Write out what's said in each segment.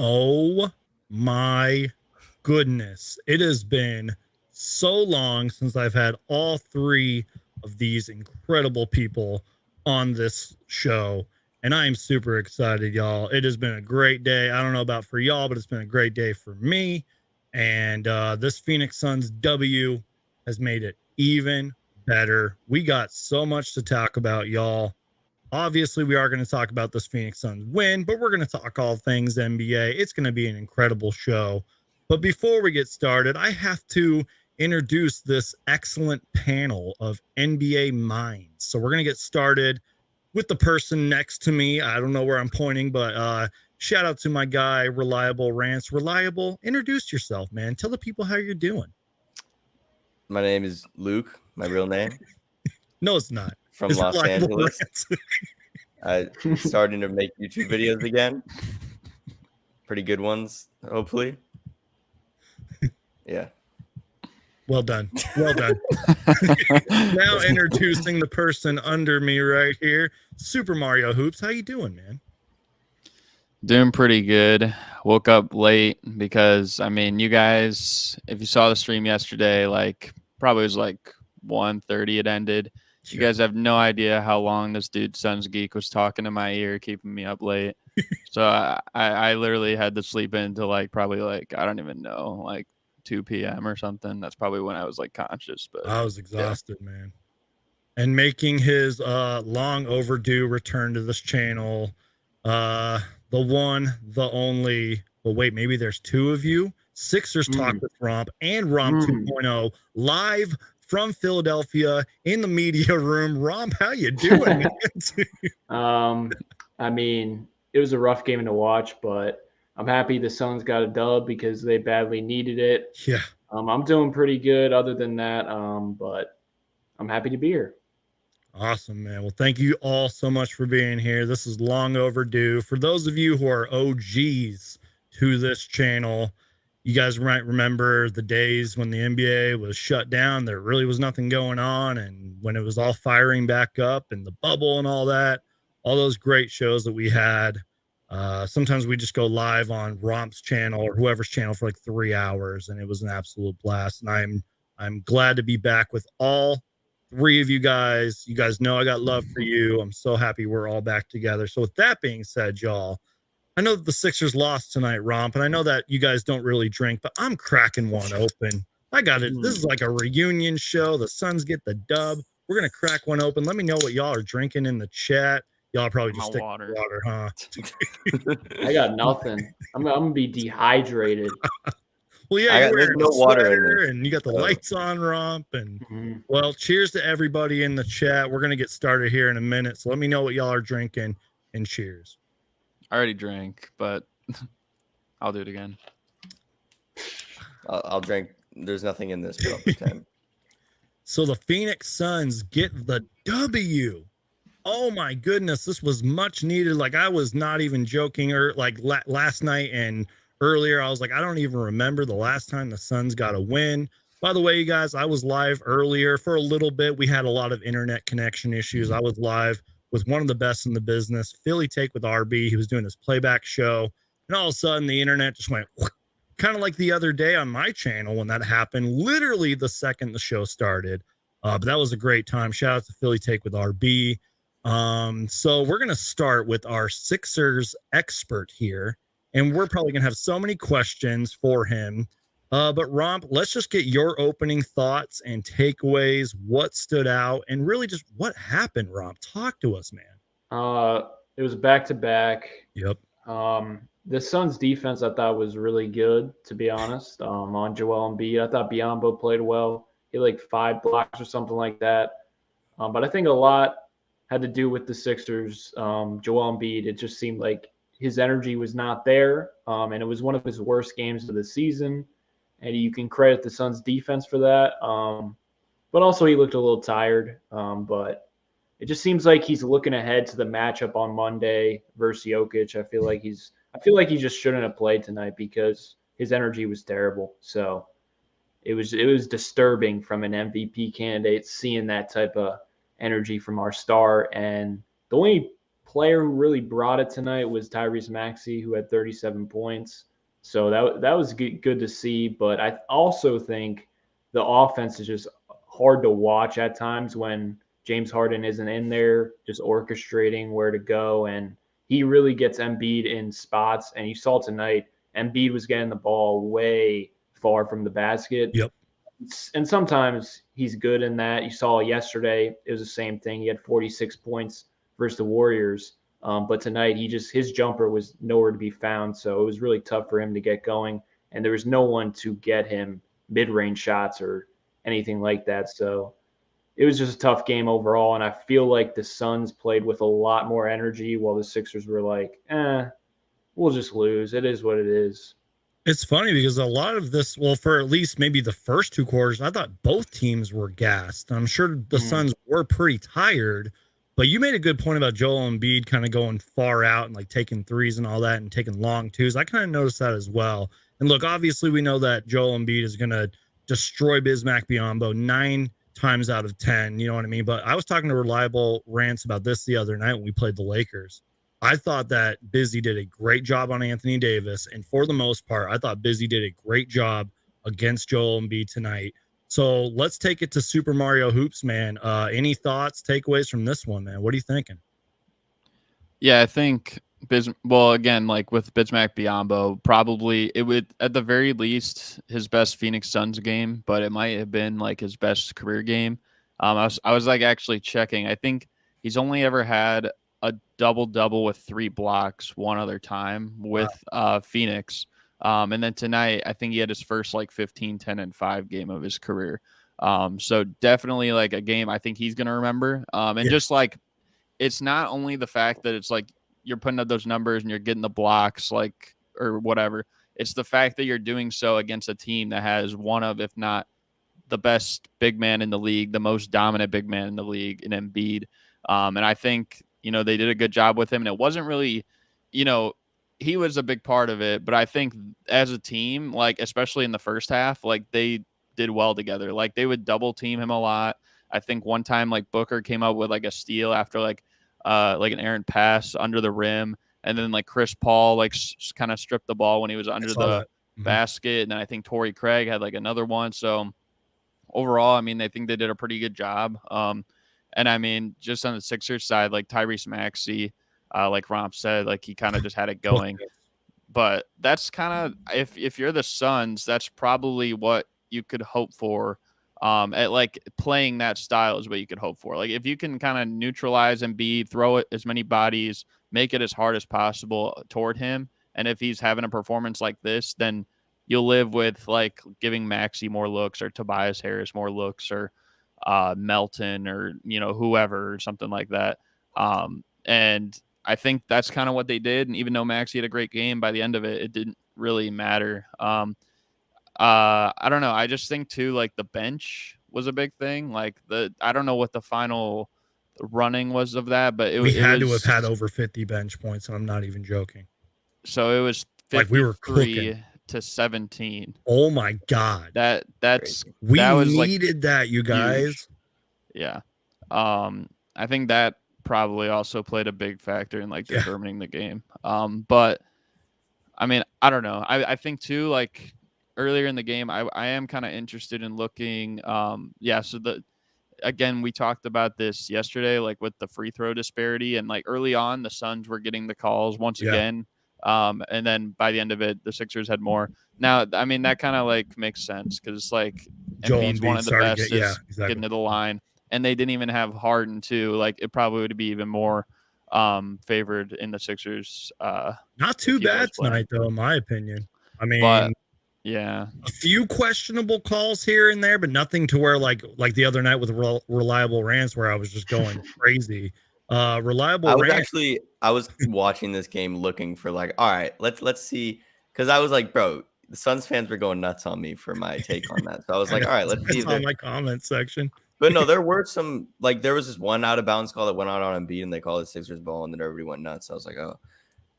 Oh my goodness. It has been so long since I've had all three of these incredible people on this show. And I am super excited, y'all. It has been a great day. I don't know about for y'all, but it's been a great day for me. And this Phoenix Suns W has made it even better. We got so much to talk about, y'all. Obviously, we are going to talk about this Phoenix Suns win, but we're going to talk all things NBA. It's going to be an incredible show. But before we get started, I have to introduce this excellent panel of NBA minds. So we're going to get started with the person next to me. I don't know where I'm pointing, but shout out to my guy, Reliable Rants. Reliable, introduce yourself, man. Tell the people how you're doing. My name is Luke, my real name. No, it's not. From It's Los Reliable Angeles. I'm starting to make YouTube videos again. Pretty good ones, hopefully. Yeah. Well done. Well done. Now introducing the person under me right here, Super Mario Hoops. How you doing, man? Doing pretty good. Woke up late because, I mean, you guys, if you saw the stream yesterday, like probably was like 1:30 it ended. You guys have no idea how long this dude Suns Geek was talking in my ear, keeping me up late. So I literally had to sleep in until like probably like, I don't even know, like 2 p.m. or something. That's probably when I was like conscious. But I was exhausted, man. And making his long overdue return to this channel, the one, the only, well, wait, maybe there's two of you. Sixers Talk with Romp and Romp 2.0 live from Philadelphia in the media room. Romp, how you doing, man? I mean, it was a rough game to watch, but I'm happy the Suns got a dub because they badly needed it. Yeah. I'm doing pretty good other than that, but I'm happy to be here. Awesome, man. Well, thank you all so much for being here. This is long overdue. For those of you who are OGs to this channel, you guys might remember the days when the NBA was shut down. There really was nothing going on. And when it was all firing back up and the bubble and all that, all those great shows that we had. Sometimes we just go live on Romp's channel or whoever's channel for like 3 hours. And it was an absolute blast. And I'm glad to be back with all three of you guys. You guys know I got love for you. I'm so happy we're all back together. So with that being said, y'all, I know that the Sixers lost tonight, Romp, and I know that you guys don't really drink, but I'm cracking one open. I got it. This is like a reunion show. The Suns get the dub. We're going to crack one open. Let me know what y'all are drinking in the chat. Y'all probably just stick water, huh? I got nothing. I'm going to be dehydrated. Well, yeah, there's no water in there, and you got the lights on, Romp, and well, cheers to everybody in the chat. We're gonna get started here in a minute, so let me know what y'all are drinking, and cheers. I already drank, but I'll do it again. I'll drink. There's nothing in this, but I'll pretend. So the Phoenix Suns get the W. Oh my goodness, this was much needed. Like I was not even joking, or like last night and earlier, I was like, I don't even remember the last time the Suns got a win. By the way, you guys, I was live earlier for a little bit. We had a lot of internet connection issues. I was live with one of the best in the business, Philly Take with RB. He was doing his playback show. And all of a sudden, the internet just went kind of like the other day on my channel when that happened, literally the second the show started. But that was a great time. Shout out to Philly Take with RB. So we're going to start with our Sixers expert here. And we're probably going to have so many questions for him. But Romp, let's just get your opening thoughts and takeaways. What stood out and really just what happened, Romp? Talk to us, man. It was back-to-back. Yep. The Suns defense I thought was really good, to be honest. On Joel Embiid, I thought Biyombo played well. He had like 5 blocks or something like that. But I think a lot had to do with the Sixers. Joel Embiid, it just seemed like his energy was not there, and it was one of his worst games of the season. And you can credit the Suns defense for that. But also he looked a little tired. But it just seems like he's looking ahead to the matchup on Monday versus Jokic. I feel like he just shouldn't have played tonight because his energy was terrible. So it was disturbing from an MVP candidate seeing that type of energy from our star. And the only player who really brought it tonight was Tyrese Maxey, who had 37 points. So that was good to see. But I also think the offense is just hard to watch at times when James Harden isn't in there, just orchestrating where to go. And he really gets Embiid in spots. And you saw tonight, Embiid was getting the ball way far from the basket. Yep. And sometimes he's good in that. You saw yesterday, it was the same thing. He had 46 points versus the Warriors. But tonight, his jumper was nowhere to be found. So it was really tough for him to get going. And there was no one to get him mid-range shots or anything like that. So it was just a tough game overall. And I feel like the Suns played with a lot more energy while the Sixers were like, we'll just lose. It is what it is. It's funny because a lot of this, well, for at least maybe the first two quarters, I thought both teams were gassed. I'm sure the Suns were pretty tired, but you made a good point about Joel Embiid kind of going far out and like taking threes and all that and taking long twos. I kind of noticed that as well. And look, obviously we know that Joel Embiid is going to destroy Bismack Biyombo 9 times out of 10. You know what I mean? But I was talking to Reliable Rants about this the other night when we played the Lakers. I thought that Busy did a great job on Anthony Davis. And for the most part, I thought Busy did a great job against Joel Embiid tonight. So let's take it to Super Mario Hoops, man. Any thoughts, takeaways from this one, man? What are you thinking? Yeah, I think again, like with Bismack Biyombo, probably it would at the very least his best Phoenix Suns game, but it might have been like his best career game. I was like actually checking. I think he's only ever had a double-double with 3 blocks one other time with Phoenix. And then tonight, I think he had his first like 15, 10, and 5 game of his career. So definitely like a game I think he's going to remember. Just like, it's not only the fact that it's like you're putting up those numbers and you're getting the blocks like or whatever. It's the fact that you're doing so against a team that has one of, if not the best big man in the league, the most dominant big man in the league in Embiid. And I think, they did a good job with him. And it wasn't really, he was a big part of it. But I think as a team, like, especially in the first half, like they did well together. Like they would double team him a lot. I think one time, like Booker came up with like a steal after like an errant pass under the rim. And then like Chris Paul, like kind of stripped the ball when he was under the basket. And then I think Torrey Craig had like another one. So overall, I mean, I think they did a pretty good job. And I mean, just on the Sixers side, like Tyrese Maxey, like Romp said, like he kind of just had it going. But that's kind of, if you're the Suns, that's probably what you could hope for. At like playing that style is what you could hope for. Like if you can kind of neutralize Embiid, throw it as many bodies, make it as hard as possible toward him. And if he's having a performance like this, then you'll live with like giving Maxey more looks or Tobias Harris more looks or Melton or whoever or something like that. And I think that's kind of what they did. And even though Maxey had a great game, by the end of it, it didn't really matter. I don't know. I just think too, like the bench was a big thing. Like I don't know what the final running was of that, but we had to have had over 50 bench points. And I'm not even joking. So it was 53 like we were cooking. To 17. Oh my God. That was needed that, you guys. Huge. Yeah. I think that probably also played a big factor in like determining the game. But I mean, I don't know. I think too, like earlier in the game, I am kind of interested in looking. So again, we talked about this yesterday, like with the free throw disparity, and like early on, the Suns were getting the calls once again. And then by the end of it, the Sixers had more. Now, I mean, that kind of like makes sense because it's like Embiid's one of the best getting to the line, and they didn't even have Harden too. Like it probably would be even more favored in the Sixers. Not too bad tonight, though, in my opinion. I mean, a few questionable calls here and there, but nothing to where like the other night with Reliable Rants where I was just going crazy. Reliable I was watching this game looking for like, all right, let's see, because I was like, bro, the Suns fans were going nuts on me for my take on that. So I was like, all right, let's see. On my comment section. But no, there were some, like there was this one out of bounds call that went out on Embiid and they called it Sixers ball and then everybody went nuts. I was like, oh.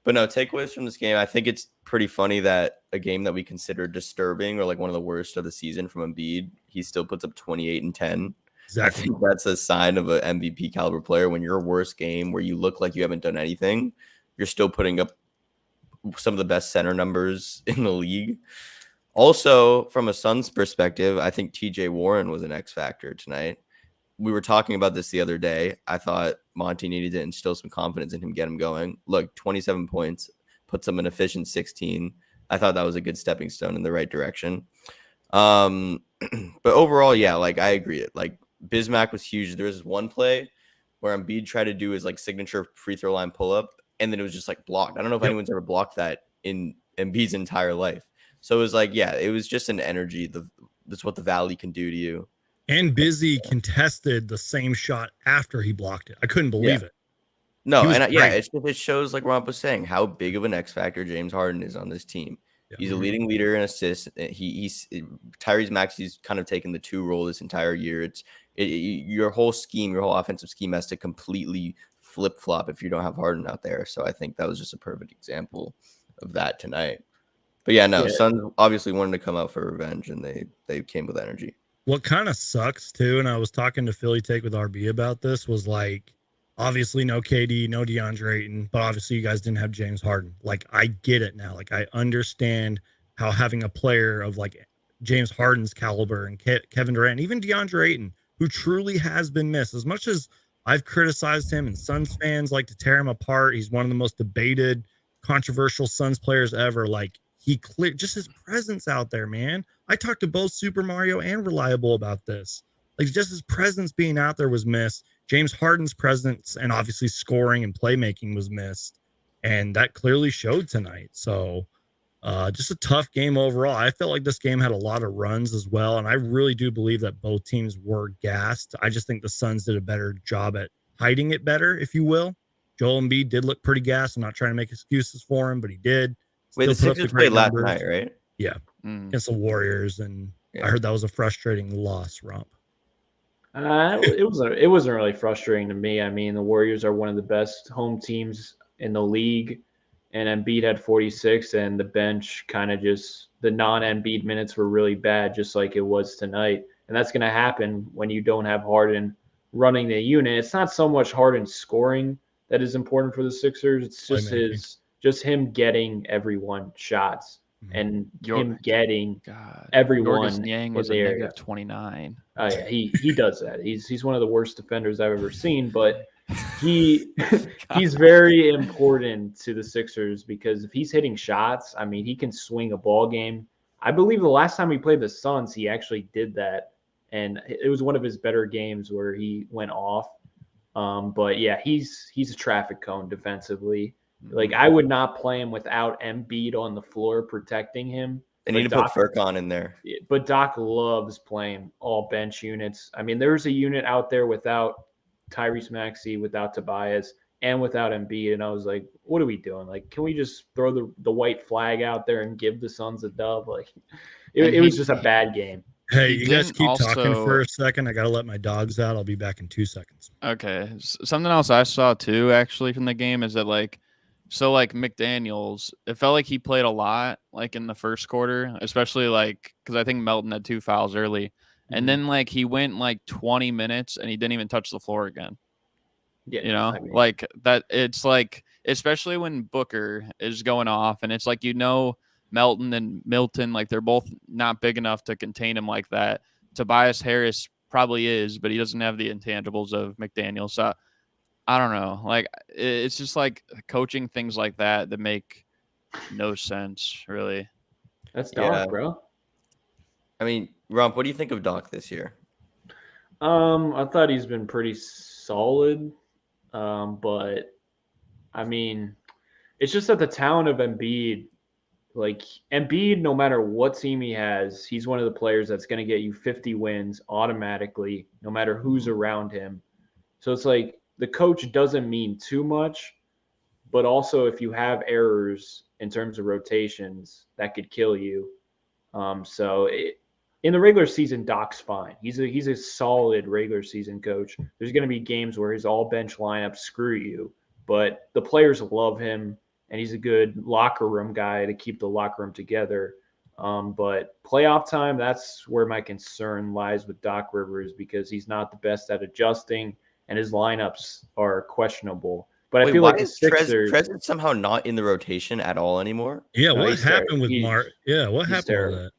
But no, takeaways from this game. I think it's pretty funny that a game that we consider disturbing or like one of the worst of the season from Embiid, he still puts up 28 and 10. Exactly. I think that's a sign of an MVP caliber player. When your worst game, where you look like you haven't done anything, you're still putting up some of the best center numbers in the league. Also, from a Suns perspective, I think TJ Warren was an X factor tonight. We were talking about this the other day. I thought Monty needed to instill some confidence in him, get him going. Look, 27 points, puts him an efficient 16. I thought that was a good stepping stone in the right direction. But overall, yeah, like I agree. Like Bismack was huge. There was one play where Embiid tried to do his like signature free throw line pull up, and then it was just like blocked. I don't know if anyone's ever blocked that in Embiid's entire life. So it was like, yeah, it was just an energy. That's what the Valley can do to you. And Busy contested the same shot after he blocked it. I couldn't believe it. No, and it shows, like Romp was saying, how big of an X factor James Harden is on this team. Yeah. He's a leading leader in assists. He's Tyrese Maxey's kind of taken the 2 role this entire year. Your whole scheme, your whole offensive scheme has to completely flip flop if you don't have Harden out there. So I think that was just a perfect example of that tonight. But Suns obviously wanted to come out for revenge, and they came with energy. What kind of sucks too, and I was talking to Philly Take with RB about this, was like, obviously no KD, no DeAndre Ayton, but obviously you guys didn't have James Harden. Like, I get it now. Like, I understand how having a player of like James Harden's caliber and Kevin Durant, even DeAndre Ayton, who truly has been missed. As much as I've criticized him and Suns fans like to tear him apart, he's one of the most debated, controversial Suns players ever. Like, he cleared just his presence out there, man. I talked to both Super Mario and Reliable about this. Like, just his presence being out there was missed. James Harden's presence and obviously scoring and playmaking was missed. And that clearly showed tonight. So just a tough game overall. I felt like this game had a lot of runs as well. And I really do believe that both teams were gassed. I just think the Suns did a better job at hiding it better, if you will. Joel Embiid did look pretty gassed. I'm not trying to make excuses for him, but he did. Wait, the Sixers played last night, right? Yeah, against the Warriors, and I heard that was a frustrating loss, Romp. It wasn't really frustrating to me. I mean, the Warriors are one of the best home teams in the league, and Embiid had 46, and the bench kind of just the non-Embiid minutes were really bad, just like it was tonight. And that's going to happen when you don't have Harden running the unit. It's not so much Harden scoring that is important for the Sixers. It's just him getting everyone shots and him getting everyone. Yang was a negative 29. Oh yeah, he does that. He's one of the worst defenders I've ever seen, but he's very important to the Sixers because if he's hitting shots, I mean, he can swing a ball game. I believe the last time we played the Suns, he actually did that, and it was one of his better games where he went off. But yeah, he's a traffic cone defensively. Like, I would not play him without Embiid on the floor protecting him. They need to put Furkan in there. But Doc loves playing all bench units. I mean, there's a unit out there without Tyrese Maxey, without Tobias, and without Embiid. And I was like, what are we doing? Like, can we just throw the white flag out there and give the Suns a dub? Like, it was just a bad game. Hey, you guys keep talking for a second. I got to let my dogs out. I'll be back in 2 seconds. Okay. Something else I saw, too, actually, from the game is that, like, so, like, McDaniels, it felt like he played a lot, like, in the first quarter, especially, like, because I think Melton had 2 fouls early. And then, like, he went, like, 20 minutes, and he didn't even touch the floor again. Yeah. You know? I mean, like, that it's, like, especially when Booker is going off, and it's, like, Melton and Milton, like, they're both not big enough to contain him like that. Tobias Harris probably is, but he doesn't have the intangibles of McDaniels. So, I don't know. Like, it's just like coaching things like that make no sense, really. That's Doc, bro. I mean, Romp, what do you think of Doc this year? I thought he's been pretty solid. But I mean, it's just that the talent of Embiid, like Embiid, no matter what team he has, he's one of the players that's going to get you 50 wins automatically, no matter who's around him. So it's like, the coach doesn't mean too much, but also if you have errors in terms of rotations, that could kill you. In the regular season, Doc's fine. He's a solid regular season coach. There's going to be games where his all bench lineup screw you, but the players love him, and he's a good locker room guy to keep the locker room together. But playoff time, that's where my concern lies with Doc Rivers because he's not the best at adjusting and his lineups are questionable. But I Wait, feel why like the is Sixers. Trez somehow not in the rotation at all anymore? Yeah, No, what he's happened with he's- Mark? Yeah, what he's happened terrible. with that?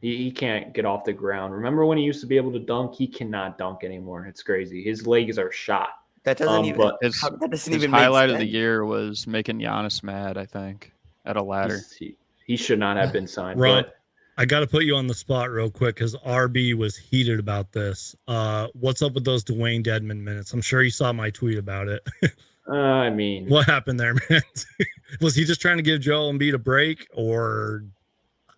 He can't get off the ground. Remember when he used to be able to dunk? He cannot dunk anymore. It's crazy. His legs are shot. That doesn't even. But That doesn't His even make highlight of the sense. year was making Giannis mad, I think, at a ladder. he should not have been signed. Romp, But I got to put you on the spot real quick because RB was heated about this. What's up with those Dwayne Dedmon minutes? I'm sure you saw my tweet about it. I mean, What happened there, man? Was he just trying to give Joel Embiid a break, or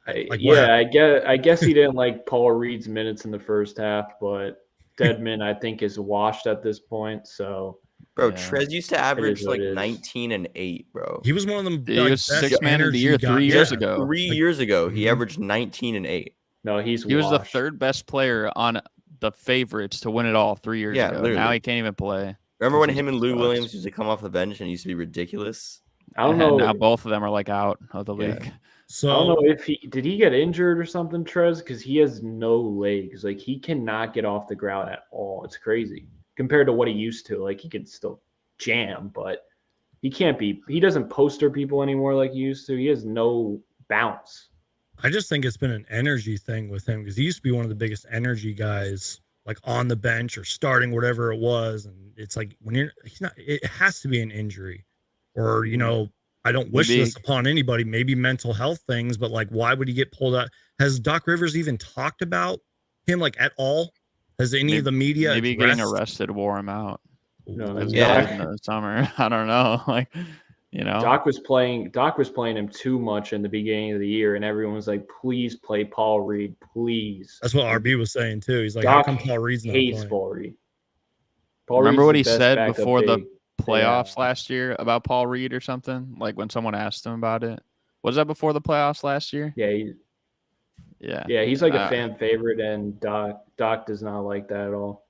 I guess he didn't like Paul Reed's minutes in the first half, but Dedmon I think is washed at this point. So Bro, Yeah. Trez used to average what like it is. 19 and 8, bro. he was one of them? He was best sixth man of the energy year guys. 3 years Yeah. ago. 3 years ago, he Mhm. averaged 19 and 8. no, He was the washed. third best player on the favorites to win it all 3 years Yeah, ago. literally. Now he can't even play. Remember when He him and Lou sucks. Williams used to come off the bench and it used to be ridiculous? I don't And know. now both of them are like out of the Yeah. league. So I don't know if he get injured or something, Trez, because he has no legs. Like he cannot get off the ground at all. It's crazy compared to what he used to. Like he can still jam, but he can't be. He doesn't poster people anymore like he used to. He has no bounce. I just think it's been an energy thing with him because he used to be one of the biggest energy guys, like on the bench or starting whatever it was. And it's like he's not. It has to be an injury, or I don't wish Maybe- this upon anybody. Maybe mental health things, but like, why would he get pulled out? Has Doc Rivers even talked about him like at all? Has any of the media? Maybe getting addressed- arrested wore him out. No, Because Yeah. in the summer. I don't know. Like, Doc was playing him too much in the beginning of the year, and everyone was like, "Please play Paul Reed, please." That's what RB was saying too. He's like, how Doc come Paul Reed's not hates playing? Paul Reed. Remember Reed's what the he best said backup before the big. playoffs last year about Paul Reed or something? Like when someone asked him about it. Was that before the playoffs last year? Yeah, Yeah. he's like a Uh, fan favorite, and Doc does not like that at all.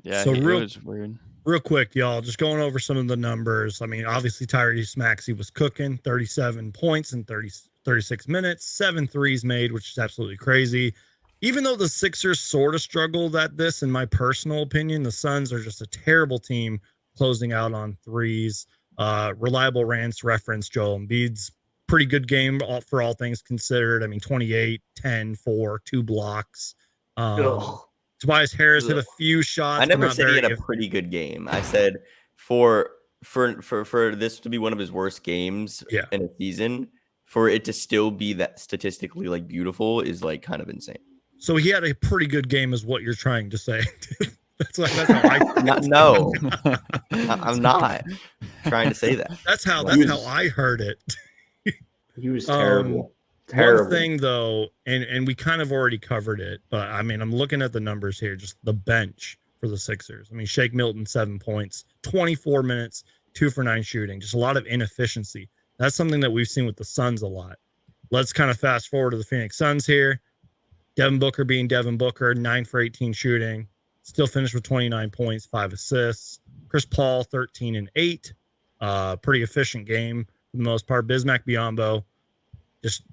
Yeah. So It real- was weird. Real quick, y'all, just going over some of the numbers. I mean, obviously Tyrese Maxey was cooking 37 points in 36 minutes, 7 threes made, which is absolutely crazy. Even though the Sixers sort of struggled at this, in my personal opinion, the Suns are just a terrible team closing out on threes. Reliable Rants reference Joel Embiid's pretty good game for all things considered. I mean, 28, 10, 4, 2 blocks. Ugh. Tobias Harris hit a few shots. I but never not said he had very a pretty good game. I said for this to be one of his worst games Yeah. in a season, for it to still be that statistically like beautiful is like kind of insane. So he had a pretty good game, is what you're trying to say. that's how I. No, I'm not trying to say that. That's how I heard it. He was terrible. One Terrible. thing though, and we kind of already covered it, but I mean, I'm looking at the numbers here, just the bench for the Sixers. I mean, Shake Milton 7 points, 24 minutes, 2 for 9 shooting, just a lot of inefficiency. That's something that we've seen with the Suns a lot. Let's kind of fast forward to the Phoenix Suns here. Devin Booker being Devin Booker, 9 for 18 shooting, still finished with 29 points, 5 assists. Chris Paul, 13 and 8. Pretty efficient game for the most part. Bismack Biyombo, just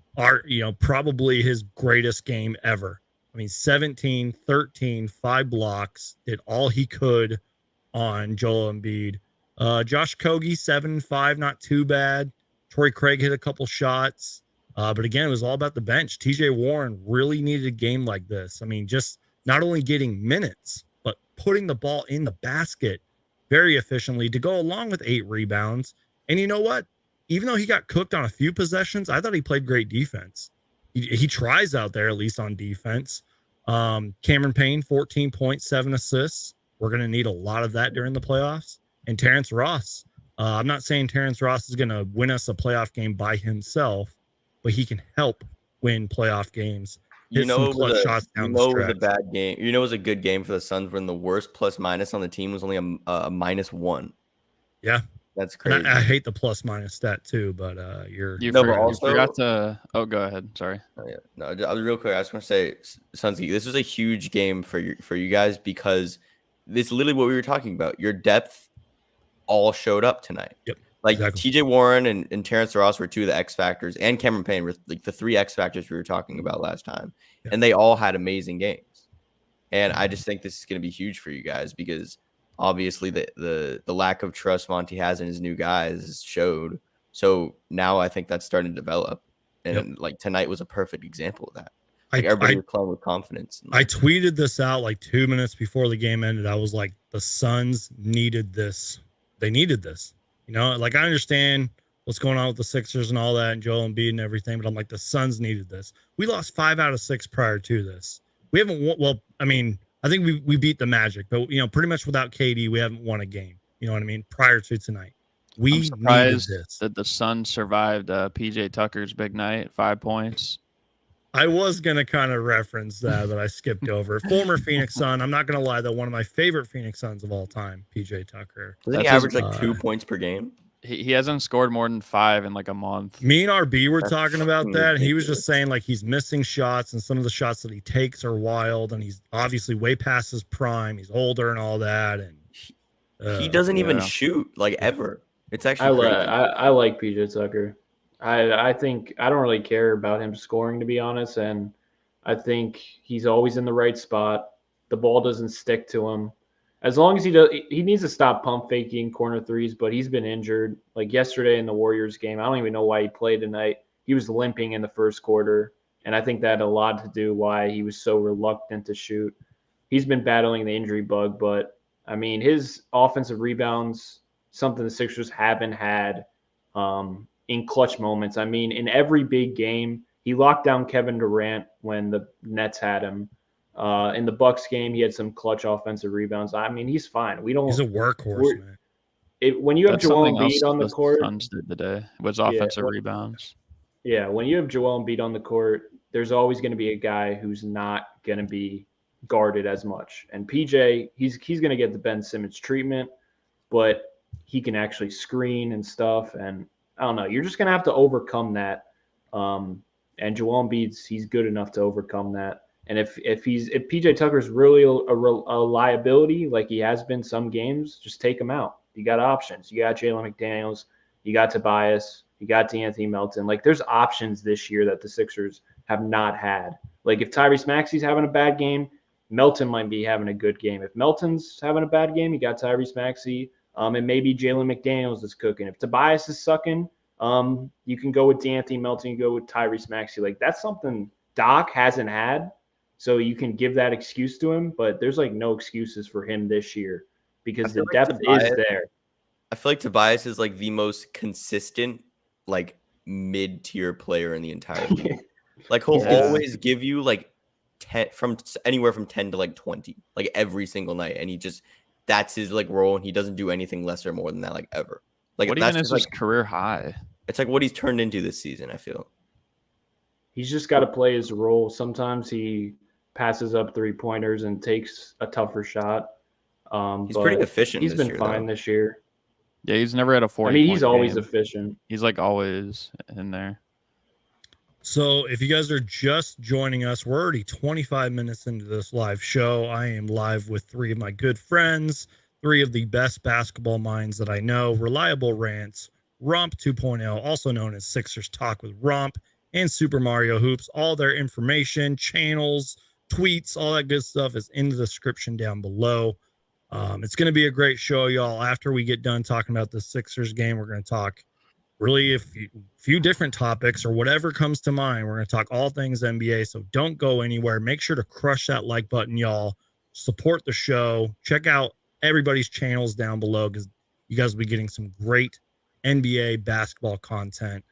probably his greatest game ever. I mean, 17, 13, 5 blocks, did all he could on Joel Embiid. Josh Kogi, 7-5, not too bad. Torrey Craig hit a couple shots. But again, it was all about the bench. TJ Warren really needed a game like this. I mean, just not only getting minutes, but putting the ball in the basket very efficiently to go along with 8 rebounds. And you know what? Even though he got cooked on a few possessions, I thought he played great defense. He tries out there, at least on defense. Cameron Payne, 14 points, 7 assists. We're going to need a lot of that during the playoffs. And Terrence Ross. I'm not saying Terrence Ross is going to win us a playoff game by himself, but he can help win playoff games. You know, it was shots a, down you the know it was a stretch. bad game. You know, it was a good game for the Suns when the worst plus minus on the team was only a -1. Yeah. That's crazy. And I hate the plus minus stat too, but you're You, No, but you also- forgot to. Oh, go ahead. Sorry. Oh, yeah. No, real quick, I just want to say, Suns Geek, this was a huge game for you guys because this is literally what we were talking about. Your depth all showed up tonight. Yep. Like Exactly. TJ Warren and Terrence Ross were two of the X factors, and Cameron Payne were like the three X factors we were talking about last time. Yeah. And they all had amazing games. And I just think this is going to be huge for you guys because obviously the lack of trust Monty has in his new guys showed. So now I think that's starting to develop. And like tonight was a perfect example of that. Like everybody was playing with confidence. I tweeted this out like 2 minutes before the game ended. I was like, the Suns needed this. They needed this. You know, like I understand what's going on with the Sixers and all that and Joel Embiid and everything, but I'm like, the Suns needed this. We lost 5 out of 6 prior to this. We haven't won, well, I mean, I think we beat the Magic, but you know, pretty much without KD, we haven't won a game. You know what I mean? Prior to tonight. We I'm needed surprised this. that the Suns survived PJ Tucker's big night, 5 points. I was going to kind of reference that, but I skipped over. Former Phoenix Sun. I'm not going to lie, though, one of my favorite Phoenix Suns of all time, PJ Tucker. Doesn't he average like 2 points per game? He hasn't scored more than 5 in like a month. Me and RB were That's talking about that. And he was ridiculous. just saying like he's missing shots and some of the shots that he takes are wild. And he's obviously way past his prime. He's older and all that. And he doesn't even shoot like ever. It's actually crazy. I like PJ Tucker. I think I don't really care about him scoring, to be honest, and I think he's always in the right spot. The ball doesn't stick to him. As long as he needs to stop pump faking corner threes, but he's been injured. Like yesterday in the Warriors game, I don't even know why he played tonight. He was limping in the first quarter, and I think that had a lot to do why he was so reluctant to shoot. He's been battling the injury bug, but I mean, his offensive rebounds, something the Sixers haven't had in clutch moments. I mean, in every big game, he locked down Kevin Durant when the Nets had him. In the Bucks game, he had some clutch offensive rebounds. I mean, he's fine. He's a workhorse, man. When you have Joel Embiid on the court, Suns did today was offensive rebounds. Yeah, when you have Joel Embiid on the court, there's always going to be a guy who's not going to be guarded as much. And PJ, he's going to get the Ben Simmons treatment, but he can actually screen and stuff. And I don't know, you're just going to have to overcome that. And Joel Embiid's he's good enough to overcome that. And if PJ Tucker's really a liability, like he has been some games, just take him out. You got options. You got Jalen McDaniels. You got Tobias. You got D'Anthony Melton. Like there's options this year that the Sixers have not had. Like if Tyrese Maxey's having a bad game, Melton might be having a good game. If Melton's having a bad game, you got Tyrese Maxey. And maybe Jalen McDaniels is cooking. If Tobias is sucking, you can go with D'Anthony Melton. You go with Tyrese Maxey. Like that's something Doc hasn't had. So you can give that excuse to him, but there's like no excuses for him this year because the depth is there. I feel like Tobias is like the most consistent, like mid-tier player in the entire league. Like he'll always give you like 10 from anywhere from 10 to like 20, like every single night. And that's his like role. And he doesn't do anything less or more than that, like ever. Like what even is his career high? It's like what he's turned into this season, I feel. He's just got to play his role. Sometimes he passes up 3-pointers and takes a tougher shot. He's pretty efficient. He's been fine this year. Yeah, he's never had a 40. I mean, he's always efficient. He's like always in there. So if you guys are just joining us, we're already 25 minutes into this live show. I am live with 3 of my good friends, 3 of the best basketball minds that I know, Reliable Rants, Romp 2.0, also known as Sixers Talk with Romp, and Super Mario Hoops. All their information, channels, tweets, all that good stuff is in the description down below. It's going to be a great show, y'all. After we get done talking about the Sixers game, we're going to talk really a few different topics or whatever comes to mind. We're going to talk all things NBA, so don't go anywhere. Make sure to crush that like button, y'all. Support the show. Check out everybody's channels down below because you guys will be getting some great NBA basketball content.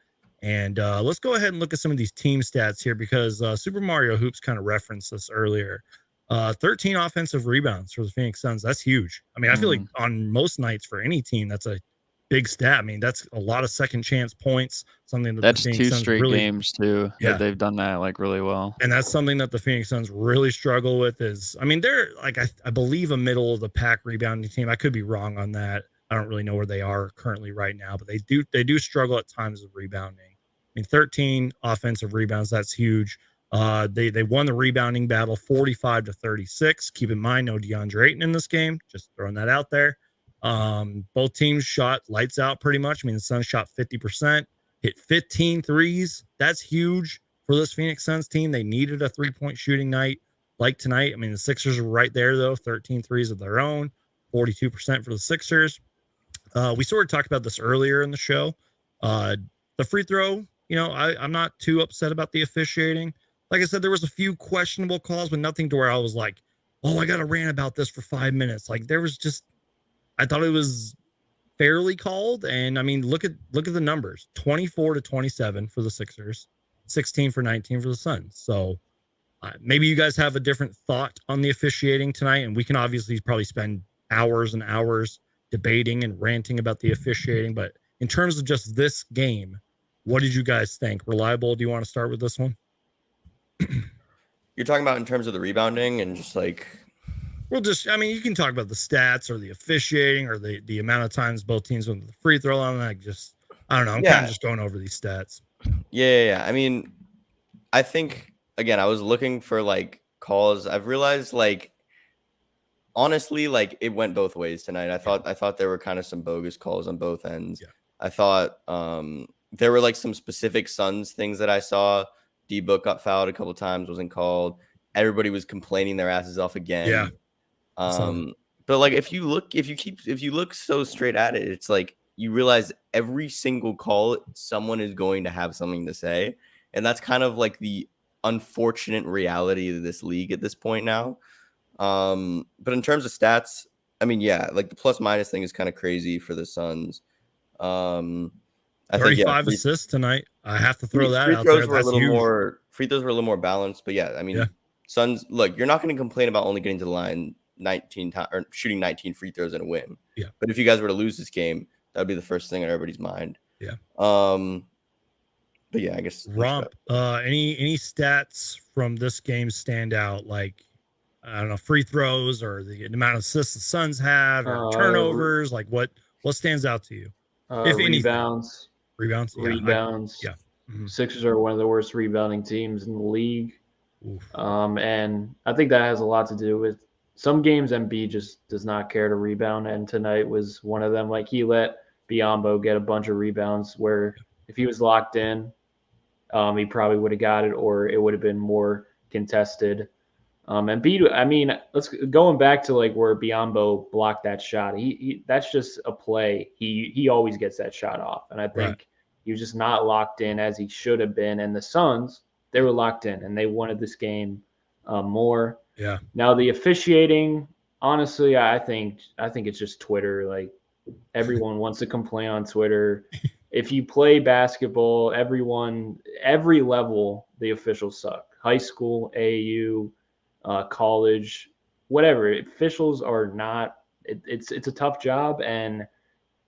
And let's go ahead and look at some of these team stats here because Super Mario Hoops kind of referenced this earlier. 13 offensive rebounds for the Phoenix Suns. That's huge. I mean, I feel like on most nights for any team, that's a big stat. I mean, that's a lot of second chance points. Something that's the 2 straight games too. Yeah, that they've done that like really well. And that's something that the Phoenix Suns really struggle with. Is I mean, they're like I believe a middle of the pack rebounding team. I could be wrong on that. I don't really know where they are currently right now, but they do struggle at times with rebounding. I mean, 13 offensive rebounds. That's huge. They won the rebounding battle 45-36. Keep in mind, no DeAndre Ayton in this game. Just throwing that out there. Both teams shot lights out pretty much. I mean, the Suns shot 50%, hit 15 threes. That's huge for this Phoenix Suns team. They needed a 3-point shooting night like tonight. I mean, the Sixers are right there, though, 13 threes of their own, 42% for the Sixers. We sort of talked about this earlier in the show. The free throw, I'm not too upset about the officiating. Like I said, there was a few questionable calls, but nothing to where I was like, oh, I got to rant about this for 5 minutes. Like there was just, I thought it was fairly called. And I mean, look at the numbers, 24-27 for the Sixers, 16 for 19 for the Suns. So maybe you guys have a different thought on the officiating tonight. And we can obviously probably spend hours and hours debating and ranting about the officiating. But in terms of just this game, what did you guys think? Reliable, do you want to start with this one? You're talking about in terms of the rebounding and just like... Well, you can talk about the stats or the officiating or the amount of times both teams went to the free throw line. I don't know. I'm kind of just going over these stats. Yeah. I mean, I think, again, I was looking for like calls. I've realized like, honestly, like it went both ways tonight. I thought there were kind of some bogus calls on both ends. Yeah. I thought there were like some specific Suns things that I saw. D-Book got fouled a couple of times, wasn't called. Everybody was complaining their asses off again. Yeah. But like if you look so straight at it, it's like you realize every single call someone is going to have something to say. And that's kind of like the unfortunate reality of this league at this point now. But in terms of stats, I mean, yeah, like the plus minus thing is kind of crazy for the Suns. I 35 assists tonight. I have to throw that out there. Free throws were a little more balanced, but yeah, I mean, Suns, look, you're not going to complain about only getting to the line 19 times or shooting 19 free throws and a win. Yeah. But if you guys were to lose this game, that would be the first thing on everybody's mind. Yeah. But yeah, I guess Romp, any stats from this game stand out? Like, I don't know, free throws or the amount of assists the Suns have or turnovers, like what stands out to you? If rebounds. Rebounds. Yeah. Mm-hmm. Sixers are one of the worst rebounding teams in the league. And I think that has a lot to do with some games Embiid just does not care to rebound. And tonight was one of them. Like he let Biyombo get a bunch of rebounds where if he was locked in, he probably would have got it or it would have been more contested. Embiid, I mean, going back to like where Biyombo blocked that shot. He that's just a play. He always gets that shot off. And I think he was just not locked in as he should have been. And the Suns, they were locked in and they wanted this game more. Yeah. Now the officiating, honestly, I think it's just Twitter. Like everyone wants to complain on Twitter. If you play basketball, every level, the officials suck. High school, AAU, college, whatever. Officials are not. It's a tough job, and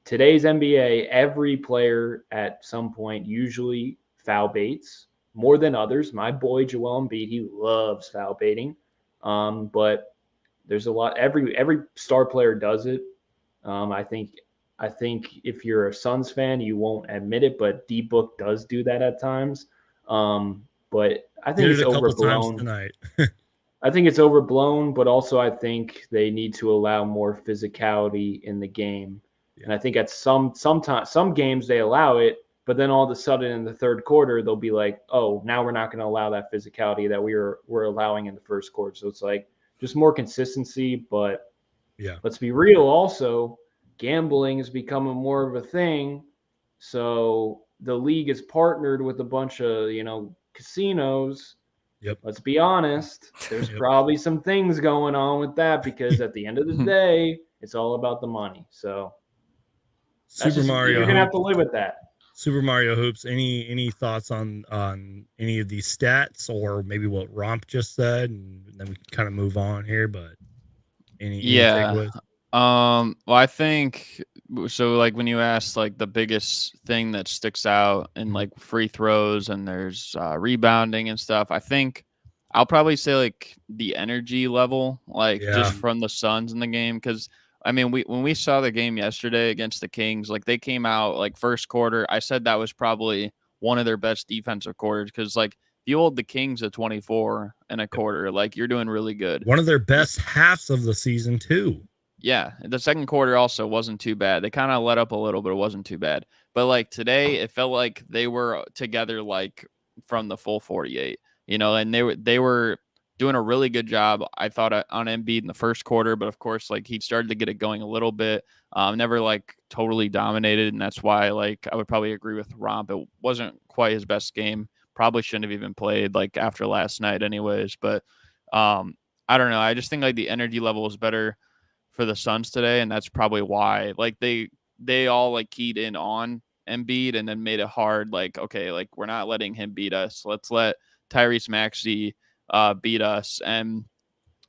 today's NBA, every player at some point usually foul baits more than others. My boy Joel Embiid, he loves foul baiting. But there's a lot. Every star player does it. I think if you're a Suns fan, you won't admit it, but D-Book does do that at times. But I think it's overblown tonight. I think it's overblown, but also I think they need to allow more physicality in the game. Yeah. And I think at some games they allow it, but then all of a sudden in the third quarter they'll be like, "Oh, now we're not going to allow that physicality that we're allowing in the first quarter." So it's like just more consistency. But yeah, let's be real. Also, gambling is becoming more of a thing. So the league is partnered with a bunch of casinos. Yep. Let's be honest. There's probably some things going on with that because at the end of the day, it's all about the money. So Mario, you're gonna have to live with that. Super Mario Hoops. Any thoughts on any of these stats or maybe what Romp just said, and then we can kind of move on here. But any takeaways? Well, I think so. Like when you ask like the biggest thing that sticks out in like free throws and there's rebounding and stuff, I think I'll probably say like the energy level, like just from the Suns in the game. Because I mean, when we saw the game yesterday against the Kings, like they came out like first quarter. I said that was probably one of their best defensive quarters because like if you hold the Kings at 24 in a quarter, like you're doing really good. One of their best halves of the season too. Yeah, the second quarter also wasn't too bad. They kind of let up a little, but it wasn't too bad. But like today, it felt like they were together like from the full 48, and they were doing a really good job, I thought, on Embiid in the first quarter. But of course, like he started to get it going a little bit, never like totally dominated, and that's why like I would probably agree with Romp. It wasn't quite his best game. Probably shouldn't have even played like after last night, anyways. But I don't know. I just think like the energy level was better for the Suns today, and that's probably why like they all like keyed in on Embiid and then made it hard. Like, okay, like we're not letting him beat us. Let's let Tyrese Maxey beat us, and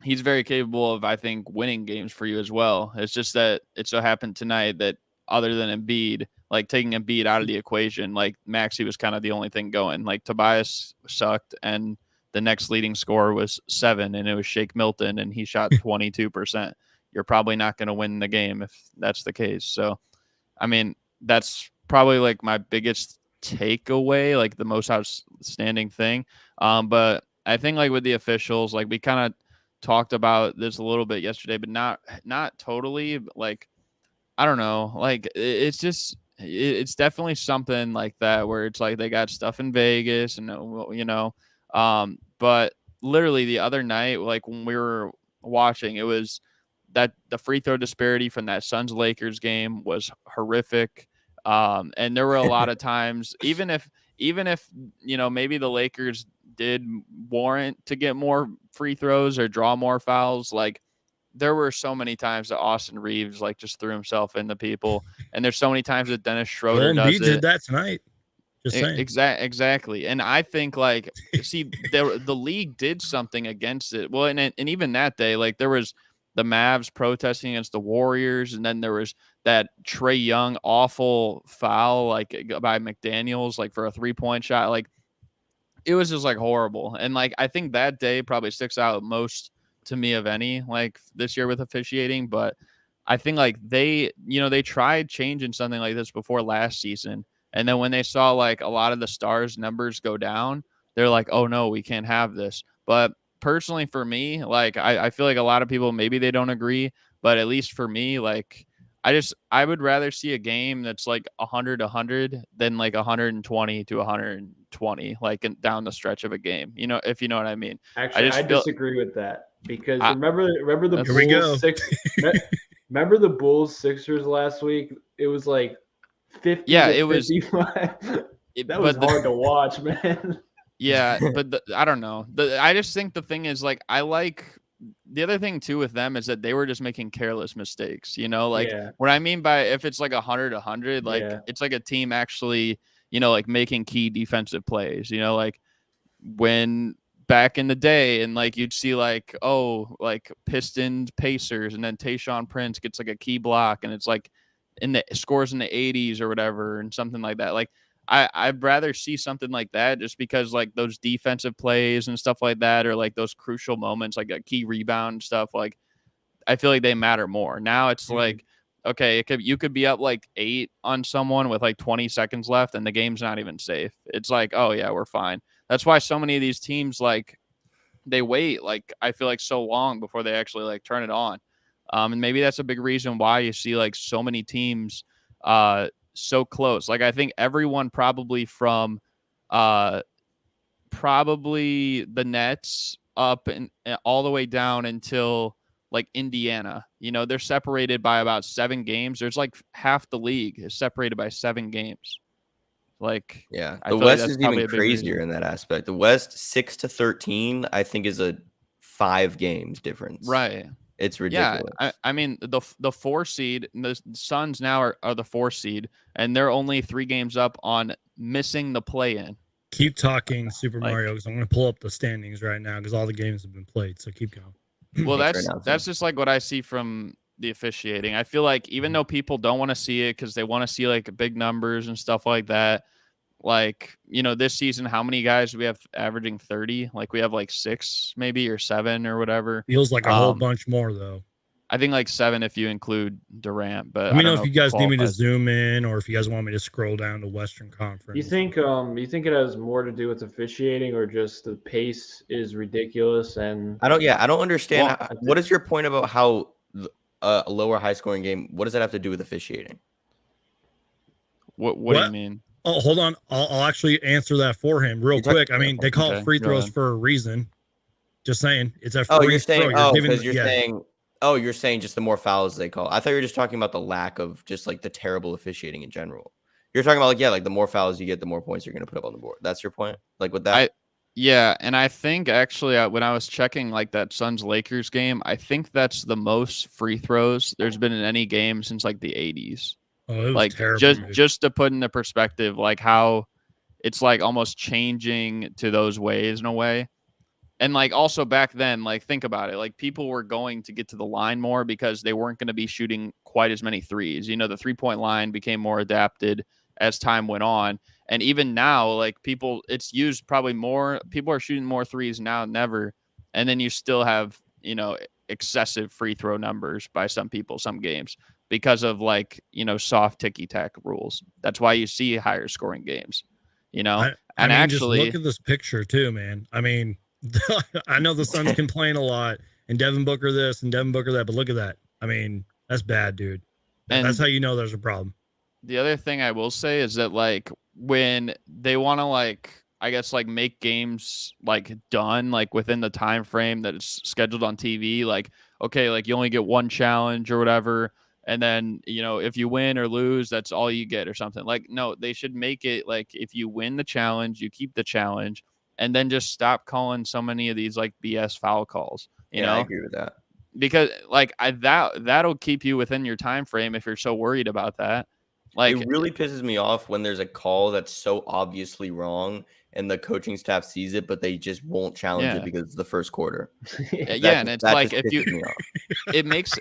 he's very capable of, I think, winning games for you as well. It's just that it so happened tonight that other than Embiid, like taking Embiid out of the equation, like Maxey was kind of the only thing going. Like Tobias sucked, and the next leading scorer was 7, and it was Shake Milton, and he shot 22%. You're probably not going to win the game if that's the case. So, I mean, that's probably like my biggest takeaway, like the most outstanding thing. But I think like with the officials, like we kind of talked about this a little bit yesterday, but not totally. Like, I don't know, like it's just it's definitely something like that where it's like they got stuff in Vegas and but literally the other night, like when we were watching, it was that the free throw disparity from that Suns Lakers game was horrific. And there were a lot of times, even if maybe the Lakers did warrant to get more free throws or draw more fouls, like there were so many times that Austin Reaves like just threw himself into people, and there's so many times that Dennis Schroeder does Embiid it. did that tonight. Just saying. Exactly. And I think like see the league did something against it. Well, and even that day, like there was the Mavs protesting against the Warriors, and then there was that Trey Young awful foul like by McDaniels like for a 3-point shot. Like it was just like horrible. And like I think that day probably sticks out most to me of any like this year with officiating. But I think like they tried changing something like this before last season. And then when they saw like a lot of the Stars numbers go down, they're like, oh no, we can't have this. But personally for me, like I feel like a lot of people, maybe they don't agree, but at least for me, like I would rather see a game that's like 100 than like 120 to 120 like down the stretch of a game, if you know what I mean. Actually, I disagree with that because remember the Here we go. remember the Bulls Sixers last week? It was like 50 yeah, to it was 55. That was hard to watch, man. Yeah, but I don't know. I just think the thing is like I like the other thing too with them is that they were just making careless mistakes. Like what I mean by if it's like 100, like it's like a team actually, like making key defensive plays. Like when back in the day, and like you'd see like like Pistons Pacers, and then Tayshaun Prince gets like a key block, and it's like scores in the 80s or whatever, and something like that. Like I'd rather see something like that just because like those defensive plays and stuff like that, or like those crucial moments, like a key rebound stuff, like I feel like they matter more. Now it's like, okay, you could be up like 8 on someone with like 20 seconds left and the game's not even safe. It's like, oh yeah, we're fine. That's why so many of these teams, like they wait, like I feel like so long before they actually like turn it on. And maybe that's a big reason why you see like so many teams so close. Like I think everyone probably from probably the Nets up and all the way down until like Indiana, they're separated by about 7 games. There's like half the league is separated by 7 games. Like, yeah, the West is even crazier in that aspect. The West 6-13, I think, is a 5 games difference. Right. It's ridiculous. Yeah, I mean the 4 seed, the Suns now are the 4 seed, and they're only 3 games up on missing the play-in. Keep talking, Super Mario, because I'm going to pull up the standings right now because all the games have been played. So keep going. Well, that's just like what I see from the officiating. I feel like even though people don't want to see it because they want to see like big numbers and stuff like that. Like, this season, how many guys do we have averaging 30? Like we have like 6 maybe or 7 or whatever. Feels like a whole bunch more though. I think like 7 if you include Durant. But let me know if you guys need me to zoom in or if you guys want me to scroll down to Western Conference. You think it has more to do with officiating or just the pace is ridiculous? And I don't understand. What is your point about how a lower high scoring game, what does that have to do with officiating? What do you mean? Oh, hold on. I'll actually answer that for him real quick. I mean, they call it free throws for a reason. Just saying, it's a free throw. You're saying just the more fouls they call. I thought you were just talking about the lack of just like the terrible officiating in general. You're talking about like the more fouls you get, the more points you're going to put up on the board. That's your point? Like with that? Yeah, and I think actually when I was checking like that Suns Lakers game, I think that's the most free throws there's been in any game since like the 80s. Oh, it was like terrible, just to put into perspective, like how it's like almost changing to those ways in a way. And like also back then, like think about it, like people were going to get to the line more because they weren't going to be shooting quite as many threes. You know, the 3-point line became more adapted as time went on. And even now, like it's used probably more. People are shooting more threes now than ever. And then you still have, you know, excessive free throw numbers by some people, some games, because of like, you know, soft ticky-tack rules. That's why you see higher scoring games, you know? I mean, actually, just look at this picture too, man. I mean, I know the Suns complain a lot and Devin Booker this and Devin Booker that, but look at that. I mean, that's bad, dude. That's how you know there's a problem. The other thing I will say is that like when they want to like, I guess like make games like done like within the time frame that it's scheduled on TV, like, okay, like you only get one challenge or whatever. And then, you know, if you win or lose, that's all you get or something. Like, no, they should make it like if you win the challenge, you keep the challenge. And then just stop calling so many of these like BS foul calls. You know? I agree with that. Because like that'll keep you within your time frame if you're so worried about that. Like it really pisses me off when there's a call that's so obviously wrong and the coaching staff sees it, but they just won't challenge it because it's the first quarter. And it's like if you, it makes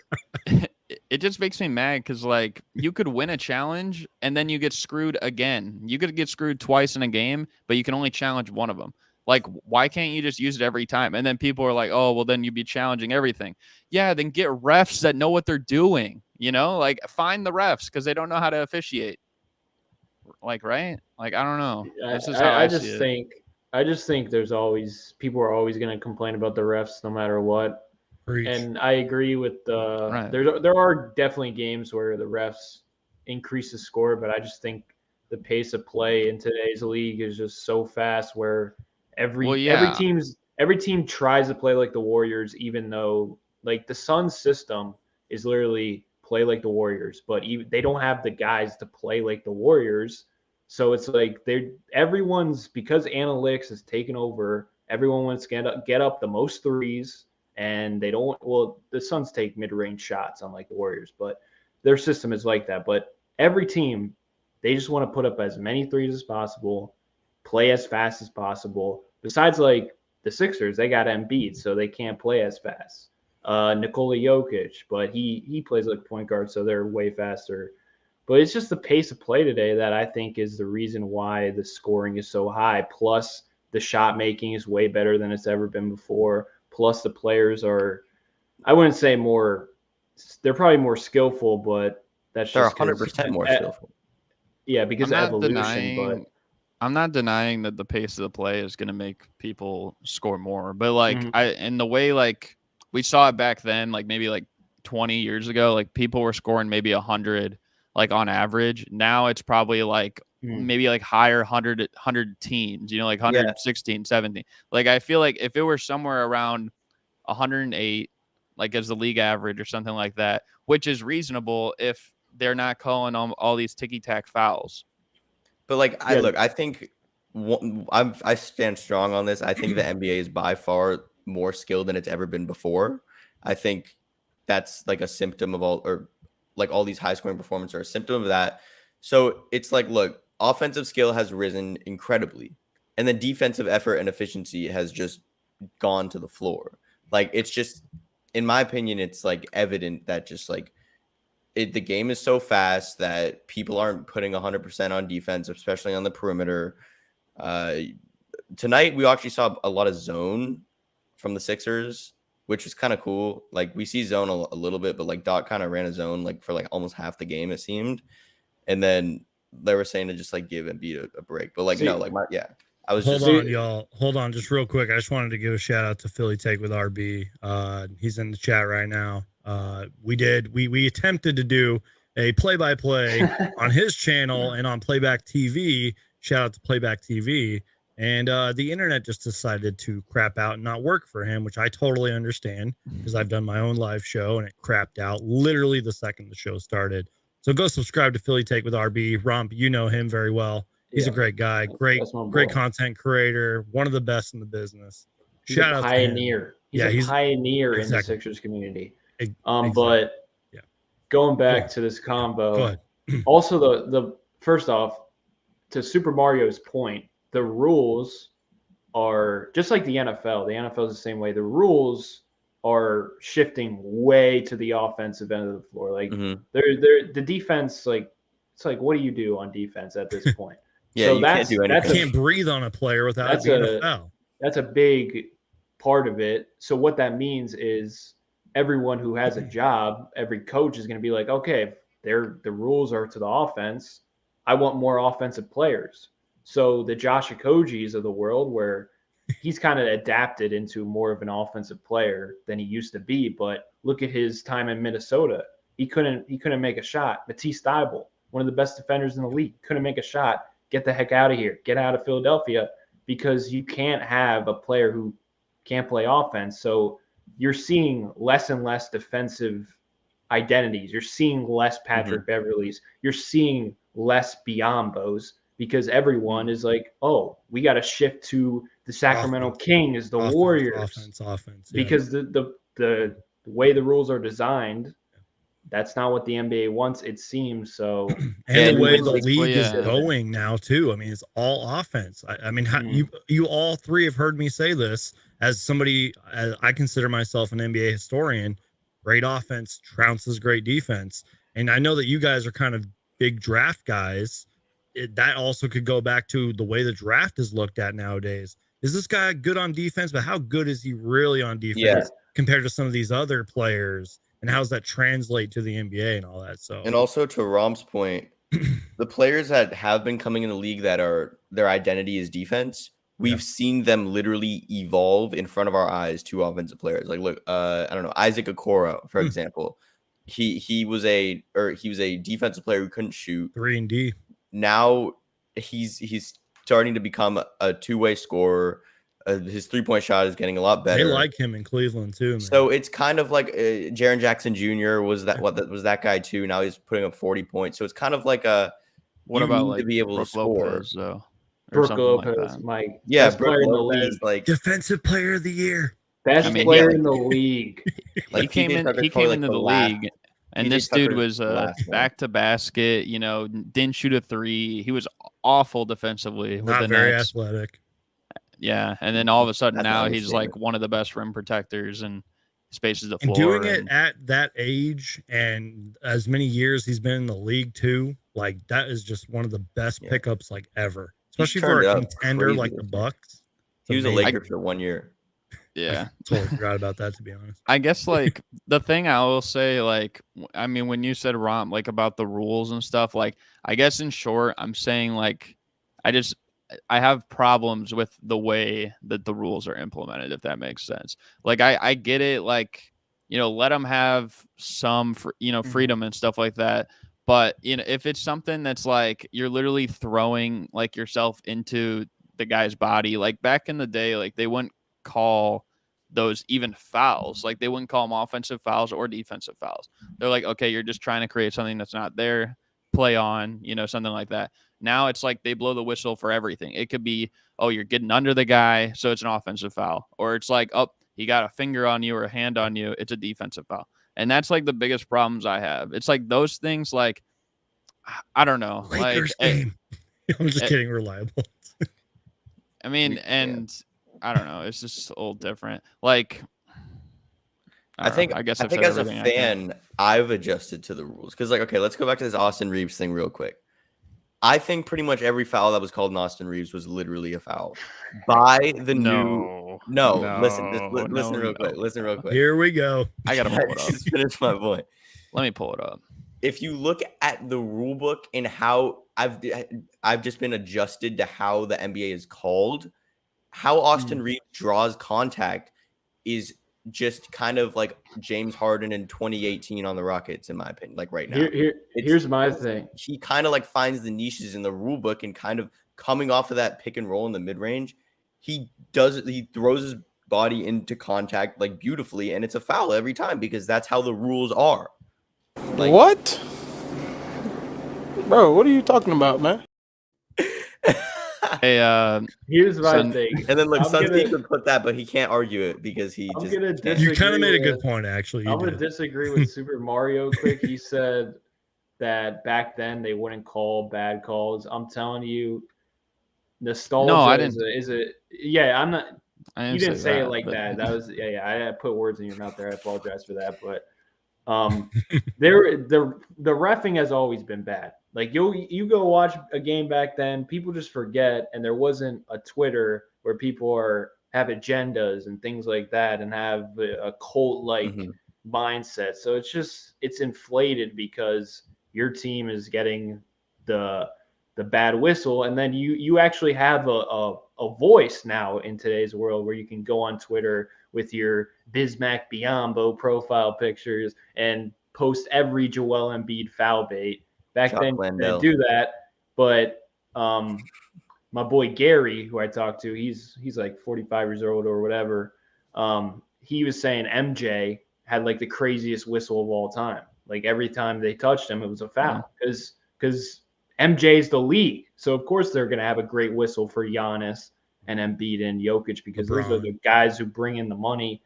it just makes me mad because like you could win a challenge and then you get screwed again. You could get screwed twice in a game, but you can only challenge one of them. Like, why can't you just use it every time? And then people are like, oh, well, then you'd be challenging everything. Yeah, then get refs that know what they're doing, you know? Like, find the refs because they don't know how to officiate. Like, right? Like, I don't know. This is how I just think there's always – people are always going to complain about the refs no matter what. Preach. And I agree with there are definitely games where the refs increase the score, but I just think the pace of play in today's league is just so fast where – Every team tries to play like the Warriors, even though like the Suns system is literally play like the Warriors, but they don't have the guys to play like the Warriors. So it's like everyone's because analytics has taken over. Everyone wants to get up the most threes, and they don't. Well, the Suns take mid-range shots, unlike the Warriors, but their system is like that. But every team, they just want to put up as many threes as possible, play as fast as possible. Besides, like the Sixers, they got Embiid, so they can't play as fast. Nikola Jokic, but he plays like point guard, so they're way faster. But it's just the pace of play today that I think is the reason why the scoring is so high. Plus, the shot making is way better than it's ever been before. Plus, the players are, I wouldn't say more, they're probably more skillful, but that's just 100% more skillful. Yeah, because of evolution, I'm not denying that the pace of the play is going to make people score more, but like in the way like we saw it back then, like maybe like 20 years ago, like people were scoring maybe 100 like on average. Now it's probably like maybe like higher 100 teams, you know, like 116, 17. Like I feel like if it were somewhere around 108, like as the league average or something like that, which is reasonable if they're not calling all these ticky-tack fouls. But like, I think I stand strong on this. I think the NBA is by far more skilled than it's ever been before. I think that's like a symptom of all these high scoring performances are a symptom of that. So it's like, look, offensive skill has risen incredibly, and then defensive effort and efficiency has just gone to the floor. Like, it's just, in my opinion, it's like evident that just like the game is so fast that people aren't putting 100% on defense, especially on the perimeter. Tonight, we actually saw a lot of zone from the Sixers, which was kind of cool. Like, we see zone a little bit, but like Doc kind of ran a zone like for like almost half the game, it seemed. And then they were saying to just like give Embiid a break, but like I was Hold on, just real quick. I just wanted to give a shout out to Philly Take with RB. He's in the chat right now. We attempted to do a play-by-play on his channel and on Playback TV. Shout out to Playback TV. And the internet just decided to crap out and not work for him, which I totally understand because I've done my own live show and it crapped out literally the second the show started. So go subscribe to Philly Take with RB. Romp, you know him very well. He's a great guy, great content creator, one of the best in the business. He's Shout a out pioneer. to him. He's a pioneer in the Sixers community. But going back to this combo, also the first off, to Super Mario's point, the rules are just like the NFL. The NFL is the same way. The rules are shifting way to the offensive end of the floor. Like they're the defense, like it's like, what do you do on defense at this point? Yeah, so you can't do anything. You can't breathe on a player without it being a foul. That's a big part of it. So what that means is everyone who has a job, every coach is going to be like, okay, if the rules are to the offense, I want more offensive players. So the Josh Okojis of the world, where he's kind of adapted into more of an offensive player than he used to be. But look at his time in Minnesota. He couldn't make a shot. Matisse Thybulle, one of the best defenders in the league, couldn't make a shot. Get the heck out of here. Get out of Philadelphia, because you can't have a player who can't play offense. So you're seeing less and less defensive identities. You're seeing less Patrick Beverleys. You're seeing less Biyombos, because everyone is like, oh, we got to shift to the Sacramento Kings, the Warriors. Offense. Yeah. Because the way the rules are designed, that's not what the NBA wants, it seems. So, and the way the league is going now too. I mean, it's all offense. I mean, you all three have heard me say this as somebody. I consider myself an NBA historian. Great offense trounces great defense, and I know that you guys are kind of big draft guys. That also could go back to the way the draft is looked at nowadays. Is this guy good on defense? But how good is he really on defense compared to some of these other players? And how does that translate to the NBA and all that? So, and also to Romp's point, the players that have been coming in the league that are their identity is defense, we've seen them literally evolve in front of our eyes to offensive players. Like, look, I don't know, Isaac Okoro, for example. He was a defensive player who couldn't shoot 3-and-D. Now he's starting to become a two-way scorer. His three-point shot is getting a lot better. They like him in Cleveland too, man. So it's kind of like Jaren Jackson Jr. was that guy too. Now he's putting up 40 points. So it's kind of like what about like to be able Brook to score? Lopez, though, Brook Lopez, like best Brook player in the Lopez, league, like defensive player of the year, best player in the league. Like he came into the league. And this dude was back to basket, didn't shoot a three. He was awful defensively. With not very athletic. Yeah. And then all of a sudden now he's like one of the best rim protectors and spaces the floor. And doing it at that age and as many years he's been in the league too, like that is just one of the best pickups like ever. Especially for a contender like the Bucks. He was a Laker for 1 year. Yeah. Totally forgot about that, to be honest. I guess like the thing I will say, like, I mean, when you said Romp, like about the rules and stuff, like, I guess in short, I'm saying like, I have problems with the way that the rules are implemented, if that makes sense. Like, I get it. Like, let them have some, freedom and stuff like that. But, if it's something that's like, you're literally throwing like yourself into the guy's body, like back in the day, like they wouldn't call those even fouls. Like they wouldn't call them offensive fouls or defensive fouls. They're like, okay, you're just trying to create something that's not there, play on, something like that. Now it's like they blow the whistle for everything. It could be, oh, you're getting under the guy, so it's an offensive foul. Or it's like, oh, he got a finger on you or a hand on you, it's a defensive foul. And that's like the biggest problems I have. It's like those things, like, I don't know. Lakers game. I'm just kidding, reliable. I mean, and I don't know. It's just a little different. Like, I think as a fan, I've adjusted to the rules. Because, like, okay, let's go back to this Austin Reaves thing real quick. I think pretty much every foul that was called in Austin Reaves was literally a foul. By the listen real quick. Listen real quick. Here we go. I got to pull it up. Just finish my point. Let me pull it up. If you look at the rule book and how I've just been adjusted to how the NBA is called, how Austin Reaves draws contact is just kind of like James Harden in 2018 on the Rockets, in my opinion. Like right now, Here's my thing. He kind of like finds the niches in the rule book and kind of coming off of that pick and roll in the mid range. He throws his body into contact like beautifully, and it's a foul every time because that's how the rules are. Like, what? Bro, what are you talking about, man? Hey, Here's my thing. And then look, Suns Geek would put that, but he can't argue it because you kind of made a good point, actually. I'm going to disagree with Super Mario quick. He said that back then they wouldn't call bad calls. I'm telling you, nostalgia I'm not. You didn't say it like that. That was I put words in your mouth there. I apologize for that, but the reffing has always been bad. Like you go watch a game back then, people just forget, and there wasn't a Twitter where people have agendas and things like that and have a cult-like mindset. So it's inflated because your team is getting the bad whistle, and then you actually have a voice now in today's world where you can go on Twitter with your Bismack Biyombo profile pictures and post every Joel Embiid foul bait. Back then, you didn't do that, but my boy Gary, who I talked to, he's like 45 years old or whatever. He was saying MJ had like the craziest whistle of all time. Like every time they touched him, it was a foul because MJ's the league. So of course they're going to have a great whistle for Giannis and Embiid and Jokic because those are the guys who bring in the money.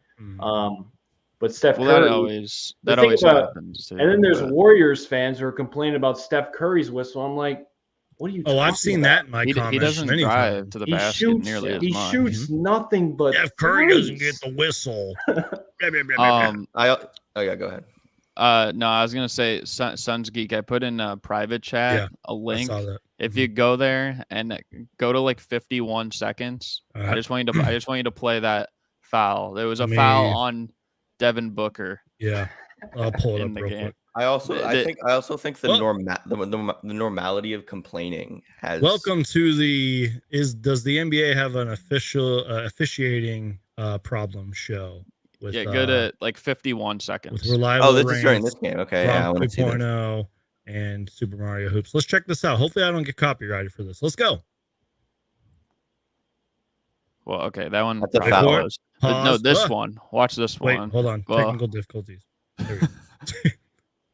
But Steph Curry, that always happens. Too, and then there's Warriors fans who are complaining about Steph Curry's whistle. I'm like, what are you? I've seen that in my comments. He doesn't drive to the basket nearly as much. He shoots nothing but. Steph Curry doesn't get the whistle. Go ahead. No, I was gonna say Suns Geek. I put in a private chat a link. If you go there and go to like 51 seconds, I just want you to play that foul. There was a foul on Devin Booker. Yeah, I'll pull it up real quick. I also think the normality of complaining has. Welcome to does the NBA have an official officiating problem show? With, go to like 51 seconds. With reliable this is during this game. Okay, Romp I want to see this. 2.0 and Super Mario Hoops. Let's check this out. Hopefully, I don't get copyrighted for this. Let's go. Well, okay, that one. That's a foul. No, this one. Watch this one. Wait, hold on. Technical difficulties. There we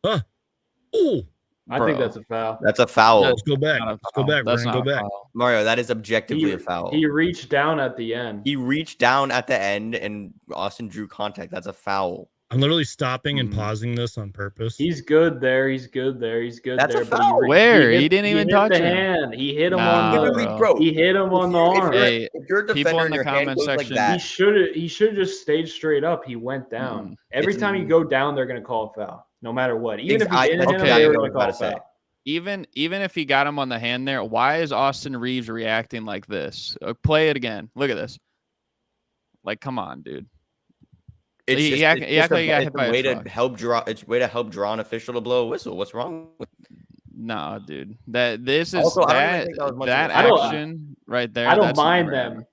go. Oh, I think that's a foul. That's a foul. Let's go back. Let's go back. We're gonna go back. Mario, that is objectively a foul. He reached down at the end. And Austin drew contact. That's a foul. I'm literally stopping and pausing this on purpose. He's good there. He's good there. That's a foul. Where? He didn't even touch the him. Hand. He hit him on the. He hit him on the arm. If you're a defender in the comment section, he should have just stayed straight up. He went down. Every time you go down, they're gonna call a foul, no matter what. Even if he didn't hit him, they were gonna call a foul. Even if he got him on the hand there, why is Austin Reaves reacting like this? Play it again. Look at this. Like, come on, dude. It's a way to help draw an official to blow a whistle. What's wrong with No, dude. This is also, that action right there. I don't mind them.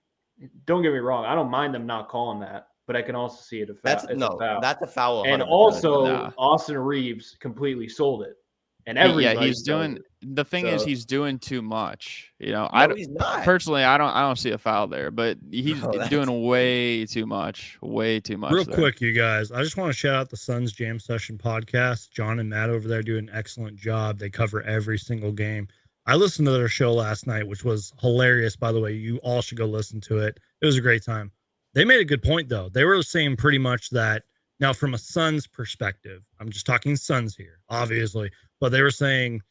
Don't get me wrong. I don't mind them not calling that, but I can also see it a foul. That's a foul. And also, Austin Reaves completely sold it. And he's doing the thing is he's doing too much. You know, he's not. Personally, I don't see a foul there, but he's doing way too much. Way too much. Real quick, you guys. I just want to shout out the Suns Jam Session podcast. John and Matt over there do an excellent job. They cover every single game. I listened to their show last night, which was hilarious, by the way. You all should go listen to it. It was a great time. They made a good point, though. They were saying pretty much that now from a Suns perspective, I'm just talking Suns here, obviously, but they were saying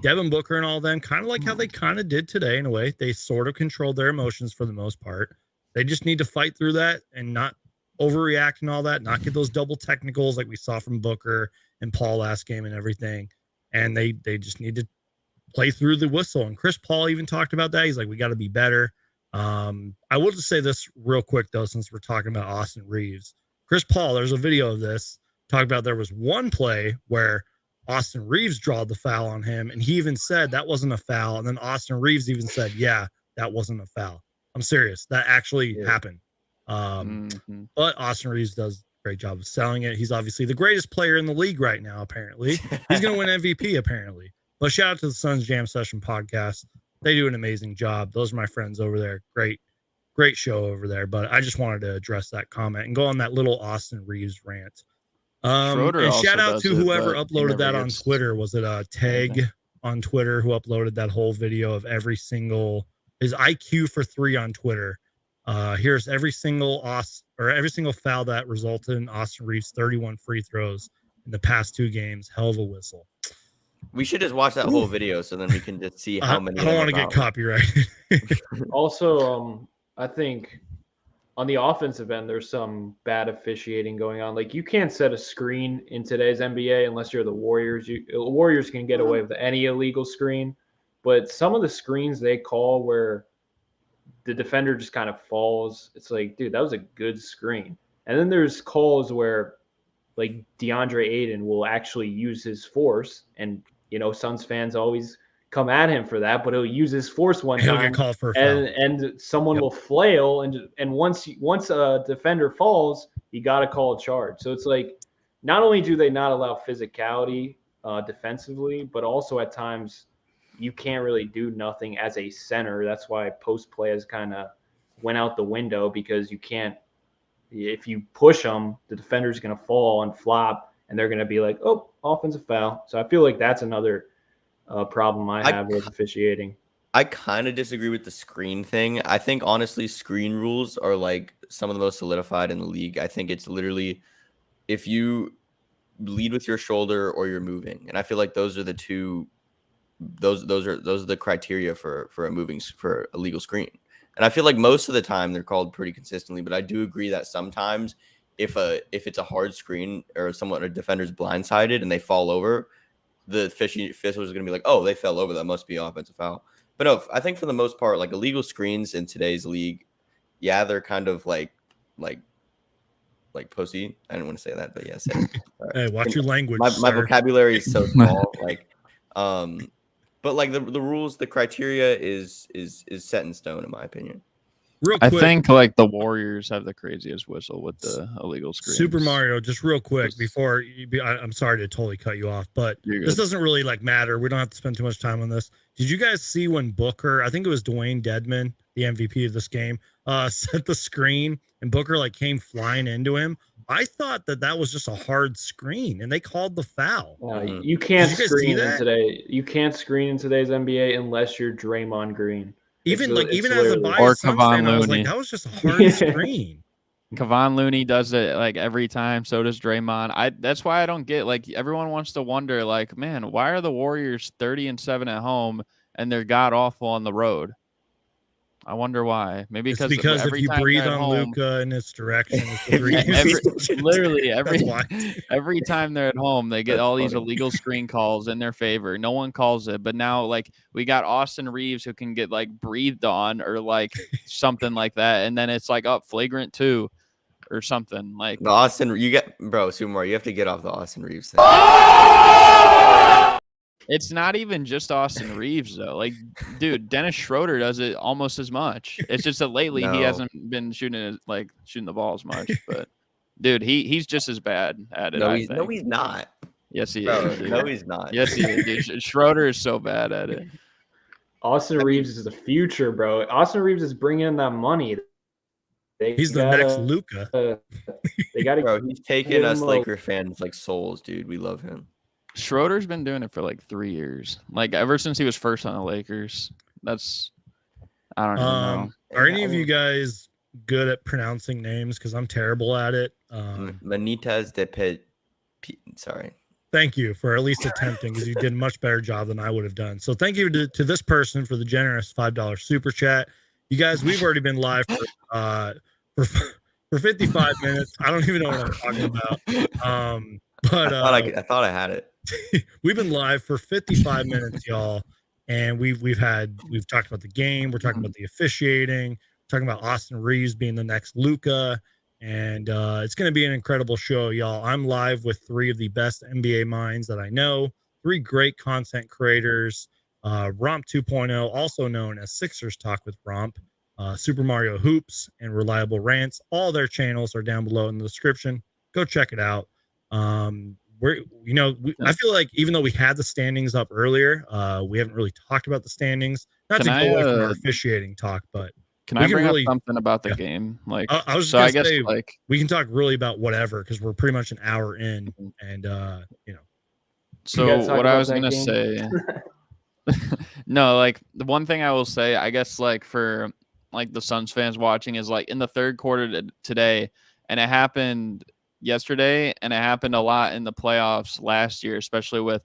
Devin Booker and all them, kind of like how they kind of did today in a way. They sort of controlled their emotions for the most part. They just need to fight through that and not overreact and all that, not get those double technicals like we saw from Booker and Paul last game and everything. And they just need to play through the whistle. And Chris Paul even talked about that. He's like, we got to be better. I will just say this real quick, though, since we're talking about Austin Reaves. Chris Paul, there's a video of this, talked about there was one play where Austin Reaves drawed the foul on him, and he even said that wasn't a foul. And then Austin Reaves even said, yeah, that wasn't a foul. I'm serious. That actually happened. But Austin Reaves does Great job of selling it. He's obviously the greatest player in the league right now, apparently. He's going to win MVP, apparently. But shout out to the Suns Jam Session podcast. They do an amazing job. Those are my friends over there. Great show over there. But I just wanted to address that comment and go on that little Austin Reaves rant. Schroeder And also shout out does to it, whoever but he uploaded never that on gets Twitter. Was it Tag on Twitter who uploaded that whole video of every single his IQ for 3 on Twitter? Here's every single foul that resulted in Austin Reaves 31 free throws in the past 2 games. Hell of a whistle. We should just watch that whole video so then we can just see how many. I don't want to get copyrighted. Also, I think on the offensive end, there's some bad officiating going on. Like, you can't set a screen in today's NBA unless you're the Warriors. Warriors can get away with any illegal screen, but some of the screens they call where the defender just kind of falls, it's like, dude, that was a good screen. And then there's calls where, like, DeAndre Ayton will actually use his force, and Suns fans always come at him for that, but he'll use his force one He'll time, get called for a foul. and someone will flail, and once a defender falls, you got to call a charge. So it's like, not only do they not allow physicality defensively, but also at times you can't really do nothing as a center. That's why post play has kind of went out the window, because you can't. If you push them, the defender's going to fall and flop, and they're going to be like, oh, offensive foul. So I feel like that's another problem I have with officiating. I kind of disagree with the screen thing. I think, honestly, screen rules are like some of the most solidified in the league. I think it's literally if you lead with your shoulder or you're moving. And I feel like those are the two. Those are the criteria for a legal screen. And I feel like most of the time they're called pretty consistently, but I do agree that sometimes if it's a hard screen or a defender's blindsided and they fall over, the officials are going to be like, oh, they fell over, that must be offensive foul. But no, I think for the most part, like, illegal screens in today's league, yeah, they're kind of like pussy. I didn't want to say that, but yes. Hey, watch your language. My vocabulary is so small. But like the rules, the criteria is set in stone, in my opinion. Real quick, I think like the Warriors have the craziest whistle with the illegal screens. Super Mario, just real quick before I'm sorry to totally cut you off, but this doesn't really matter. We don't have to spend too much time on this. Did you guys see when Booker, I think it was Dwayne Dedman, the MVP of this game, set the screen and Booker came flying into him? I thought that was just a hard screen, and they called the foul. You can't screen in today. You can't screen in today's NBA unless you're Draymond Green. Even as a biased Suns fan, I was like, that was just a hard screen. Kevon Looney does it every time. So does Draymond. That's why I don't get everyone wants to wonder man, why are the Warriors 30-7 at home and they're god awful on the road? I wonder why. Maybe because if you breathe on Luka in its direction, literally every time they're at home, they get all these illegal screen calls in their favor. No one calls it, but now we got Austin Reaves who can get breathed on or something like that, and then it's up flagrant 2 or something the Austin. You get Sumar. You have to get off the Austin Reaves thing. It's not even just Austin Reaves, though. Dude, Dennis Schroeder does it almost as much. It's just that lately he hasn't been shooting the ball as much. But, dude, he's just as bad at it. No, he's not. Yes, he is. Dude. No, he's not. Yes, he is. Dude. Schroeder is so bad at it. Austin Reaves is the future, bro. Austin Reaves is bringing in that money. He's the next Luka. They got to. Bro, he's taking us Laker fans souls, dude. We love him. Schroeder's been doing it for 3 years. Ever since he was first on the Lakers. I don't even know. Are any of you guys good at pronouncing names? Because I'm terrible at it. Manitas de Pet. Sorry. Thank you for at least attempting, because you did a much better job than I would have done. So thank you to this person for the generous $5 super chat. You guys, we've already been live for 55 minutes. I don't even know what I'm talking about. But I thought I had it. We've been live for 55 minutes, y'all, and we've talked about the game. We're talking about the officiating, talking about Austin Reaves being the next Luka, and it's going to be an incredible show, y'all. I'm live with 3 of the best NBA minds that I know, 3 great content creators. Romp 2.0, also known as Sixers Talk with Romp, Super Mario Hoops, and Reliable Rants. All their channels are down below in the description. Go check it out. I feel like even though we had the standings up earlier, we haven't really talked about the standings. Not Can to go away from our I officiating talk, but can we I can bring up really, something about the yeah. game? Like, I was just so gonna I guess say like we can talk really about whatever because we're pretty much an hour in, and You so guys talk what I about was that gonna game? say. No, like the one thing I will say, I guess like for like the Suns fans watching is like in the third quarter today, and it happened yesterday, and it happened a lot in the playoffs last year, especially with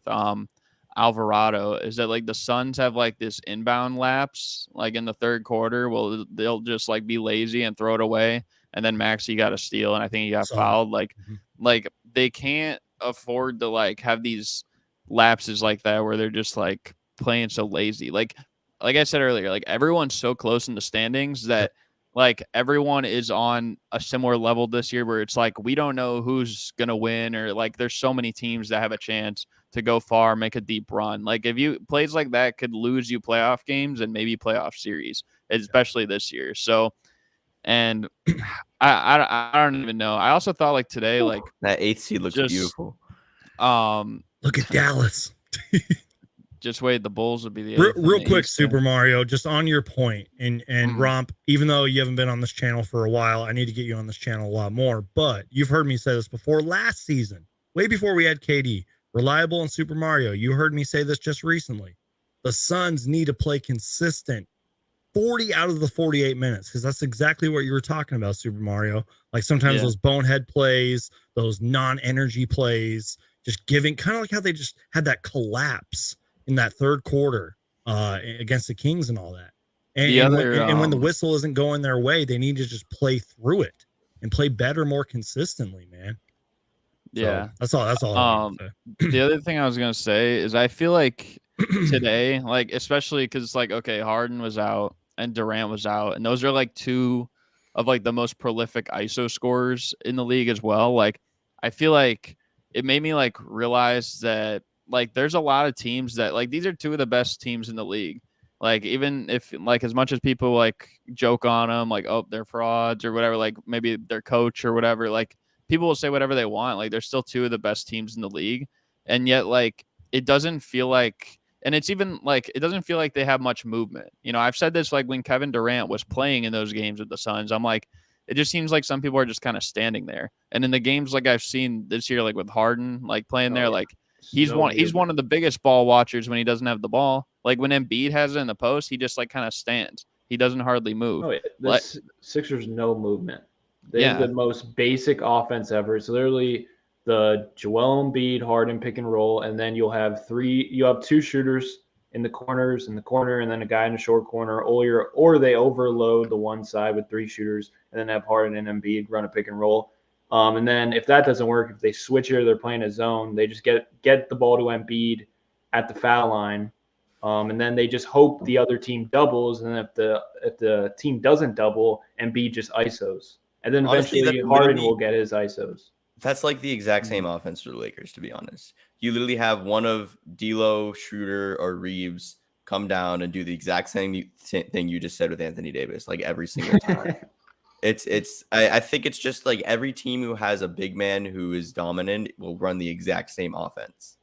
Alvarado, is that like the Suns have like this inbound lapse like in the third quarter. Well, they'll just like be lazy and throw it away, and then Maxey got a steal, and I think he got Saw fouled. Mhm. Like they can't afford to like have these lapses like that where they're just like playing so lazy. Like I said earlier, like everyone's so close in the standings that like everyone is on a similar level this year where it's like we don't know who's gonna win, or like there's so many teams that have a chance to go far, make a deep run. Like if you plays like that could lose you playoff games and maybe playoff series, especially this year. So and I don't even know. I also thought like today, like That 8th seed looks just beautiful. Look at Dallas. just wait, the Bulls would be the other Real thing quick, Super Mario, just on your point, and Romp, even though you haven't been on this channel for a while, I need to get you on this channel a lot more, but you've heard me say this before last season, way before we had KD, Reliable and Super Mario. You heard me say this just recently. The Suns need to play consistent 40 out of the 48 minutes, because that's exactly what you were talking about, Super Mario. Like sometimes those bonehead plays, those non-energy plays, just giving, kind of like how they just had that collapse in that third quarter against the Kings and all that. And when the whistle isn't going their way, they need to just play through it and play better, more consistently, man. Yeah. So that's all I wanted to say. The other thing I was gonna say is I feel like today, like especially because it's like, okay, Harden was out and Durant was out, and those are like two of like the most prolific ISO scorers in the league as well. Like I feel like it made me like realize that like there's a lot of teams that like these are two of the best teams in the league. Like even if like as much as people like joke on them, like oh they're frauds or whatever, like maybe their coach or whatever, like people will say whatever they want. Like they're still two of the best teams in the league, and yet like it doesn't feel like. And it's even like it doesn't feel like they have much movement. You know, I've said this like when Kevin Durant was playing in those games with the Suns. I'm like, it just seems like some people are just kind of standing there. And in the games like I've seen this year, like with Harden, like playing there, like he's one of the biggest ball watchers when he doesn't have the ball. Like when Embiid has it in the post, he just like kind of stands. He doesn't hardly move. Oh, yeah. The Sixers no movement. They have Yeah. the most basic offense ever. So literally the Joel Embiid Harden pick and roll, and then you'll have two shooters in the corners, and then a guy in the short corner, or they overload the one side with three shooters, and then have Harden and Embiid run a pick and roll. And then if that doesn't work, if they switch it or they're playing a zone, they just get the ball to Embiid at the foul line. And then they just hope the other team doubles, and then if the team doesn't double, Embiid just ISOs. And then eventually Harden will get his ISOs. That's like the exact same offense for the Lakers, to be honest. You literally have one of D'Lo, Schroeder, or Reeves come down and do the exact same thing you just said with Anthony Davis, like every single time. I think it's just like every team who has a big man who is dominant will run the exact same offense.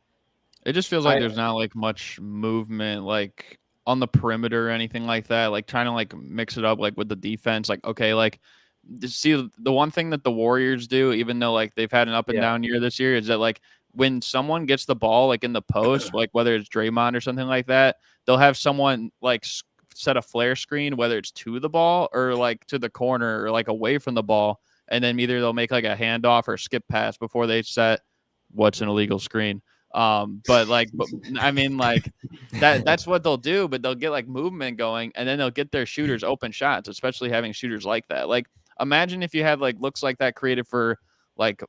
It just feels like there's not like much movement like on the perimeter or anything like that. Like trying to like mix it up like with the defense. Like, okay, like see the one thing that the Warriors do, even though like they've had an up and down year this year, is that like when someone gets the ball like in the post, like whether it's Draymond or something like that, they'll have someone like set a flare screen, whether it's to the ball or like to the corner or like away from the ball, and then either they'll make like a handoff or skip pass before they set what's an illegal screen. But I mean, like that's what they'll do, but they'll get like movement going, and then they'll get their shooters open shots, especially having shooters like that. Like imagine if you had like looks like that created for like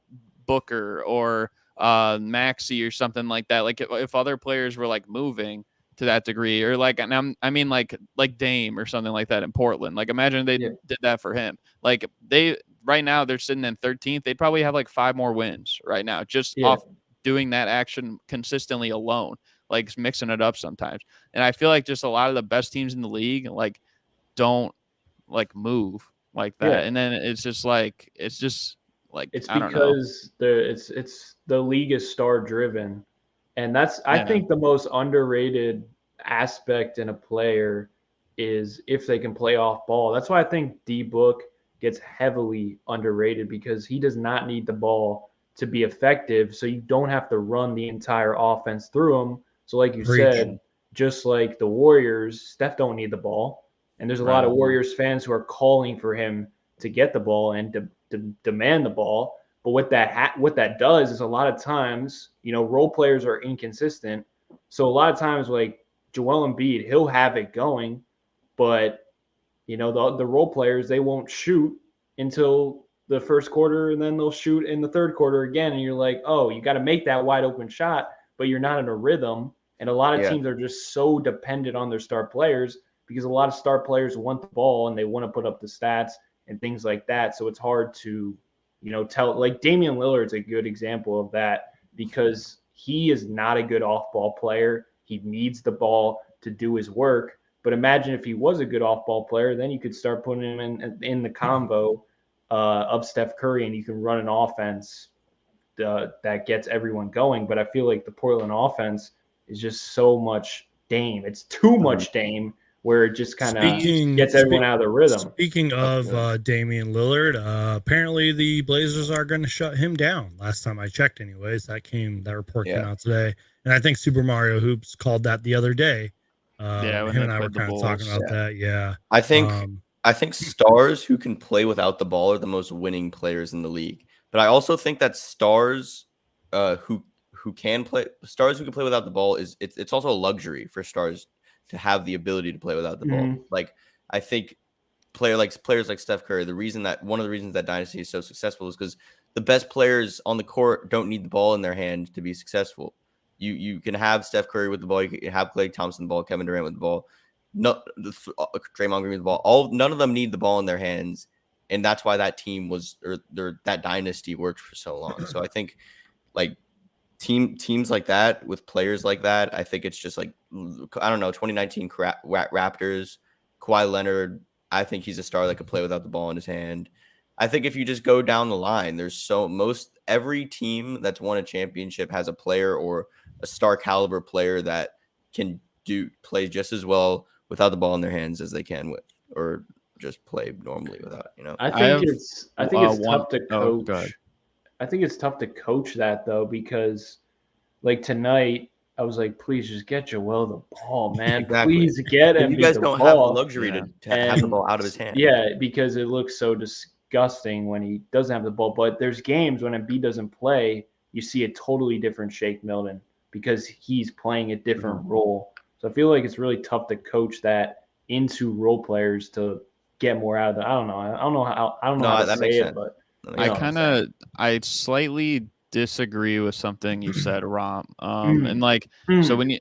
Booker or Maxey or something like that. Like if other players were like moving to that degree, or like, and I mean like Dame or something like that in Portland. Like imagine they did that for him. Like right now they're sitting in 13th. They'd probably have like 5 more wins right now just off doing that action consistently alone, like mixing it up sometimes. And I feel like just a lot of the best teams in the league like don't like move like that. And then it's just Like, It's I don't know. because the league is star driven, and that's I Yeah. think the most underrated aspect in a player is if they can play off ball. That's why I think D Book gets heavily underrated because he does not need the ball to be effective. So you don't have to run the entire offense through him. So like you Preach. said, just like the Warriors, Steph don't need the ball, and there's a lot Right. of Warriors fans who are calling for him to get the ball and to demand the ball. But what that does is a lot of times, role players are inconsistent. So a lot of times, like Joel Embiid, he'll have it going, but the role players, they won't shoot until the first quarter, and then they'll shoot in the third quarter again. And you're like, oh, you got to make that wide open shot, but you're not in a rhythm. And a lot of Yeah. teams are just so dependent on their star players because a lot of star players want the ball and they want to put up the stats and things like that. So it's hard to, tell. Like Damian Lillard's a good example of that because he is not a good off-ball player. He needs the ball to do his work. But imagine if he was a good off-ball player, then you could start putting him in the combo of Steph Curry, and you can run an offense that gets everyone going. But I feel like the Portland offense is just so much Dame. It's too much Dame, where it just kind of gets everyone out of the rhythm. Speaking of Damian Lillard, apparently the Blazers are going to shut him down. Last time I checked, anyways, that report came out today, and I think Super Mario Hoops called that the other day. When him they and I were played the kind of talking Bulls. about that. Yeah, I think stars who can play without the ball are the most winning players in the league. But I also think that stars who can play without the ball it's also a luxury for stars to have the ability to play without the ball. Like I think players like Steph Curry, one of the reasons that dynasty is so successful is because the best players on the court don't need the ball in their hand to be successful. You can have Steph Curry with the ball, you can have Klay Thompson with the ball, Kevin Durant with the ball, Draymond Green with the ball. None of them need the ball in their hands, and that's why that team that dynasty worked for so long. So I think like teams like that with players like that, I think it's just like, I don't know, 2019 Raptors, Kawhi Leonard. I think he's a star that could play without the ball in his hand. I think if you just go down the line, every team that's won a championship has a player or a star caliber player that can play just as well without the ball in their hands as they can with, or just play normally without, I think it's tough to coach. I think it's tough to coach that though, because like tonight, I was like, please just get Joel the ball, man. Exactly. Please get him. You guys don't have the luxury to have the ball out of his hand. Yeah, because it looks so disgusting when he doesn't have the ball. But there's games when Embiid doesn't play, you see a totally different Shake Milton because he's playing a different role. So I feel like it's really tough to coach that into role players to get more out of it. I don't know how to say it, but I slightly disagree with something you said, Romp. And like, so when you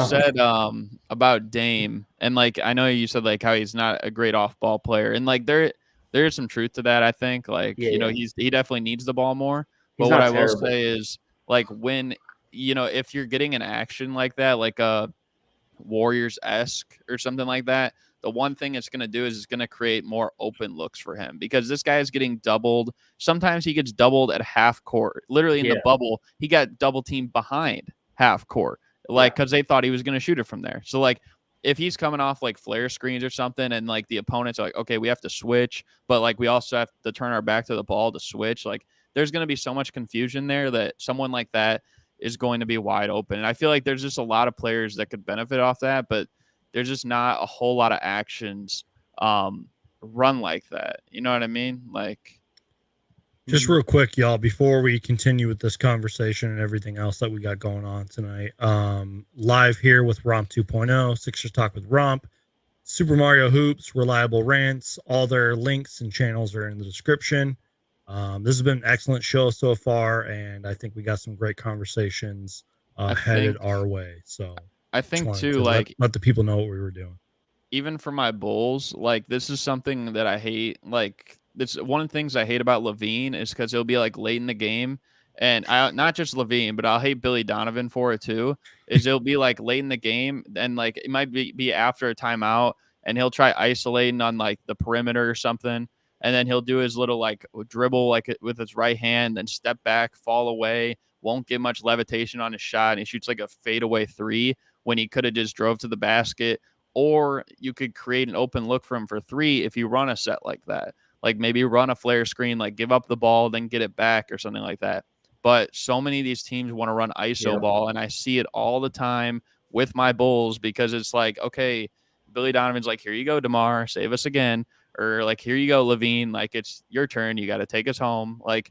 said about Dame, and like I know you said like how he's not a great off-ball player, and like there's some truth to that. I think like he definitely needs the ball more. But what I will say is like when if you're getting an action like that, like a Warriors-esque or something like that, the one thing it's going to do is it's going to create more open looks for him because this guy is getting doubled. Sometimes he gets doubled at half court. Literally in the bubble, he got double teamed behind half court, like because they thought he was going to shoot it from there. So like if he's coming off like flare screens or something and like the opponents are like, okay, we have to switch, but like we also have to turn our back to the ball to switch. Like there's going to be so much confusion there that someone like that is going to be wide open. And I feel like there's just a lot of players that could benefit off that, but there's just not a whole lot of actions run like that. You know what I mean? Like, just real quick, y'all, before we continue with this conversation and everything else that we got going on tonight, live here with Romp 2.0, Sixers Talk with Romp, Super Mario Hoops, Reliable Rants, all their links and channels are in the description. This has been an excellent show so far, and I think we got some great conversations headed our way. So I think too, like let the people know what we were doing. Even for my Bulls, like this is something that I hate. Like this one of the things I hate about Levine is because he'll be like late in the game, and not just Levine, but I'll hate Billy Donovan for it too. Is he'll be like late in the game, and like it might be after a timeout, and he'll try isolating on like the perimeter or something. and then he'll do his little like dribble like with his right hand, then step back, fall away, won't get much levitation on his shot, and he shoots like a fadeaway three when he could have just drove to the basket. Or you could create an open look for him for three if you run a set like that. Like maybe run a flare screen, like give up the ball, then get it back or something like that. But so many of these teams want to run ISO ball, and I see it all the time with my Bulls because it's like, okay, Billy Donovan's like, here you go, DeMar, save us again. Or like, here you go, Levine, like it's your turn. You got to take us home. Like,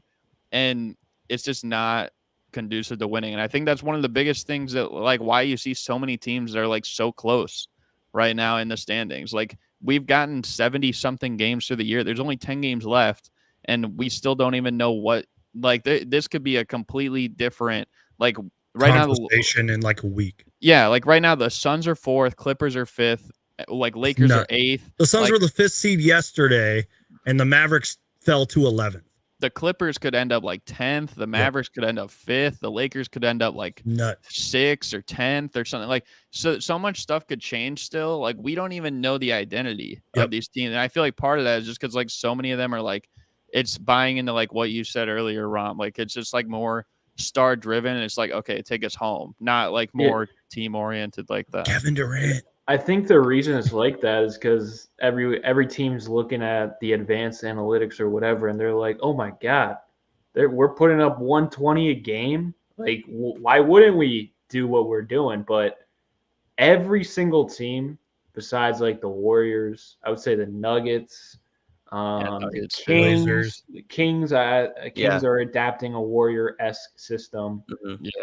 and it's just not conducive to winning. And I think that's one of the biggest things that like why you see so many teams that are like so close right now in the standings. Like we've gotten 70 something games through the year. There's only 10 games left and we still don't even know what, like this could be a completely different, like right now, in like a week. Yeah. Like right now the Suns are 4th, Clippers are 5th, like Lakers are 8th. The Suns like, were the 5th seed yesterday and the Mavericks fell to 11th. The Clippers could end up like 10th. The Mavericks could end up 5th. The Lakers could end up like 6th or 10th or something. Like so much stuff could change still. Like we don't even know the identity of these teams. And I feel like part of that is just because like so many of them are like it's buying into like what you said earlier, Romp. Like it's just like more star driven. And it's like, okay, take us home. Not like more team oriented like that. Kevin Durant. I think the reason it's like that is because every team's looking at the advanced analytics or whatever, and they're like, "Oh my God, we're putting up 120 a game. Like, why wouldn't we do what we're doing?" But every single team, besides like the Warriors, I would say the Nuggets, the Kings, Kings are adapting a Warrior-esque system.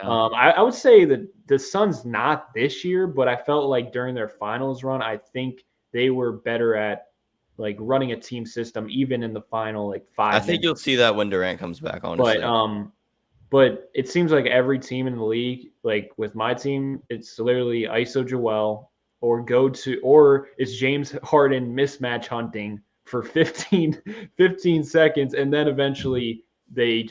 I would say that the Suns not this year, but I felt like during their finals run, I think they were better at like running a team system, even in the final like 5 minutes. I think you'll see that when Durant comes back, honestly. But it seems like every team in the league, like with my team, it's literally ISO Joel or it's James Harden mismatch hunting for 15 seconds, and then eventually they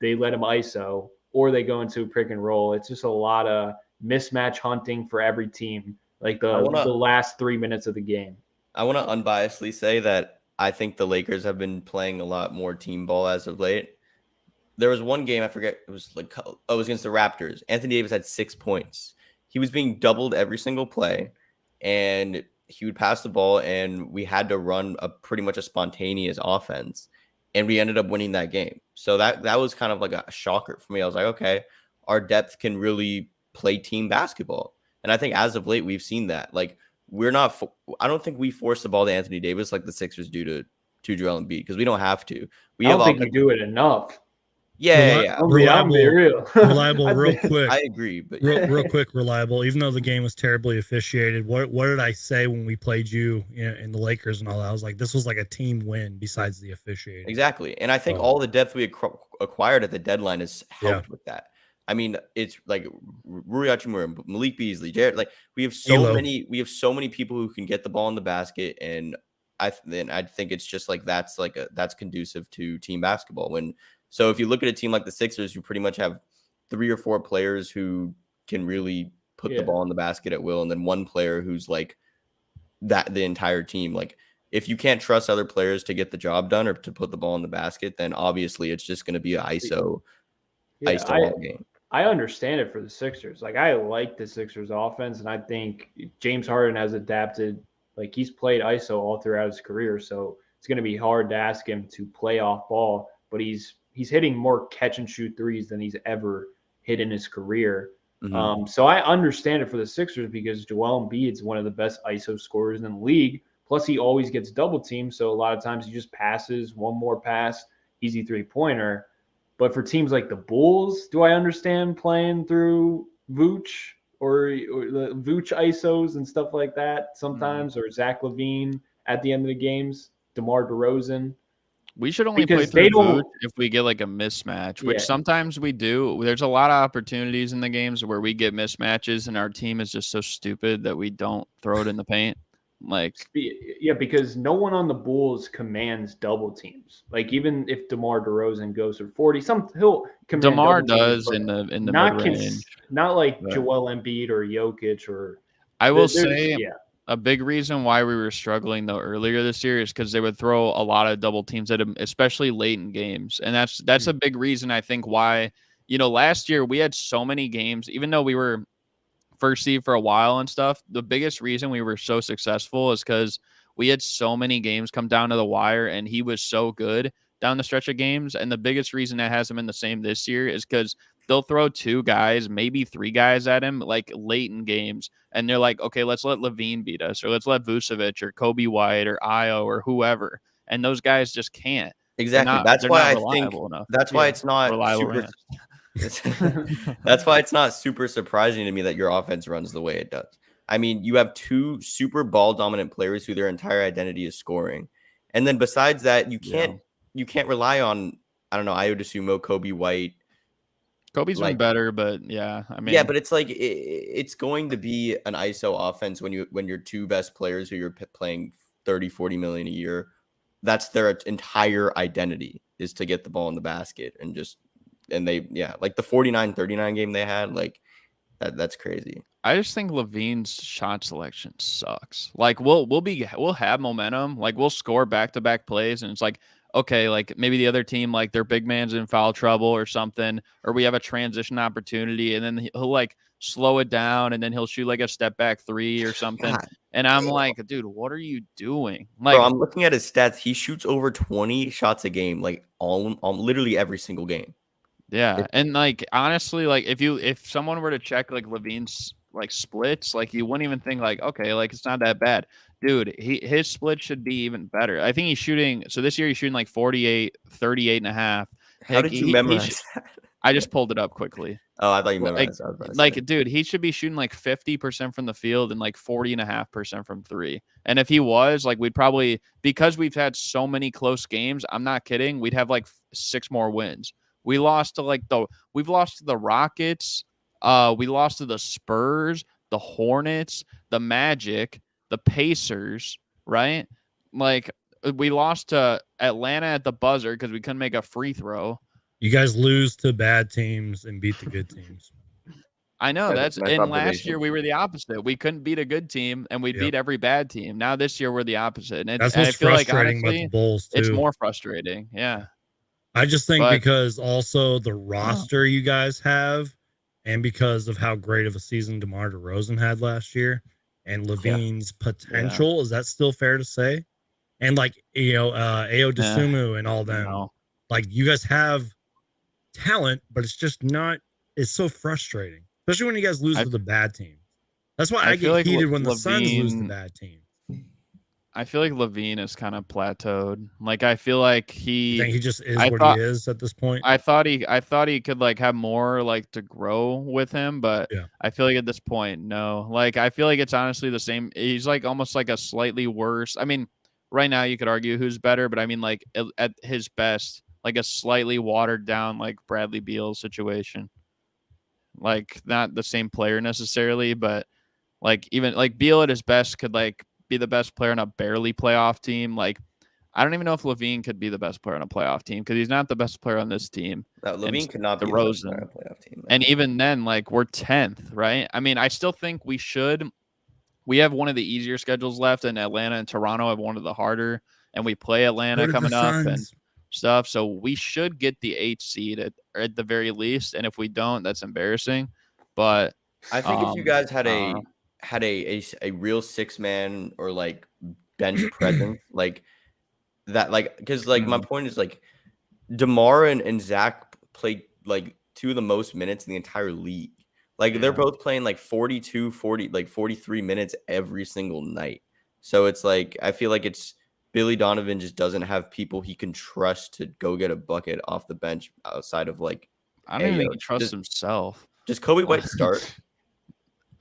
let him ISO or they go into a pick and roll. It's just a lot of mismatch hunting for every team, like the last 3 minutes of the game. I want to unbiasedly say that I think the Lakers have been playing a lot more team ball as of late. There was one game, I forget, it was against the Raptors. Anthony Davis had 6 points. He was being doubled every single play, and he would pass the ball, and we had to run pretty much a spontaneous offense, and we ended up winning that game. So that was kind of like a shocker for me. I was like, okay, our depth can really play team basketball. And I think as of late, we've seen that. Like I don't think we force the ball to Anthony Davis like the Sixers do to Joel Embiid because we don't have to. I don't think we do it enough. Yeah. Reliable, real quick. I agree, but real quick, reliable. Even though the game was terribly officiated, what did I say when we played you in the Lakers and all that? I was like, this was like a team win besides the officiating. Exactly, and I think all the depth we acquired at the deadline has helped with that. I mean, it's like Rui Hachimura, Malik Beasley, Jared. Like we have so many people who can get the ball in the basket, and I think it's just like that's conducive to team basketball. So if you look at a team like the Sixers, you pretty much have 3 or 4 players who can really put the ball in the basket at will, and then one player who's like that the entire team. Like if you can't trust other players to get the job done or to put the ball in the basket, then obviously it's just going to be an ISO game. I understand it for the Sixers. Like I like the Sixers offense, and I think James Harden has adapted. Like he's played ISO all throughout his career, so it's going to be hard to ask him to play off ball, but he's hitting more catch and shoot threes than he's ever hit in his career. So I understand it for the Sixers because Joel Embiid is one of the best ISO scorers in the league. Plus he always gets double teamed. So a lot of times he just passes one more pass, easy 3-pointer. But for teams like the Bulls, do I understand playing through Vooch or the Vooch ISOs and stuff like that sometimes, or Zach LaVine at the end of the games, DeMar DeRozan? We should only play through Vooch if we get like a mismatch, which sometimes we do. There's a lot of opportunities in the games where we get mismatches and our team is just so stupid that we don't throw it in the paint. Like, yeah, because no one on the Bulls commands double teams. Like even if DeMar DeRozan goes for 40, he'll command DeMar does in the mid range. Not like Joel Embiid or Jokic or. I will say, A big reason why we were struggling though earlier this year is because they would throw a lot of double teams at him, especially late in games, and that's a big reason I think why last year we had so many games, even though we were first seed for a while and stuff. The biggest reason we were so successful is because we had so many games come down to the wire, and he was so good down the stretch of games. And the biggest reason that hasn't been the same this year is because they'll throw 2 guys, maybe 3 guys at him like late in games. And they're like, okay, let's let Levine beat us, or let's let Vucevic or Kobe White or Io or whoever. And those guys just can't. Exactly. That's why I think enough. that's why it's not reliable super. That's why it's not super surprising to me that your offense runs the way it does. I mean, you have 2 super ball dominant players who their entire identity is scoring. And then besides that, you can't rely on, I don't know, Io DeSumo, Kobe White. Kobe's been better, but yeah, I mean, yeah, but it's like it's going to be an ISO offense when your 2 best players who you're playing 30-40 million a year, that's their entire identity is to get the ball in the basket and they like the 49-39 game they had, like that's crazy. I just think Levine's shot selection sucks. Like we'll have momentum, like we'll score back-to-back plays, and it's like, okay, like maybe the other team, like their big man's in foul trouble or something, or we have a transition opportunity, and then he'll like slow it down, and then he'll shoot like a step back 3 or something. God, and I'm like, dude, what are you doing? Like, bro, I'm looking at his stats. He shoots over 20 shots a game, like all literally every single game. Yeah, and like honestly, like if someone were to check like Levine's like splits, like you wouldn't even think like, okay, like it's not that bad. Dude, his split should be even better. I think he's shooting, so this year he's shooting like 48, 38 and a half. How did you memorize that? I just pulled it up quickly. Oh, I thought you memorized like, dude, he should be shooting like 50% from the field and like 40.5% from 3. And if he was, like, we'd probably, because we've had so many close games, I'm not kidding, we'd have like 6 more wins. We've lost to the Rockets, we lost to the Spurs, the Hornets, the Magic, the Pacers, right? Like, we lost to Atlanta at the buzzer because we couldn't make a free throw. You guys lose to bad teams and beat the good teams. I know and last year we were the opposite. We couldn't beat a good team, and we beat every bad team. Now this year we're the opposite, and that's what's I feel frustrating like honestly, about the Bulls too. It's more frustrating. Yeah, I just think because also the roster you guys have, and because of how great of a season DeMar DeRozan had last year, and Levine's potential, is that still fair to say? And like Ayo DeSumo and all them, like you guys have talent, but it's just not. It's so frustrating, especially when you guys lose to the bad team. That's why I get like heated when the Suns lose to bad teams. I feel like Levine is kind of plateaued. Like I feel like he just is what he is at this point. I thought he could like have more like to grow with him, but I feel like at this point, no. Like I feel like it's honestly the same. He's like almost like a slightly worse. I mean, right now you could argue who's better, but I mean like at his best, like a slightly watered down like Bradley Beal situation. Like not the same player necessarily, but like even like Beal at his best could like be the best player on a barely playoff team. Like I don't even know if Levine could be the best player on a playoff team because he's not the best player on this team. No, Levine could not be the best player on a playoff team. And even then, like we're 10th, right? I mean, I still think we have one of the easier schedules left, and Atlanta and Toronto have one of the harder, and we play Atlanta coming up and stuff. So we should get the 8th seed at the very least. And if we don't, that's embarrassing. But I think if you guys had a real 6-man or like bench presence like that, like because like my point is like DeMar and Zach played like 2 of the most minutes in the entire league. Like they're both playing like 42, 40, like 43 minutes every single night. So it's like I feel like it's Billy Donovan just doesn't have people he can trust to go get a bucket off the bench outside of like I don't even think he trusts himself. Does Kobe White start?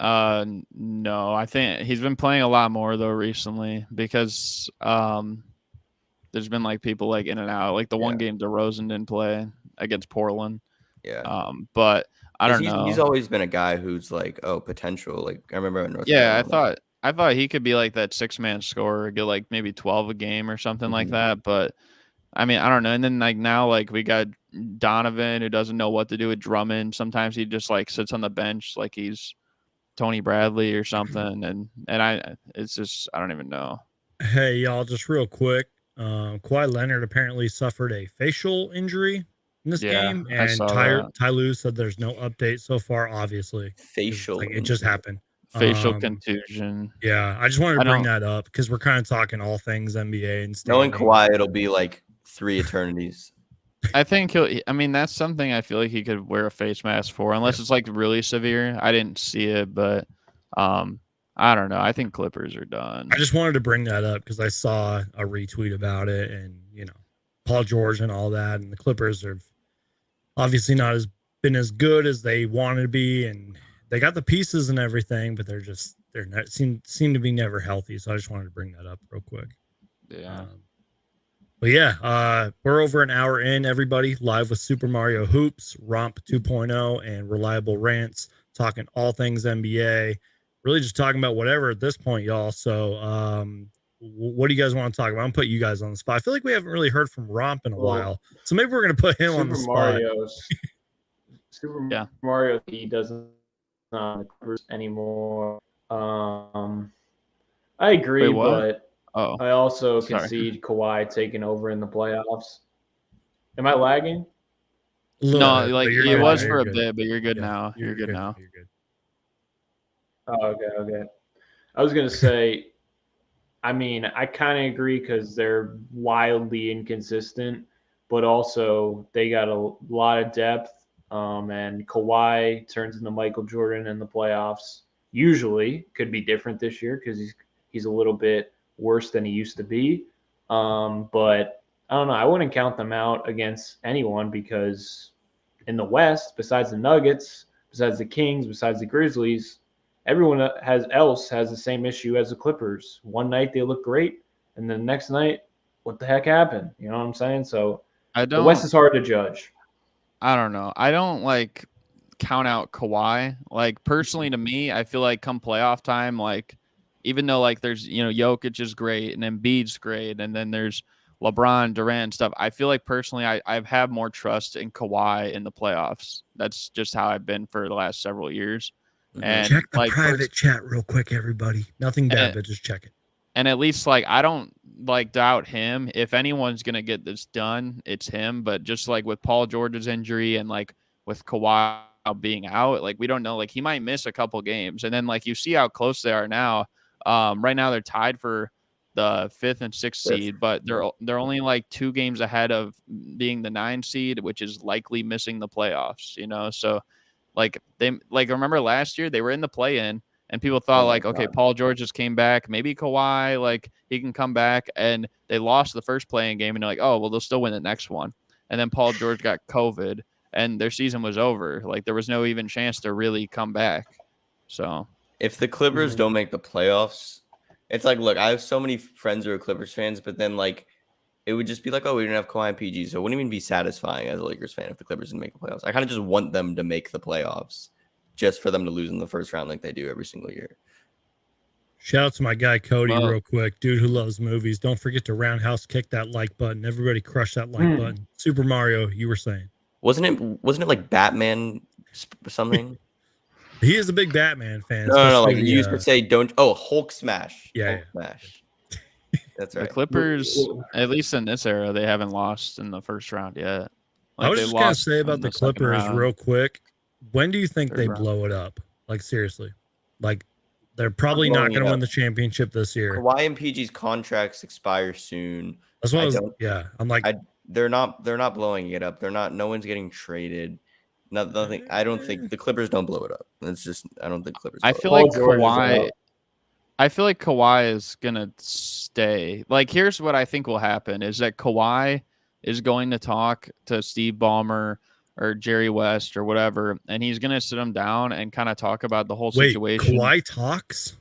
No, I think he's been playing a lot more though recently because there's been like people like in and out. Like the one game DeRozan didn't play against Portland. Yeah. But I don't know. He's always been a guy who's like, potential. Like I remember in North Carolina. I thought he could be like that 6-man scorer, get like maybe 12 a game or something like that. But I mean, I don't know. And then like now, like we got Donovan who doesn't know what to do with Drummond. Sometimes he just like sits on the bench like he's Tony Bradley or something, and it's just I don't even know. Hey, y'all, just real quick. Kawhi Leonard apparently suffered a facial injury in this game, I and saw that. Ty Lue said there's no update so far, obviously. 'Cause, Facial like, it just injury. happened. Facial contusion. Yeah, I just wanted to I bring don't- that up because we're kind of talking all things NBA and Knowing standing. Kawhi, it'll be like 3 eternities. I think that's something I feel like he could wear a face mask for, unless it's like really severe. I didn't see it, but I don't know. I think Clippers are done. I just wanted to bring that up because I saw a retweet about it, and Paul George and all that, and the Clippers are obviously not been as good as they wanted to be, and they got the pieces and everything, but they're not seem to be never healthy. So I just wanted to bring that up real quick. Yeah. But yeah, we're over an hour in, everybody, live with Super Mario Hoops, Romp 2.0, and Reliable Rants, talking all things NBA. Really just talking about whatever at this point, y'all. So what do you guys want to talk about? I'm putting you guys on the spot. I feel like we haven't really heard from Romp in a while. So maybe we're going to put him on the spot. Super Mario, he doesn't on the Clippers anymore. I agree, but I also concede Kawhi taking over in the playoffs. Am I lagging? No, like it was for a good. bit, but you're good now. You're good now. You're good. Oh, okay. I was going to say, I mean, I kind of agree because they're wildly inconsistent, but also they got a lot of depth. And Kawhi turns into Michael Jordan in the playoffs. Usually, could be different this year because he's a little bit worse than he used to be. But I don't know. I wouldn't count them out against anyone because in the West, besides the Nuggets, besides the Kings, besides the Grizzlies, everyone else has the same issue as the Clippers. One night they look great, and the next night, what the heck happened? You know what I'm saying? So the West is hard to judge. I don't know. I don't like count out Kawhi. Like personally to me, I feel like come playoff time, like even though like there's Jokic is great and Embiid's great, and then there's LeBron, Durant and stuff. I feel like personally I've had more trust in Kawhi in the playoffs. That's just how I've been for the last several years. And check the private chat real quick, everybody. Nothing bad, but just check it. And at least like I don't like doubt him. If anyone's gonna get this done, it's him. But just like with Paul George's injury and like with Kawhi being out, like we don't know. Like he might miss a couple games, and then like you see how close they are now. Right now they're tied for the 5th and 6th seed, but they're only like 2 games ahead of being the 9 seed, which is likely missing the playoffs. So like remember last year they were in the play-in. And people thought okay, Paul George just came back. Maybe Kawhi, like he can come back. And they lost the first playing game, and they're like, oh, well, they'll still win the next one. And then Paul George got COVID, and their season was over. Like there was no even chance to really come back. So if the Clippers don't make the playoffs, it's like, look, I have so many friends who are Clippers fans, but then like it would just be like, oh, we didn't have Kawhi and PG, so it wouldn't even be satisfying as a Lakers fan if the Clippers didn't make the playoffs. I kind of just want them to make the playoffs, just for them to lose in the first round like they do every single year. Shout out to my guy Cody real quick, dude who loves movies. Don't forget to roundhouse kick that like button. Everybody crush that like button. Super Mario, you were saying. Wasn't it like Batman something? He is a big Batman fan. No, like you used to say Hulk smash. Yeah, Hulk smash. That's right. The Clippers, at least in this era, they haven't lost in the first round yet. Like I was just going to say about the Clippers real quick. When do you think they blow it up? Like, seriously. Like, they're probably not going to win the championship this year. Kawhi and PG's contracts expire soon. That's what I'm like. They're not blowing it up. No one's getting traded. Nothing. I don't think the Clippers don't blow it up. It's just I don't think Clippers. I feel like Kawhi is gonna stay. Like, here's what I think will happen: is that Kawhi is going to talk to Steve Ballmer or Jerry West or whatever, and he's gonna sit them down and kind of talk about the whole situation. Kawhi talks.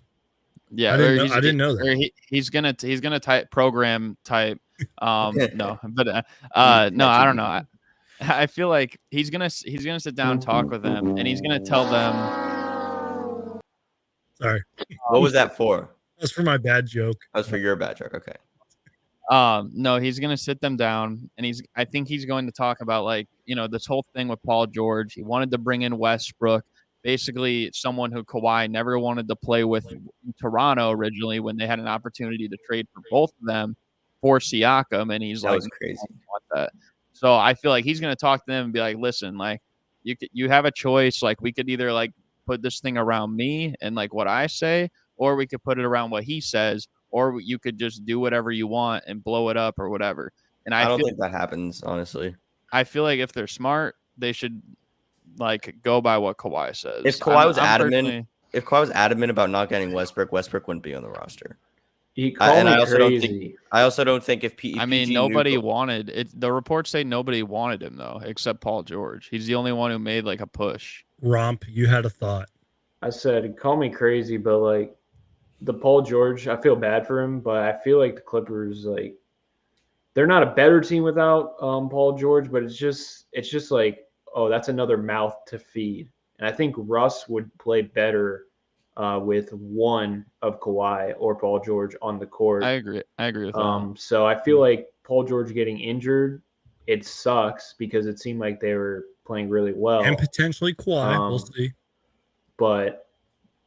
Yeah, I didn't know that. He's gonna type program type. No, but no, I don't know. I feel like he's gonna sit down and talk with them, and he's gonna tell them. Sorry. What was that for? That's for my bad joke. That was for your bad joke. Okay. No, he's gonna sit them down, and I think he's going to talk about this whole thing with Paul George. He wanted to bring in Westbrook. basically someone who Kawhi never wanted to play with in Toronto originally when they had an opportunity to trade for both of them for Siakam, and he's That like, was "No, I crazy. don't want that." So I feel like he's going to talk to them and be like, "Listen, like you have a choice. Like we could either like put this thing around me and like what I say, or we could put it around what he says, or you could just do whatever you want and blow it up or whatever." And I don't feel think that happens, honestly. I feel like if they're smart, they should like go by what Kawhi says. If Kawhi was personally- adamant about not getting Westbrook wouldn't be on the roster. He called me crazy. I also don't think if I mean, nobody wanted it. The reports say nobody wanted him though, except Paul George. He's the only one who made like a push. Romp, you had a thought. I said, call me crazy, but like the Paul George, I feel bad for him, but I feel like the Clippers, like they're not a better team without Paul George, but it's just like, oh, that's another mouth to feed. And I think Russ would play better with one of Kawhi or Paul George on the court. I agree with that. So I feel like Paul George getting injured, it sucks because it seemed like they were playing really well. And potentially Kawhi. We'll see. But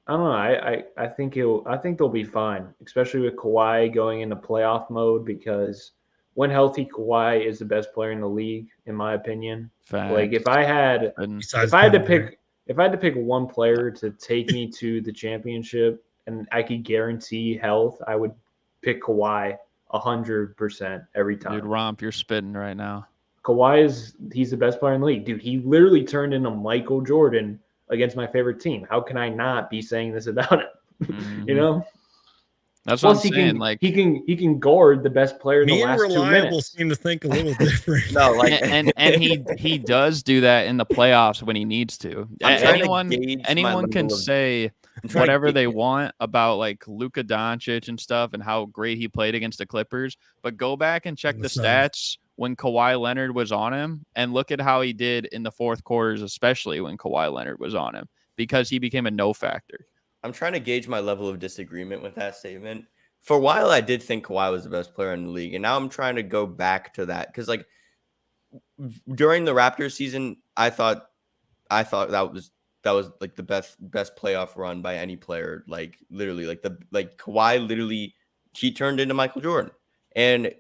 I don't know. I think they'll be fine, especially with Kawhi going into playoff mode, because when healthy, Kawhi is the best player in the league, in my opinion. Facts. Like if I had to pick one player to take me to the championship and I could guarantee health, I would pick Kawhi 100% every time. Dude, Romp, you're spitting right now. Kawhi he's the best player in the league. Dude, he literally turned into Michael Jordan against my favorite team. How can I not be saying this about him? Mm-hmm. You know? That's what I'm saying. He can guard the best player in the last 2 Reliable minutes. seem to think a little different. No, like and he does do that in the playoffs when he needs to. Anyone can say whatever they want about like Luka Doncic and stuff and how great he played against the Clippers, but go back and check the stats when Kawhi Leonard was on him and look at how he did in the fourth quarters, especially when Kawhi Leonard was on him, because he became a no factor. I'm trying to gauge my level of disagreement with that statement. For a while, I did think Kawhi was the best player in the league, and now I'm trying to go back to that because, like, during the Raptors season, I thought that was like the best playoff run by any player. Like, literally, like Kawhi literally he turned into Michael Jordan, and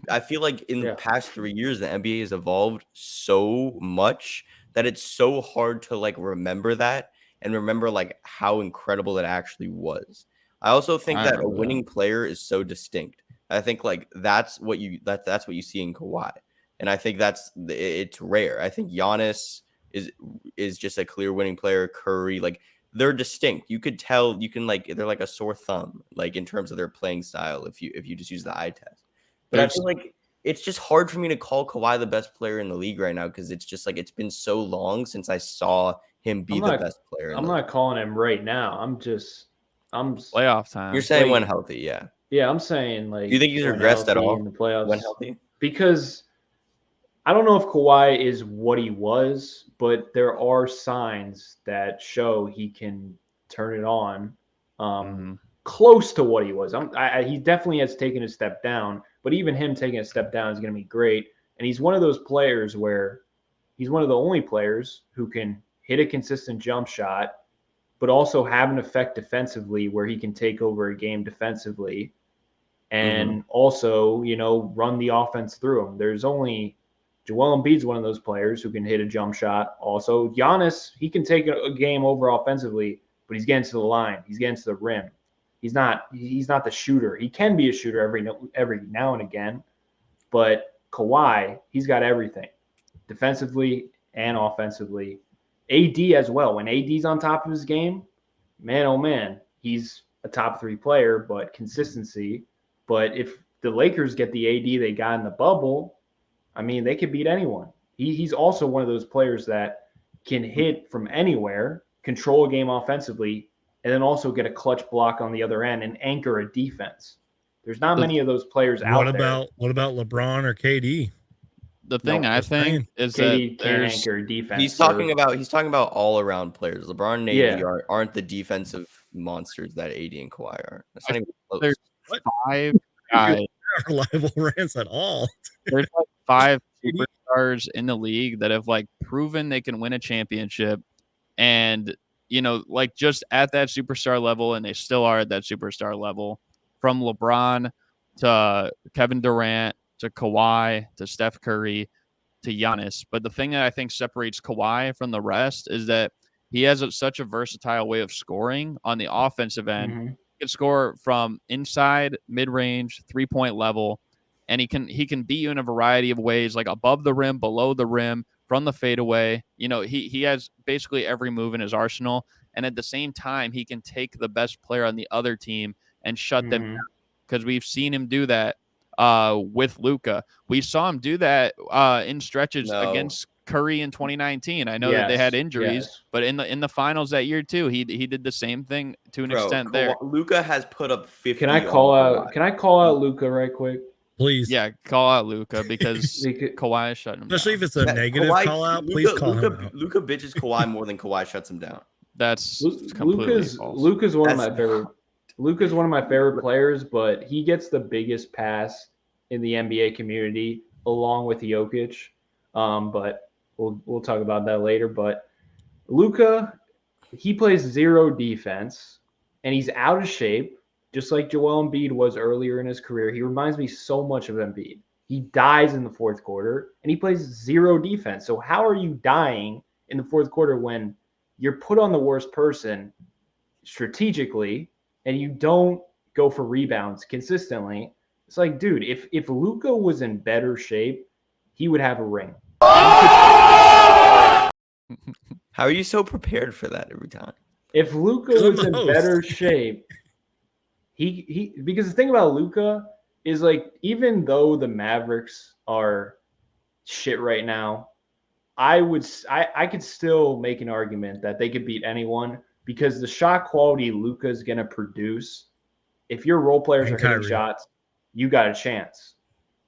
I feel like in the past 3 years, the NBA has evolved so much that it's so hard to like remember that. And remember like how incredible it actually was. I also think that a winning player is so distinct. I think like that's what you see in Kawhi, and I think it's rare. I think Giannis is just a clear winning player. Curry, like they're distinct. You could tell. You can like they're like a sore thumb, like in terms of their playing style. If you just use the eye test, but I feel like it's just hard for me to call Kawhi the best player in the league right now because it's just like it's been so long since I saw him be the best player. I'm not calling him right now. I'm playoff time. You're saying when healthy, yeah. Yeah, I'm saying like. Do you think he's regressed at all in the playoffs when healthy? Because I don't know if Kawhi is what he was, but there are signs that show he can turn it on, close to what he was. He definitely has taken a step down, but even him taking a step down is going to be great. And he's one of those players where he's one of the only players who can hit a consistent jump shot, but also have an effect defensively where he can take over a game defensively and also, run the offense through him. There's only Joel Embiid's one of those players who can hit a jump shot. Also, Giannis, he can take a game over offensively, but he's getting to the line. He's getting to the rim. He's not the shooter. He can be a shooter every now and again, but Kawhi, he's got everything defensively and offensively. AD as well. When AD's on top of his game, man, oh man, he's a top 3 player, but consistency. But if the Lakers get the AD they got in the bubble, I mean, they could beat anyone. He's also one of those players that can hit from anywhere, control a game offensively, and then also get a clutch block on the other end and anchor a defense. There's not many of those players out there. What about LeBron or KD? The thing I think is KD that can anchor defense. He's talking about all around players. LeBron and AD aren't the defensive monsters that AD and Kawhi are. That's not even close. There's 5 guys. Reliable Rants at all. There's like 5 superstars in the league that have like proven they can win a championship And, like just at that superstar level, and they still are at that superstar level, from LeBron to Kevin Durant to Kawhi to Steph Curry to Giannis. But the thing that I think separates Kawhi from the rest is that he has such a versatile way of scoring on the offensive end. Mm-hmm. He can score from inside, mid-range, 3-point level, and he can beat you in a variety of ways, like above the rim, below the rim, from the fadeaway. He has basically every move in his arsenal, and at the same time, he can take the best player on the other team and shut them down, because we've seen him do that with Luka. We saw him do that in stretches against Curry in 2019. I know that they had injuries, but in the finals that year too, he did the same thing to an extent there. Luka has put up 50. Can I call out Luka right quick? Please. Yeah, call out Luka because Kawhi is shutting him Especially down. if it's a negative call out, please call him out. Luka bitches Kawhi more than Kawhi shuts him down. That's completely false. Luka's one of my favorite. Luka's one of my favorite players, but he gets the biggest pass in the NBA community, along with Jokic. But we'll talk about that later. But Luka, he plays zero defense, and he's out of shape, just like Joel Embiid was earlier in his career. He reminds me so much of Embiid. He dies in the fourth quarter, and he plays zero defense. So how are you dying in the fourth quarter when you're put on the worst person strategically, and you don't go for rebounds consistently? It's like, dude, if Luka was in better shape, he would have a ring. How are you so prepared for that every time? If Luka was in better shape, he because the thing about Luka is, like, even though the Mavericks are shit right now, I could still make an argument that they could beat anyone, because the shot quality Luka is going to produce, if your role players are hitting shots, you got a chance.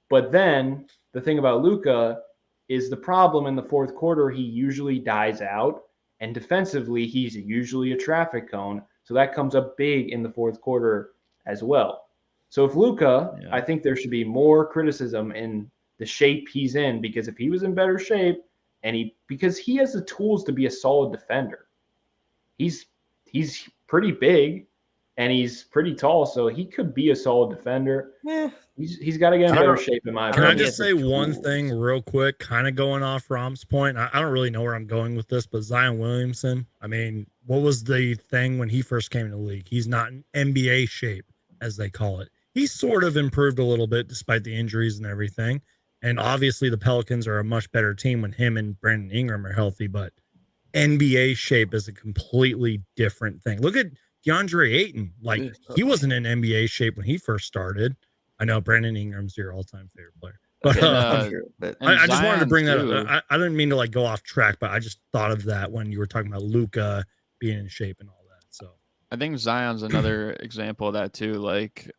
But then the thing about Luka is the problem in the fourth quarter, he usually dies out, and defensively he's usually a traffic cone. So that comes up big in the fourth quarter as well. So if Luka, I think there should be more criticism in the shape he's in, because if he was in better shape, because he has the tools to be a solid defender. He's pretty big and he's pretty tall, so he could be a solid defender. He's got to get in better shape, in my opinion. Can I just say one thing real quick, kind of going off Romp's point? I don't really know where I'm going with this, but Zion Williamson, I mean, what was the thing when he first came in the league? He's not in NBA shape, as they call it. He's sort of improved a little bit despite the injuries and everything. And obviously the Pelicans are a much better team when him and Brandon Ingram are healthy, but NBA shape is a completely different thing. Look at DeAndre Ayton. Like, he wasn't in NBA shape when he first started. I know Brandon Ingram's your all-time favorite player. But I just wanted to bring that up. I didn't mean to like go off track, but I just thought of that when you were talking about Luka being in shape and all that. So I think Zion's another example of that too. Like,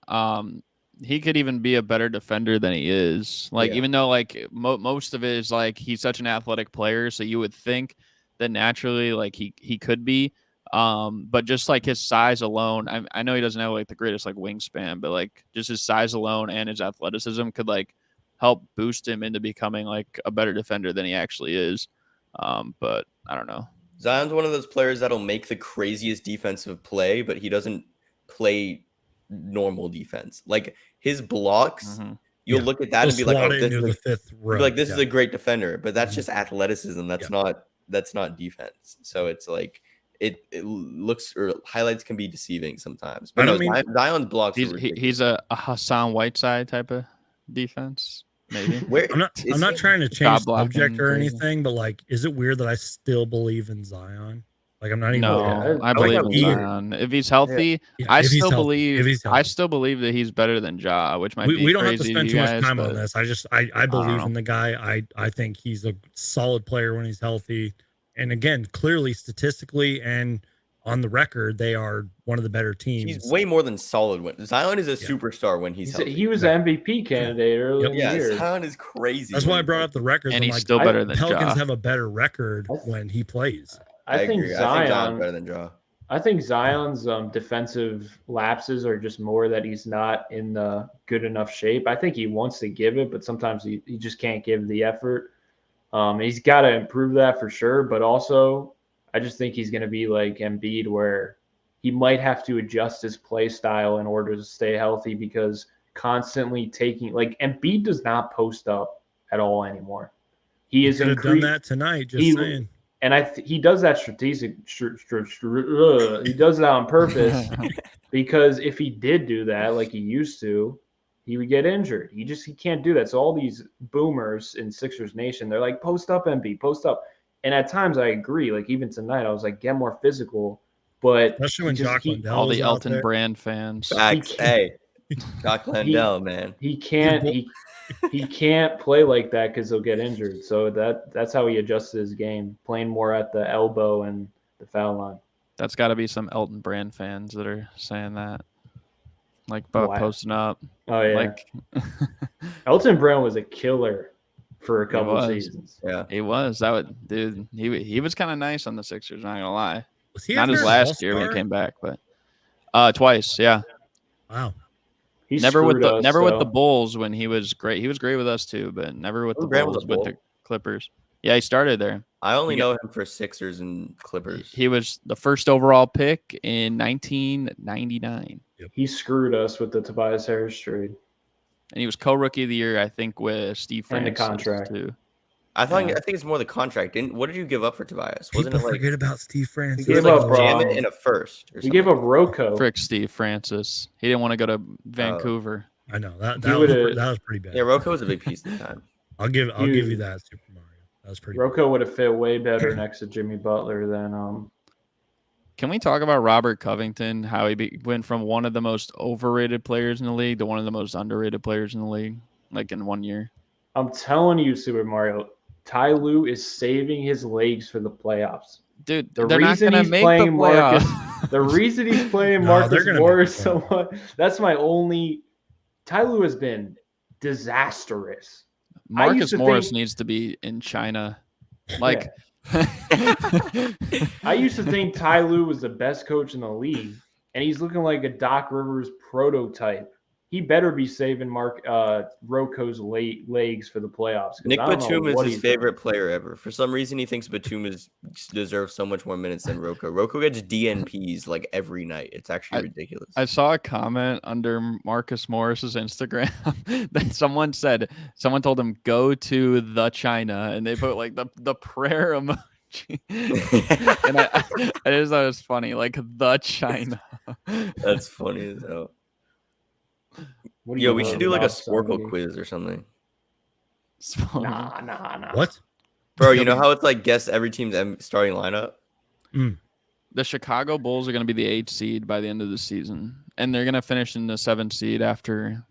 he could even be a better defender than he is. Like, even though like most of it is like he's such an athletic player, so you would think that naturally like he could be. But just like his size alone, I know he doesn't have like the greatest like wingspan, but like just his size alone and his athleticism could like help boost him into becoming like a better defender than he actually is. But I don't know. Zion's one of those players that'll make the craziest defensive play, but he doesn't play normal defense. Like his blocks, you'll look at that and be like, "Oh, this is a great defender," but that's just athleticism. That's not defense. So it's like it looks, or highlights can be deceiving sometimes. But Zion's blocks. He's a Hassan Whiteside type of defense. Maybe. I'm not trying to change the subject or anything, but like, is it weird that I still believe in Zion? Like, I'm not even. No, I believe in Zion. If he's healthy, I still believe that he's better than Ja, which might be. We don't have to crazy spend to too you much guys, time on this. I believe in the guy. I think he's a solid player when he's healthy. And again, clearly, statistically and on the record, they are one of the better teams. He's way more than solid. When Zion is a superstar when he's healthy. He was an MVP candidate earlier in the year. Zion is crazy. That's why I brought up the records. And he's like, still better than Pelicans Ja. have a better record when he plays. I think Zion better than Ja. I think Zion's defensive lapses are just more that he's not in the good enough shape. I think he wants to give it, but sometimes he just can't give the effort. He's got to improve that for sure. But also, I just think he's going to be like Embiid, where he might have to adjust his play style in order to stay healthy, because constantly taking, like, Embiid does not post up at all anymore. He is could have done that tonight. Just saying. And he does that he does that on purpose, because if he did do that like he used to, he would get injured. He can't do that. So all these boomers in Sixers Nation, they're like, post up, Embiid, post up. And at times I agree. Like even tonight, I was like, get more physical. But especially when Jock Landell all was the out Elton there. Brand fans. Facts. Hey, Jock Landell, man. He can't play like that because he'll get injured. So that's how he adjusted his game, playing more at the elbow and the foul line. That's got to be some Elton Brand fans that are saying that, like about posting up. Oh yeah, like Elton Brand was a killer for a couple of seasons. Yeah, he was. Dude. He was kind of nice on the Sixers. Not gonna lie. Was he not his last year when he came back, but twice. Yeah. Wow. Never with the Bulls when he was great. He was great with us too, but never with the Bulls with the Clippers. Yeah, he started there. I only know him for Sixers and Clippers. He was the first overall pick in 1999. Yep. He screwed us with the Tobias Harris trade. And he was co-rookie of the year, I think, with Steve Francis. And the contract too. I think it's more the contract. What did you give up for Tobias? Wasn't it like forget about Steve Francis? He gave up Jamit in a first. He gave up Rocco. Frick Steve Francis. He didn't want to go to Vancouver. I know that was pretty bad. Yeah, Rocco was a big piece of the time. I'll give you that, Super Mario. That was pretty. Rocco would have fit way better next to Jimmy Butler than. Can we talk about Robert Covington? How he went from one of the most overrated players in the league to one of the most underrated players in the league, like in 1 year. I'm telling you, Super Mario, Ty Lue is saving his legs for the playoffs. Dude, the they're reason not he's make playing the playoffs. Marcus, the reason he's playing Marcus Morris so much, that's my only. Ty Lue has been disastrous. Marcus Morris needs to be in China. Like, yeah. I used to think Ty Lue was the best coach in the league, and he's looking like a Doc Rivers prototype. He better be saving Rocco's legs for the playoffs. Nick Batum is his favorite player ever. For some reason, he thinks Batum deserves so much more minutes than Rocco. Rocco gets DNPs like every night. It's actually ridiculous. I saw a comment under Marcus Morris's Instagram that someone told him go to the China, and they put like the prayer emoji. And I just thought it was funny, like the China. That's funny as hell. Yo, we should do like a Sporkle quiz or something. Nah. What? Bro, you know how it's like guess every team's starting lineup? The Chicago Bulls are going to be the 8th seed by the end of the season, and they're going to finish in the 7th seed after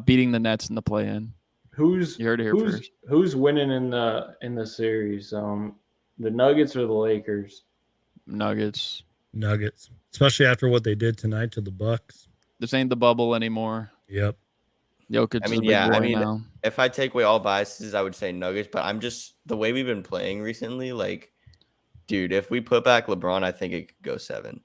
beating the Nets in the play-in. You heard it here first. Who's winning in the series? The Nuggets or the Lakers? Nuggets, especially after what they did tonight to the Bucks. This ain't the bubble anymore. Yep. Jokic. Now. If I take away all biases, I would say Nuggets. But I'm just the way we've been playing recently. Like, dude, if we put back LeBron, I think it could go 7.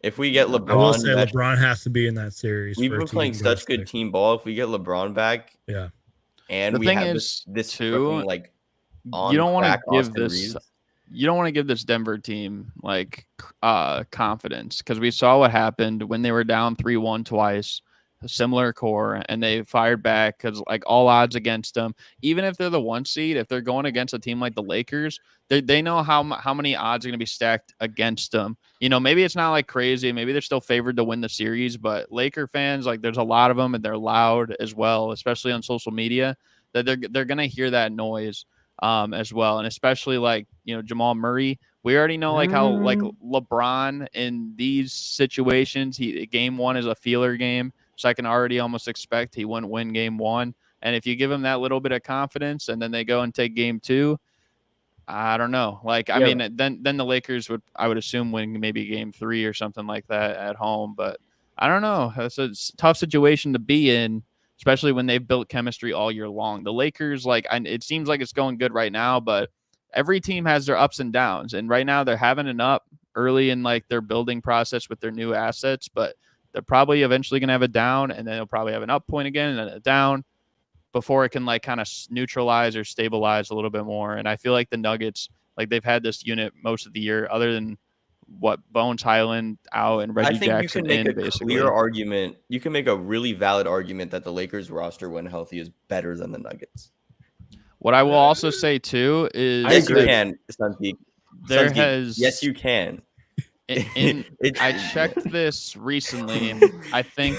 If we get LeBron, I will say LeBron has to be in that series. We've been playing such good team ball. If we get LeBron back, yeah, and the we thing have is, this too, like you don't want to give Austin this. Reaves. You don't want to give this Denver team like confidence, because we saw what happened when they were down 3-1 twice, a similar core, and they fired back because like all odds against them. Even if they're the 1 seed, if they're going against a team like the Lakers, they know how many odds are going to be stacked against them. You know, maybe it's not like crazy. Maybe they're still favored to win the series, but Laker fans, like there's a lot of them, and they're loud as well, especially on social media, that they're going to hear that noise. As well, and especially like, you know, Jamal Murray. We already know like how like LeBron in these situations, game 1 is a feeler game, so I can already almost expect he wouldn't win game 1. And if you give him that little bit of confidence, and then they go and take game 2, I don't know. Like, I mean, then the Lakers would, I would assume, win maybe game 3 or something like that at home. But I don't know. It's a tough situation to be in, especially when they've built chemistry all year long. The Lakers, like, it seems like it's going good right now, but every team has their ups and downs. And right now they're having an up early in like their building process with their new assets, but they're probably eventually going to have a down, and then they'll probably have an up point again and then a down before it can like kind of neutralize or stabilize a little bit more. And I feel like the Nuggets, Like they've had this unit most of the year, other than what Bones Highland out and Reggie I think Jackson you can make in, a basically. clear argument. You can make a really valid argument that the Lakers roster, when healthy, is better than the Nuggets. What I will also say too is I Yes, you agree. can. Suns Geek. there Suns Geek. has Yes, you can. I checked this recently. I think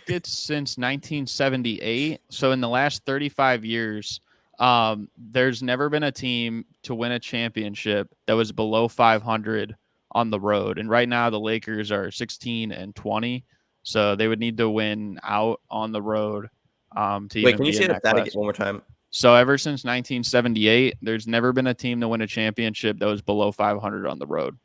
it's since 1978. So in the last 35 years, there's never been a team to win a championship that was below 500 on the road. And right now the Lakers are 16-20. So they would need to win out on the road to Wait, even can you be say in that that class. again one more time? So ever since 1978, there's never been a team to win a championship that was below 500 on the road.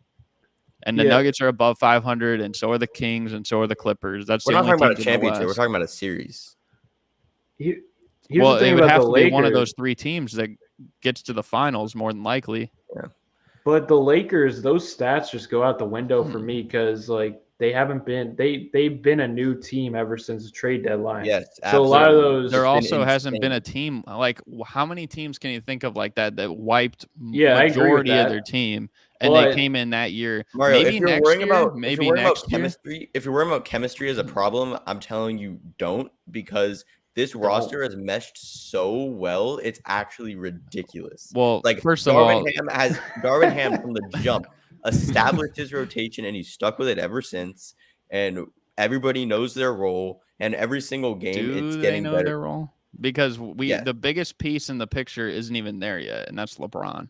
And the Nuggets are above 500, and so are the Kings, and so are the Clippers. That's We're the not only talking about a teams in the championship. We're West. talking about a series. Here's Well, the thing it would about have the to Lakers. be one of those three teams that gets to the finals more than likely. But the Lakers, those stats just go out the window for me because like they've been a new team ever since the trade deadline. Yes, So a lot of absolutely. those There It's been also hasn't been insane. a team like how many teams can you think of like that wiped I agree with majority of that. their team and they But- came in that year. Mario, Maybe if you're next worrying year, about maybe next year. chemistry, if you're worrying about chemistry as a problem, I'm telling you, don't, because this roster has meshed so well. It's actually ridiculous. Well, Like first of all, Darvin Ham from the jump established his rotation, and he's stuck with it ever since. And everybody knows their role, and every single game it's do they getting know better. their role? Because Yeah. the biggest piece in the picture isn't even there yet, and that's LeBron.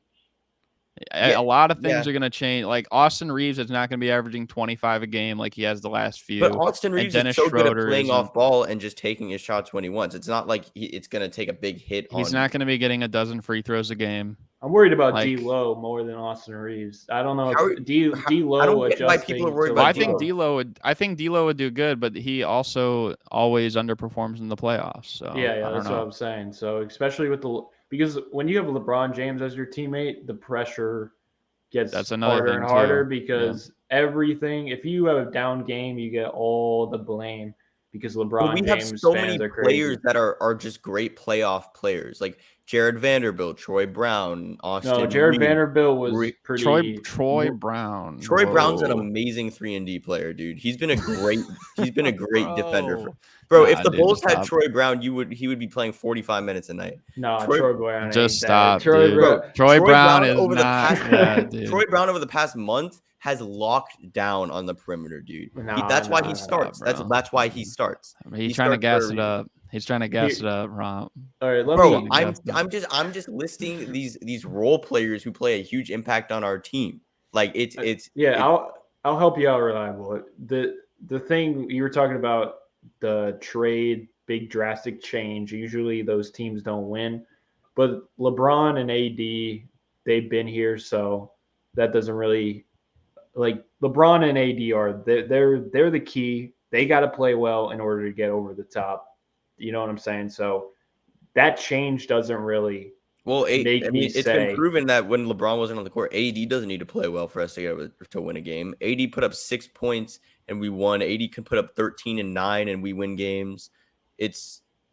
Yeah, A lot of things are going to change. Like Austin Reaves is not going to be averaging 25 a game like he has the last few. But Austin Reaves is Dennis so good at Schroeder playing isn't. off ball and just taking his shots when he wants. It's not like it's going to take a big hit. He's not going to be getting a dozen free throws a game. I'm worried about Like- D-Lo more than Austin Reaves. I don't know How- if D-Lo I don't get why adjusting people are worried to about I think LeBron. D'Lo would do good, but he also always underperforms in the playoffs. So Yeah, I don't that's know. what I'm saying. So especially with because when you have LeBron James as your teammate, the pressure gets That's another harder thing, and harder too. because everything. If you have a down game, you get all the blame because LeBron But we James have so fans many are crazy. players that are just great playoff players, like Jared Vanderbilt, Troy Brown, Austin. No, Jared Reaves. Vanderbilt was pretty. Troy Brown. Troy Brown's an Whoa. amazing 3-and-D player, dude. He's been a great defender. Bro. Bro, Nah, if the dude, Bulls just had stop. Troy Brown, he would be playing 45 minutes a night. No, Troy- Troy Brown. ain't Just that. stop, Troy dude. Brown. Troy Brown is over the not. past Yeah, dude. Troy Brown over the past month has locked down on the perimeter, dude. That's why he starts. bro. That's why he starts. He's He trying to starts gas for a it reason. up. He's trying to gas it up, Romp. All right, let Bro, me. I'm just listing these role players who play a huge impact on our team. Like I'll help you out, Reliable. The thing you were talking about, the trade, big drastic change. Usually those teams don't win, but LeBron and AD, they've been here, so that doesn't really like LeBron and AD they're the key. They got to play well in order to get over the top. You know what I'm saying? So that change doesn't really. Well, it's say- been proven that when LeBron wasn't on the court, AD doesn't need to play well for us to win a game. AD put up 6 points and we won. AD can put up 13 and 9 and we win games.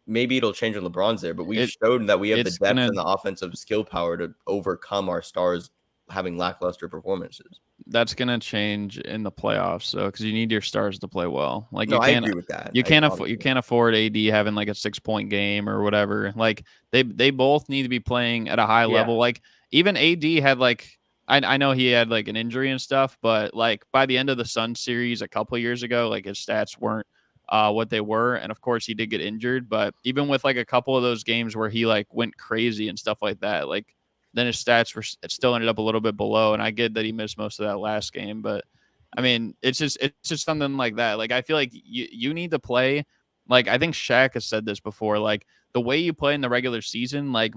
Maybe it'll change when LeBron's there, but we've shown that we have the depth and the offensive skill power to overcome our stars having lackluster performances. That's gonna change in the playoffs, so because you need your stars to play well. Like No, you I can't, agree with that. you can't afford AD having like a 6-point game or whatever. Like they both need to be playing at a high level. Like even AD had like I know he had like an injury and stuff, but like by the end of the Suns series a couple of years ago, like his stats weren't what they were, and of course he did get injured. But even with like a couple of those games where he like went crazy and stuff like that, like. Then his stats it still ended up a little bit below, and I get that he missed most of that last game, but I mean, it's just something like that. Like I feel like you need to play. Like I think Shaq has said this before. Like the way you play in the regular season, like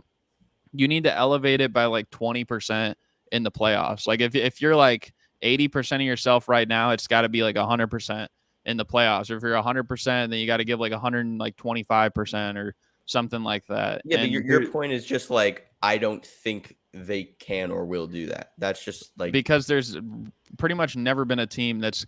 you need to elevate it by like 20% in the playoffs. Like if you're like 80% of yourself right now, it's got to be like 100% in the playoffs. Or if you're 100%, then you got to give like 125% or something like that. Yeah, but And your point is just like I don't think they can or will do that. That's just like because there's pretty much never been a team that's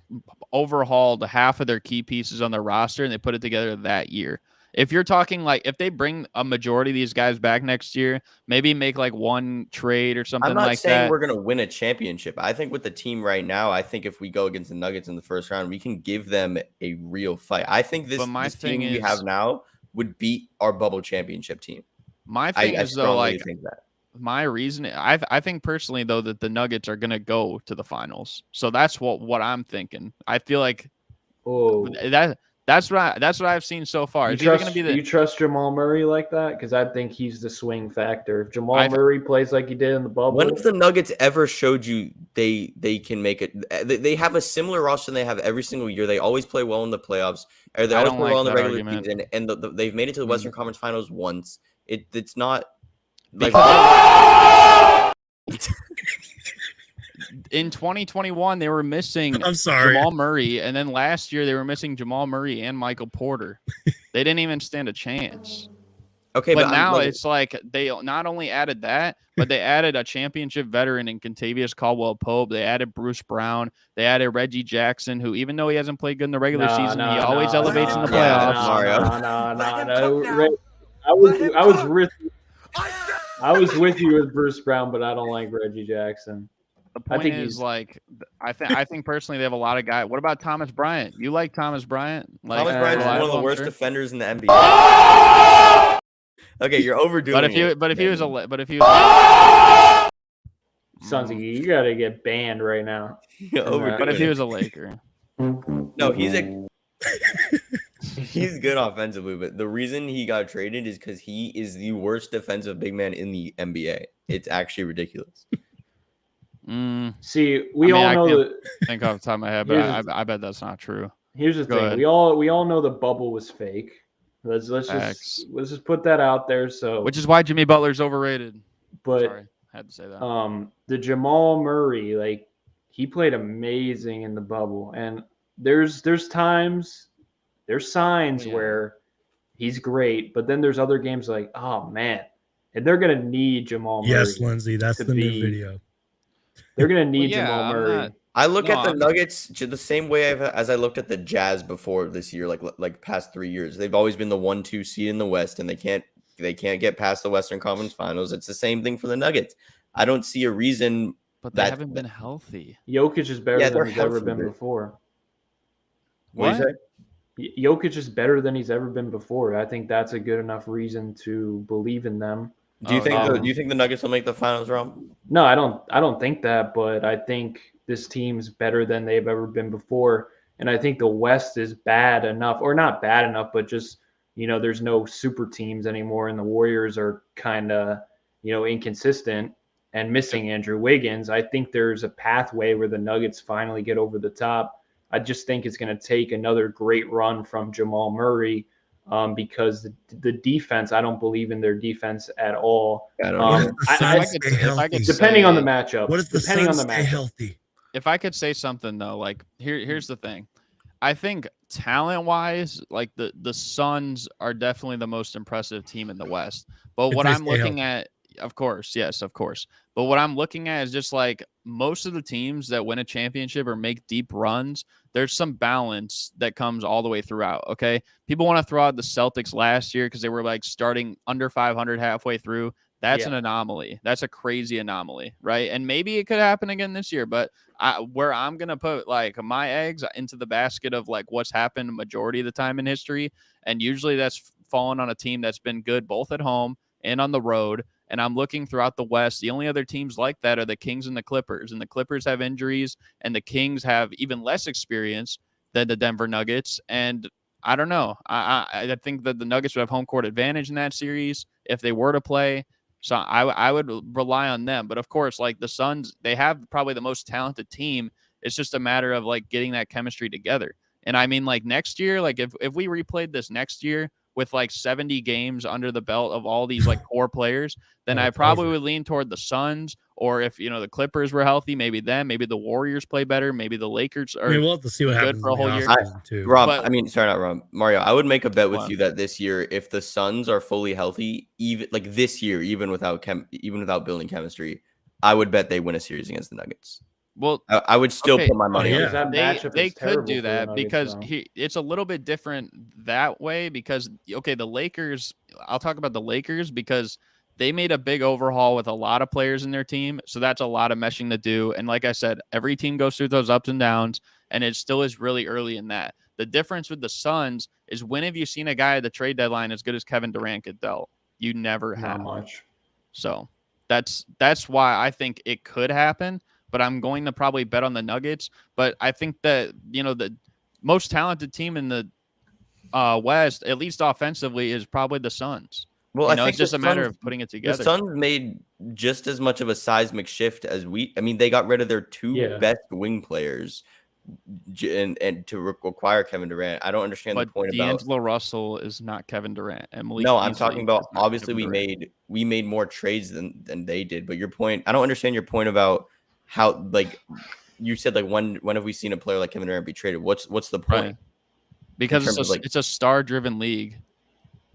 overhauled half of their key pieces on their roster and they put it together that year. If you're talking like if they bring a majority of these guys back next year, maybe make like one trade or something I'm not like saying that. we're going to win a championship. I think with the team right now, I think if we go against the Nuggets in the first round, we can give them a real fight. I think this team we have now would beat our bubble championship team. My thing is though, like think that. My reason, I think personally though that the Nuggets are gonna go to the finals. So that's what I'm thinking. I feel like that's what I've seen so far. You trust Jamal Murray like that? Because I think he's the swing factor. If Jamal Murray plays like he did in the bubble, when have the Nuggets ever showed you they can make it? They have a similar roster than they have every single year. They always play well in the playoffs, or they always play well in the regular season, and they've made it to the Western Conference Finals once. It's not like. In 2021, they were missing Jamal Murray, and then last year they were missing Jamal Murray and Michael Porter. They didn't even stand a chance. Okay, but now it's like they not only added that, but they added a championship veteran in Contavious Caldwell-Pope. They added Bruce Brown. They added Reggie Jackson, who even though he hasn't played good in the regular season, he always elevates in the playoffs. I was with you with Bruce Brown, but I don't like Reggie Jackson. The point is, like, I think personally they have a lot of guys. What about Thomas Bryant? You like Thomas Bryant? Like, Thomas Bryant is one of the worst defenders in the NBA. Okay, you're overdoing it. But if he was Suns Geek, you gotta get banned right now. But if he was a Laker, no, he's good offensively, but the reason he got traded is because he is the worst defensive big man in the NBA. It's actually ridiculous. See, we all know that. Think off the top of my head, but I bet that's not true. Here's the thing: we all know the bubble was fake. Let's just put that out there. So, which is why Jimmy Butler's overrated. But sorry, I had to say that. The Jamal Murray, like, he played amazing in the bubble, and there's signs where he's great, but then there's other games like, oh man, and they're gonna need Jamal Murray. Yes, Lindsay, that's the new video. They're gonna need Jamal Murray. I look at the Nuggets the same way as I looked at the Jazz before this year, like past 3 years. They've always been the 1-2 seed in the West, and they can't get past the Western Conference Finals. It's the same thing for the Nuggets. I don't see a reason. But they haven't been healthy. Jokic is better than he's ever been before. What do you say? Jokic is better than he's ever been before. I think that's a good enough reason to believe in them. Do you think the Nuggets will make the finals, Romp? No, I don't think that, but I think this team's better than they've ever been before. And I think the West is bad enough, or not bad enough, but just, there's no super teams anymore, and the Warriors are kind of, inconsistent and missing Andrew Wiggins. I think there's a pathway where the Nuggets finally get over the top. I just think it's going to take another great run from Jamal Murray, because the defense, I don't believe in their defense at all. Depending on the matchup. What is the Suns stay healthy? If I could say something though, like here's the thing. I think talent-wise, like the Suns are definitely the most impressive team in the West. But what I'm looking at, of course, yes, of course. But what I'm looking at is just like most of the teams that win a championship or make deep runs, there's some balance that comes all the way throughout, okay? People want to throw out the Celtics last year because they were like starting under 500 halfway through. That's an anomaly. That's a crazy anomaly, right? And maybe it could happen again this year, but where I'm going to put like my eggs into the basket of like what's happened majority of the time in history, and usually that's fallen on a team that's been good both at home and on the road. And I'm looking throughout the West. The only other teams like that are the Kings and the Clippers. And the Clippers have injuries, and the Kings have even less experience than the Denver Nuggets. And I don't know. I think that the Nuggets would have home court advantage in that series if they were to play. So I would rely on them. But, of course, like the Suns, they have probably the most talented team. It's just a matter of, like, getting that chemistry together. And, I mean, like, next year, like, if we replayed this next year, with like 70 games under the belt of all these like core players, then I probably would lean toward the Suns. Or if the Clippers were healthy, maybe them. Maybe the Warriors play better. Maybe the Lakers are. We'll have to see what happens for a whole year. Rob, Mario. I would make a bet with you that this year, if the Suns are fully healthy, even like this year, even without building chemistry, I would bet they win a series against the Nuggets. Well, I would still okay, put my money yeah. on Because it. that matchup they is could terrible do for the that Nuggets, because though. it's a little bit different that way because the Lakers, I'll talk about the Lakers because they made a big overhaul with a lot of players in their team, so that's a lot of meshing to do. And like I said, every team goes through those ups and downs, and it still is really early in that. The difference with the Suns is when have you seen a guy at the trade deadline as good as Kevin Durant get dealt? You never have. Not much. So that's why I think it could happen, but I'm going to probably bet on the Nuggets. But I think that, the most talented team in the West, at least offensively, is probably the Suns. Well, I think It's just a matter of putting it the together. Suns made just as much of a seismic shift as I mean, they got rid of their two best wing players and to require Kevin Durant. I don't understand the point about D'Angelo Russell is not Kevin Durant. And Malik no, I'm Beasley talking about is not obviously Kevin we made more trades than they did. But your point, I don't understand your point about how like you said like when have we seen a player like Kevin Durant be traded? What's the point? Right. Because it's a star-driven league.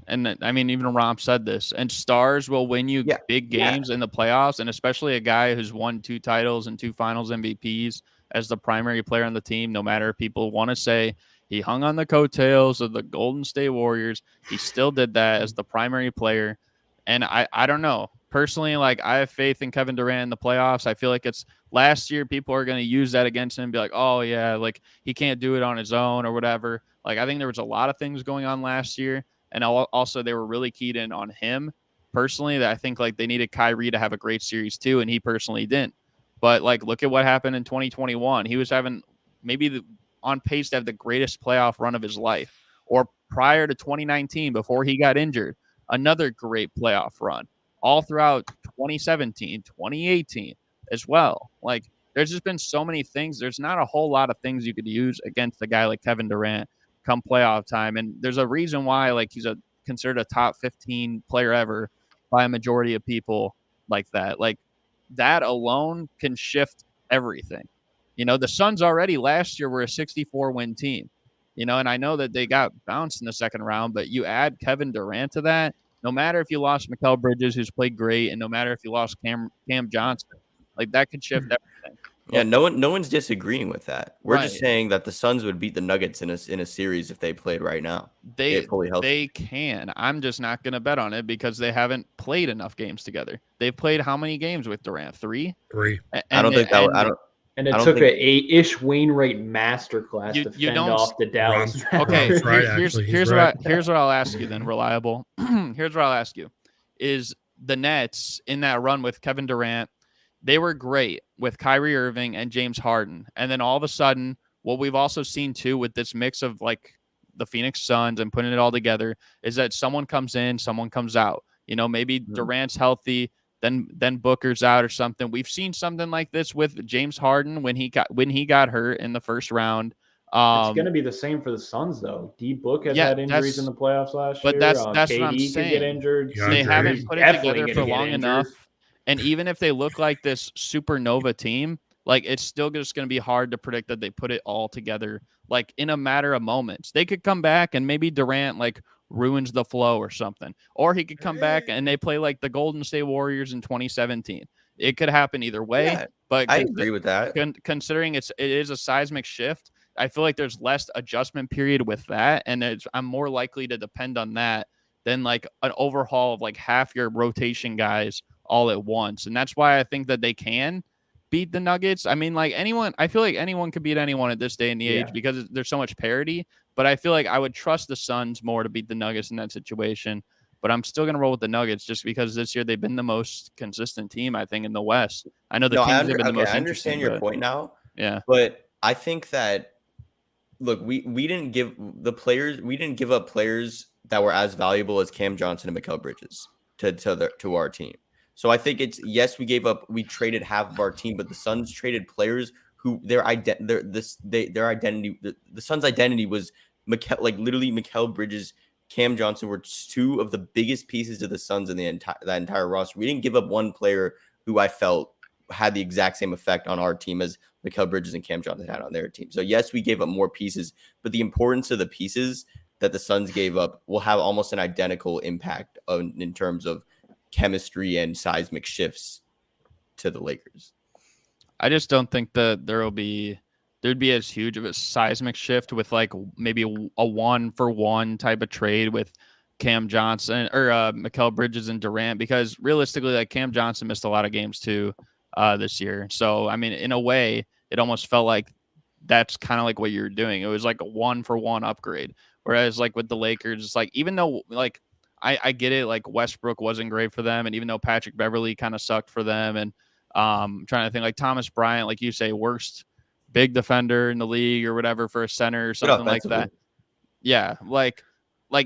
And I mean, even Romp said this. And stars will win you big games in the playoffs, and especially a guy who's won 2 titles and 2 Finals MVPs as the primary player on the team. No matter if people want to say he hung on the coattails of the Golden State Warriors, he still did that as the primary player. And I don't know. Personally, like I have faith in Kevin Durant in the playoffs. I feel like it's last year people are going to use that against him and be like, oh yeah, like he can't do it on his own or whatever. Like I think there was a lot of things going on last year. And also they were really keyed in on him personally that I think like they needed Kyrie to have a great series too. And he personally didn't. But like, look at what happened in 2021. He was having maybe on pace to have the greatest playoff run of his life, or prior to 2019 before he got injured, another great playoff run all throughout 2017, 2018 as well. Like there's just been so many things. There's not a whole lot of things you could use against a guy like Kevin Durant come playoff time. And there's a reason why like he's considered a top 15 player ever by a majority of people like that. Like that alone can shift everything. The Suns already last year were a 64-win team, and I know that they got bounced in the second round, but you add Kevin Durant to that, no matter if you lost Mikal Bridges, who's played great, and no matter if you lost Cam Johnson, like that could shift everything. Yeah, no one's disagreeing with that. We're just saying that the Suns would beat the Nuggets in a series if they played right now. They can. I'm just not going to bet on it because they haven't played enough games together. They've played how many games with Durant? 3. I don't think that. I don't. And it took an 8-ish Wainwright masterclass to fend off the Dallas. Okay, here's what I'll ask you then, Reliable. Here's what I'll ask you. Is the Nets in that run with Kevin Durant, they were great with Kyrie Irving and James Harden. And then all of a sudden, what we've also seen too with this mix of like the Phoenix Suns and putting it all together is that someone comes in, someone comes out. Maybe Durant's healthy, then Booker's out or something. We've seen something like this with James Harden when he got hurt in the first round. It's going to be the same for the Suns, though. D-Book has had injuries in the playoffs last year. But that's KD what I'm saying. Could get injured. They haven't put it together for long enough. And even if they look like this supernova team, like it's still just going to be hard to predict that they put it all together like in a matter of moments. They could come back and maybe Durant like ruins the flow or something. Or he could come back and they play like the Golden State Warriors in 2017. It could happen either way. Yeah, but I agree with that. Considering it is a seismic shift, I feel like there's less adjustment period with that. And I'm more likely to depend on that than like an overhaul of like half your rotation guys all at once. And that's why I think that they can beat the Nuggets. I mean, like I feel like anyone could beat anyone at this day and the age because there's so much parity. But I feel like I would trust the Suns more to beat the Nuggets in that situation. But I'm still going to roll with the Nuggets just because this year they've been the most consistent team, I think, in the West. I know the teams have been the most. I understand your point now. Yeah. But I think that, look, we didn't give up players that were as valuable as Cam Johnson and Mikal Bridges to our team. So I think we traded half of our team, but the Suns traded players who their identity, the Suns' identity was literally Mikal Bridges, Cam Johnson were 2 of the biggest pieces to the Suns in that entire roster. We didn't give up one player who I felt had the exact same effect on our team as Mikal Bridges and Cam Johnson had on their team. So yes, we gave up more pieces, but the importance of the pieces that the Suns gave up will have almost an identical impact in terms of chemistry and seismic shifts to the Lakers. I just don't think that there'd be as huge of a seismic shift with like maybe a 1-for-1 type of trade with Cam Johnson or Mikal Bridges and Durant, because realistically, like Cam Johnson missed a lot of games too this year. So I mean, in a way, it almost felt like that's kind of like what you were doing. It was like a 1-for-1 upgrade. Whereas like with the Lakers, it's like, even though like I get it, like Westbrook wasn't great for them, and even though Patrick Beverley kind of sucked for them, and I'm trying to think, like Thomas Bryant, like you say, worst big defender in the league or whatever for a center or something like that. Yeah, like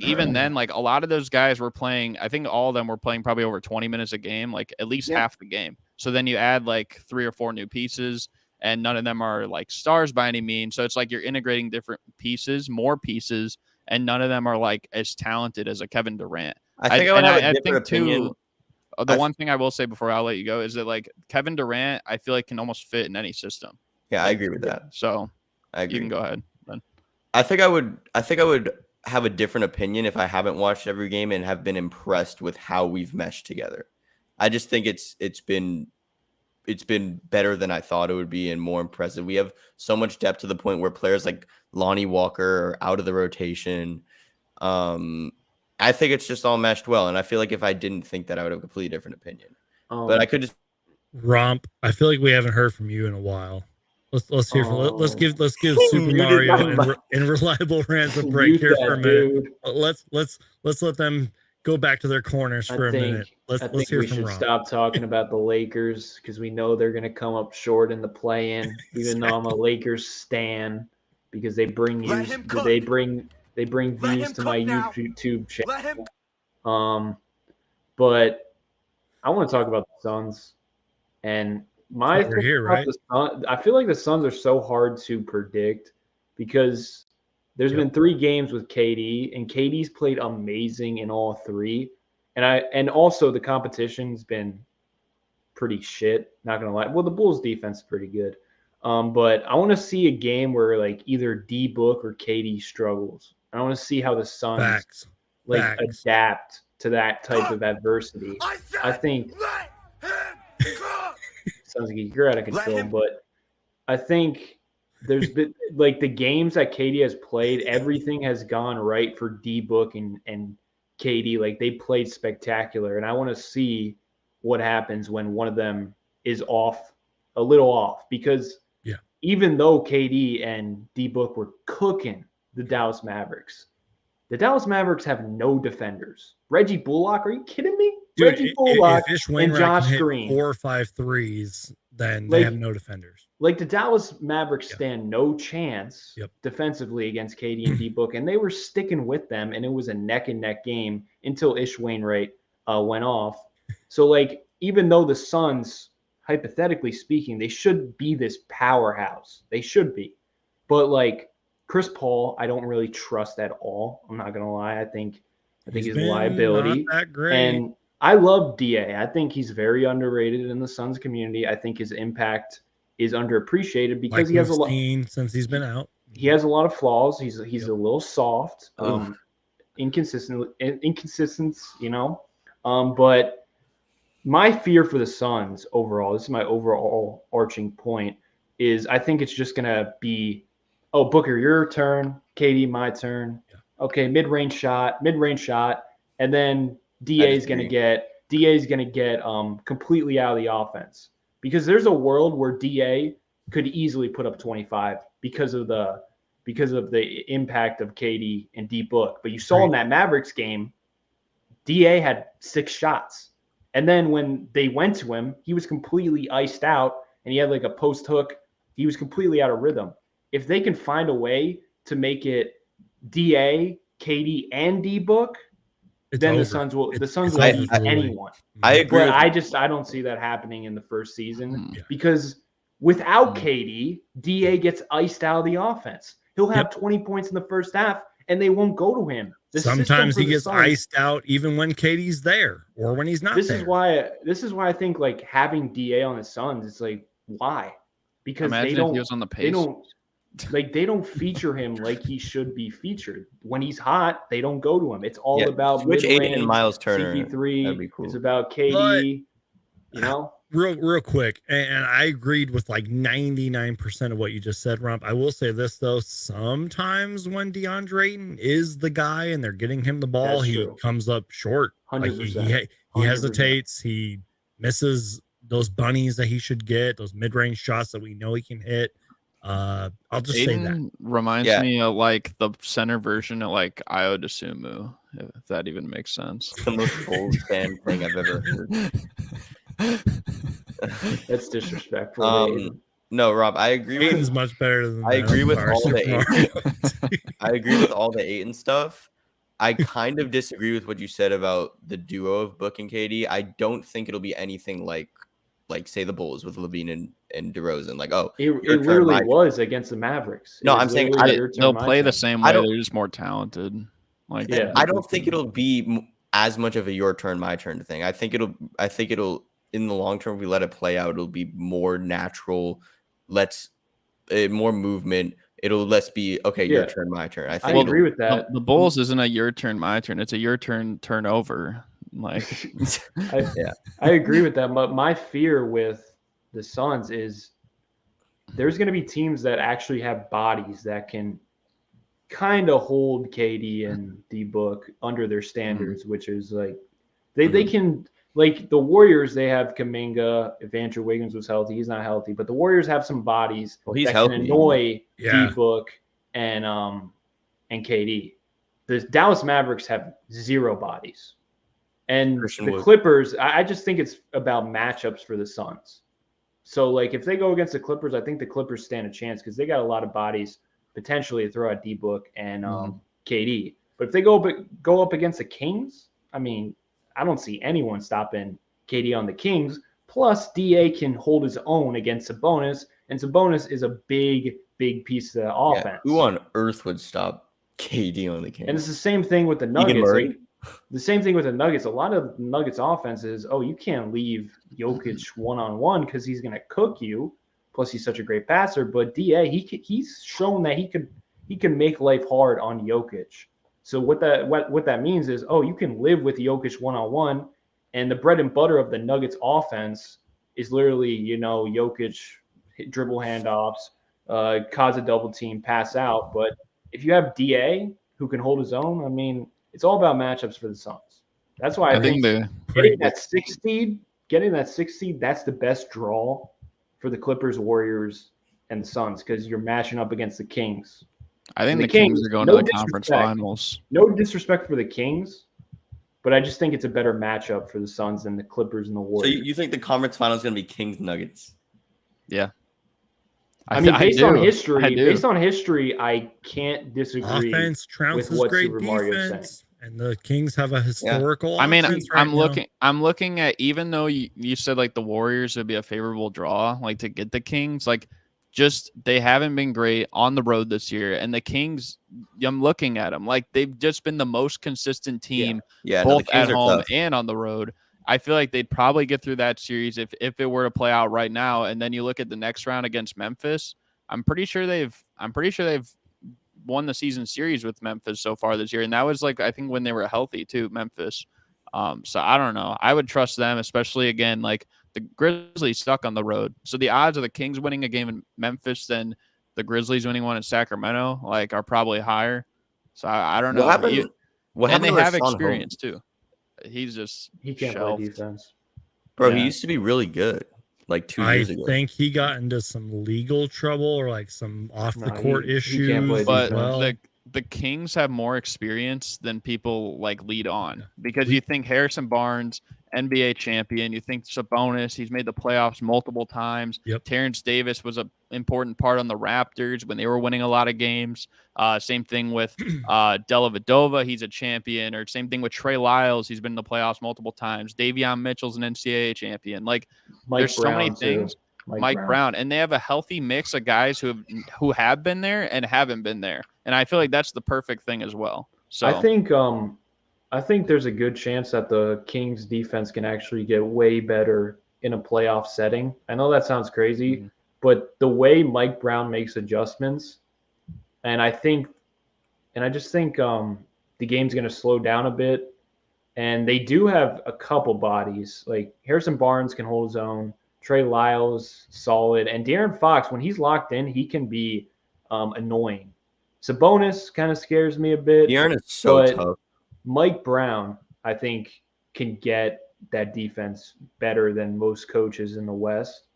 even then, like a lot of those guys were playing, I think all of them were playing probably over 20 minutes a game, like at least half the game. So then you add like 3 or 4 new pieces, and none of them are like stars by any means. So it's like you're integrating different pieces, more pieces, and none of them are like as talented as a Kevin Durant. I think I would have a different opinion. The one thing I will say before I'll let you go is that like Kevin Durant, I feel like can almost fit in any system. Yeah, I agree with that. So I agree. You can go ahead then. I think I would have a different opinion if I haven't watched every game and have been impressed with how we've meshed together. I just think it's been better than I thought it would be and more impressive. We have so much depth to the point where players like Lonnie Walker are out of the rotation. I think it's just all meshed well, and I feel like if I didn't think that, I would have a completely different opinion. But I could just Romp. I feel like we haven't heard from you in a while. Let's hear from, let's give Super Mario and Reliable Rants a break here for a minute. Let's let them go back to their corners for a minute. Let's hear we from should Romp. stop talking about the Lakers because we know they're going to come up short in the play-in. Even though I'm a Lakers stan, because they bring views to my YouTube channel. But I want to talk about the Suns, and my thing about the Suns, I feel like the Suns are so hard to predict because there's been 3 games with KD, and KD's played amazing in all 3. And also the competition's been pretty shit, not gonna lie. Well, the Bulls defense is pretty good. But I want to see a game where like either D Book or KD struggles. I want to see how the Suns adapt to that type of adversity. I think Suns Geek, you're out of control, but I think there's been like the games that KD has played, everything has gone right for D Book and KD. Like they played spectacular, and I want to see what happens when one of them is a little off, because even though KD and D Book were cooking the Dallas Mavericks have no defenders. Reggie Bullock, are you kidding me? Dude, Reggie Bullock and Josh Green, 4 or 5 threes, then they have no defenders. Like the Dallas Mavericks stand no chance defensively against KD and D Book, and they were sticking with them, and it was a neck and neck game until Ish Wainwright went off. So like even though the Suns, hypothetically speaking, they should be this powerhouse. They should be. But like Chris Paul, I don't really trust at all. I'm not gonna lie. I think he's a liability. Not that great. And I love DA. I think he's very underrated in the Suns community. I think his impact is underappreciated because he has a lot since he's been out. He has a lot of flaws. He's a little soft, inconsistent, you know. But my fear for the Suns overall, this is my overall arching point, is I think it's just going to be, oh, Booker, your turn, KD, my turn. Yeah. Okay, mid-range shot, and then DA is going to get completely out of the offense, because there's a world where DA could easily put up 25 because of the impact of KD and D Book. But you saw in that Mavericks game, DA had 6 shots. And then when they went to him, he was completely iced out, and he had like a post hook. He was completely out of rhythm. If they can find a way to make it DA, KD, and D Book, then the Suns will beat anyone. I agree. But I don't see that happening in the first season because without KD, DA gets iced out of the offense. He'll have 20 points in the first half, and they won't go to him. Sometimes he gets iced out even when KD's there or when he's not there. This is why I think like having DA on the Suns, it's like, why? Because he was on the pace. They don't feature him like he should be featured. When he's hot, they don't go to him. It's all about Aiden and Miles Turner. CP3. That'd be cool. It's about KD. You know, real quick, and I agreed with like 99% of what you just said, Rump. I will say this though: sometimes when DeAndre Ayton is the guy and they're getting him the ball, That's he true. comes up short. Like 100%. he hesitates. He misses those bunnies that he should get. Those mid-range shots that we know he can hit. I'll just say that. Aiden reminds Yeah. me of like the center version of like Io DeSumo, if that even makes sense. It's the most Bulls fan thing I've ever heard. That's disrespectful. No, Rob, I agree with. Aiden's much better than I that. agree I'm with sorry, all the Super Mario. I agree with all the Ayton stuff. I kind of disagree with what you said about the duo of Book and KD. I don't think it'll be anything like say the Bulls with Levine and DeRozan. Like, oh, it literally was against the Mavericks. No, I'm saying they'll play the same way. I don't- They're just more talented. Like, Yeah. I don't think it'll be as much of a your turn, my turn thing. I think it'll in the long term, if we let it play out, it'll be more natural. More movement. It'll less be okay. Your turn, my turn. I think I agree with that. The Bulls isn't a your turn, my turn. It's a your turn turnover. Like, I agree with that. But my fear with the Suns is there's going to be teams that actually have bodies that can kind of hold KD and D Book under their standards, which is like they can, like the Warriors, they have Kuminga. If Andrew Wiggins was healthy, he's not healthy, but the Warriors have some bodies he's that healthy. can annoy D Book and KD. The Dallas Mavericks have zero bodies. And the Clippers, I just think it's about matchups for the Suns. So, like, if they go against the Clippers, I think the Clippers stand a chance because they got a lot of bodies potentially to throw at D-Book and KD. But if they go up against the Kings, I mean, I don't see anyone stopping KD on the Kings. Plus, DA can hold his own against Sabonis, and Sabonis is a big piece of the offense. Yeah, who on earth would stop KD on the Kings? And it's the same thing with the Nuggets. Like, the same thing with the Nuggets. A lot of Nuggets offenses, you can't leave Jokic one-on-one because he's going to cook you. Plus, he's such a great passer. But DA, he's shown that he can make life hard on Jokic. So what that means is, you can live with Jokic one-on-one, and the bread and butter of the Nuggets offense is literally, Jokic dribble handoffs, cause a double team, pass out. But if you have DA who can hold his own, I mean, it's all about matchups for the Suns. That's why I think getting that 6 seed, that's the best draw for the Clippers, Warriors, and the Suns because you're matching up against the Kings. I think the Kings are going to the conference finals. No disrespect for the Kings, but I just think it's a better matchup for the Suns than the Clippers and the Warriors. So you think the conference finals is going to be Kings Nuggets? Yeah. I mean, based on history, I can't disagree. Offense trounces with what great Super Mario's saying. defense, and the Kings have a historical. I mean, offense I'm looking at, even though you said like the Warriors would be a favorable draw, like to get the Kings, like just they haven't been great on the road this year, and the Kings, I'm looking at them like they've just been the most consistent team, both at home and on the road. I feel like they'd probably get through that series if it were to play out right now. And then you look at the next round against Memphis. I'm pretty sure they've won the season series with Memphis so far this year. And that was like, I think when they were healthy too, Memphis. So I don't know. I would trust them, especially again, like the Grizzlies stuck on the road. So the odds of the Kings winning a game in Memphis than the Grizzlies winning one in Sacramento, like, are probably higher. So I don't know. And they have experience too. He can't play defense, bro. He used to be really good, like 2 years ago. I think he got into some legal trouble or like some off the court issues. But the Kings have more experience than people like lead on, because you think Harrison Barnes, NBA champion, you think Sabonis, he's made the playoffs multiple times. Terrence Davis was an important part on the Raptors when they were winning a lot of games. Same thing with Dellavedova, he's a champion. Or same thing with Trey Lyles, he's been in the playoffs multiple times. Davion Mitchell's an NCAA champion. Like, there's so many things. Mike Brown, and they have a healthy mix of guys who have been there and haven't been there, and I feel like that's the perfect thing as well. So I think there's a good chance that the Kings defense can actually get way better in a playoff setting. I know that sounds crazy, but the way Mike Brown makes adjustments, and I just think the game's going to slow down a bit. And they do have a couple bodies. Like Harrison Barnes can hold his own. Trey Lyles, solid. And De'Aaron Fox, when he's locked in, he can be annoying. Sabonis kind of scares me a bit. De'Aaron is so but tough. Mike Brown, I think, can get that defense better than most coaches in the West.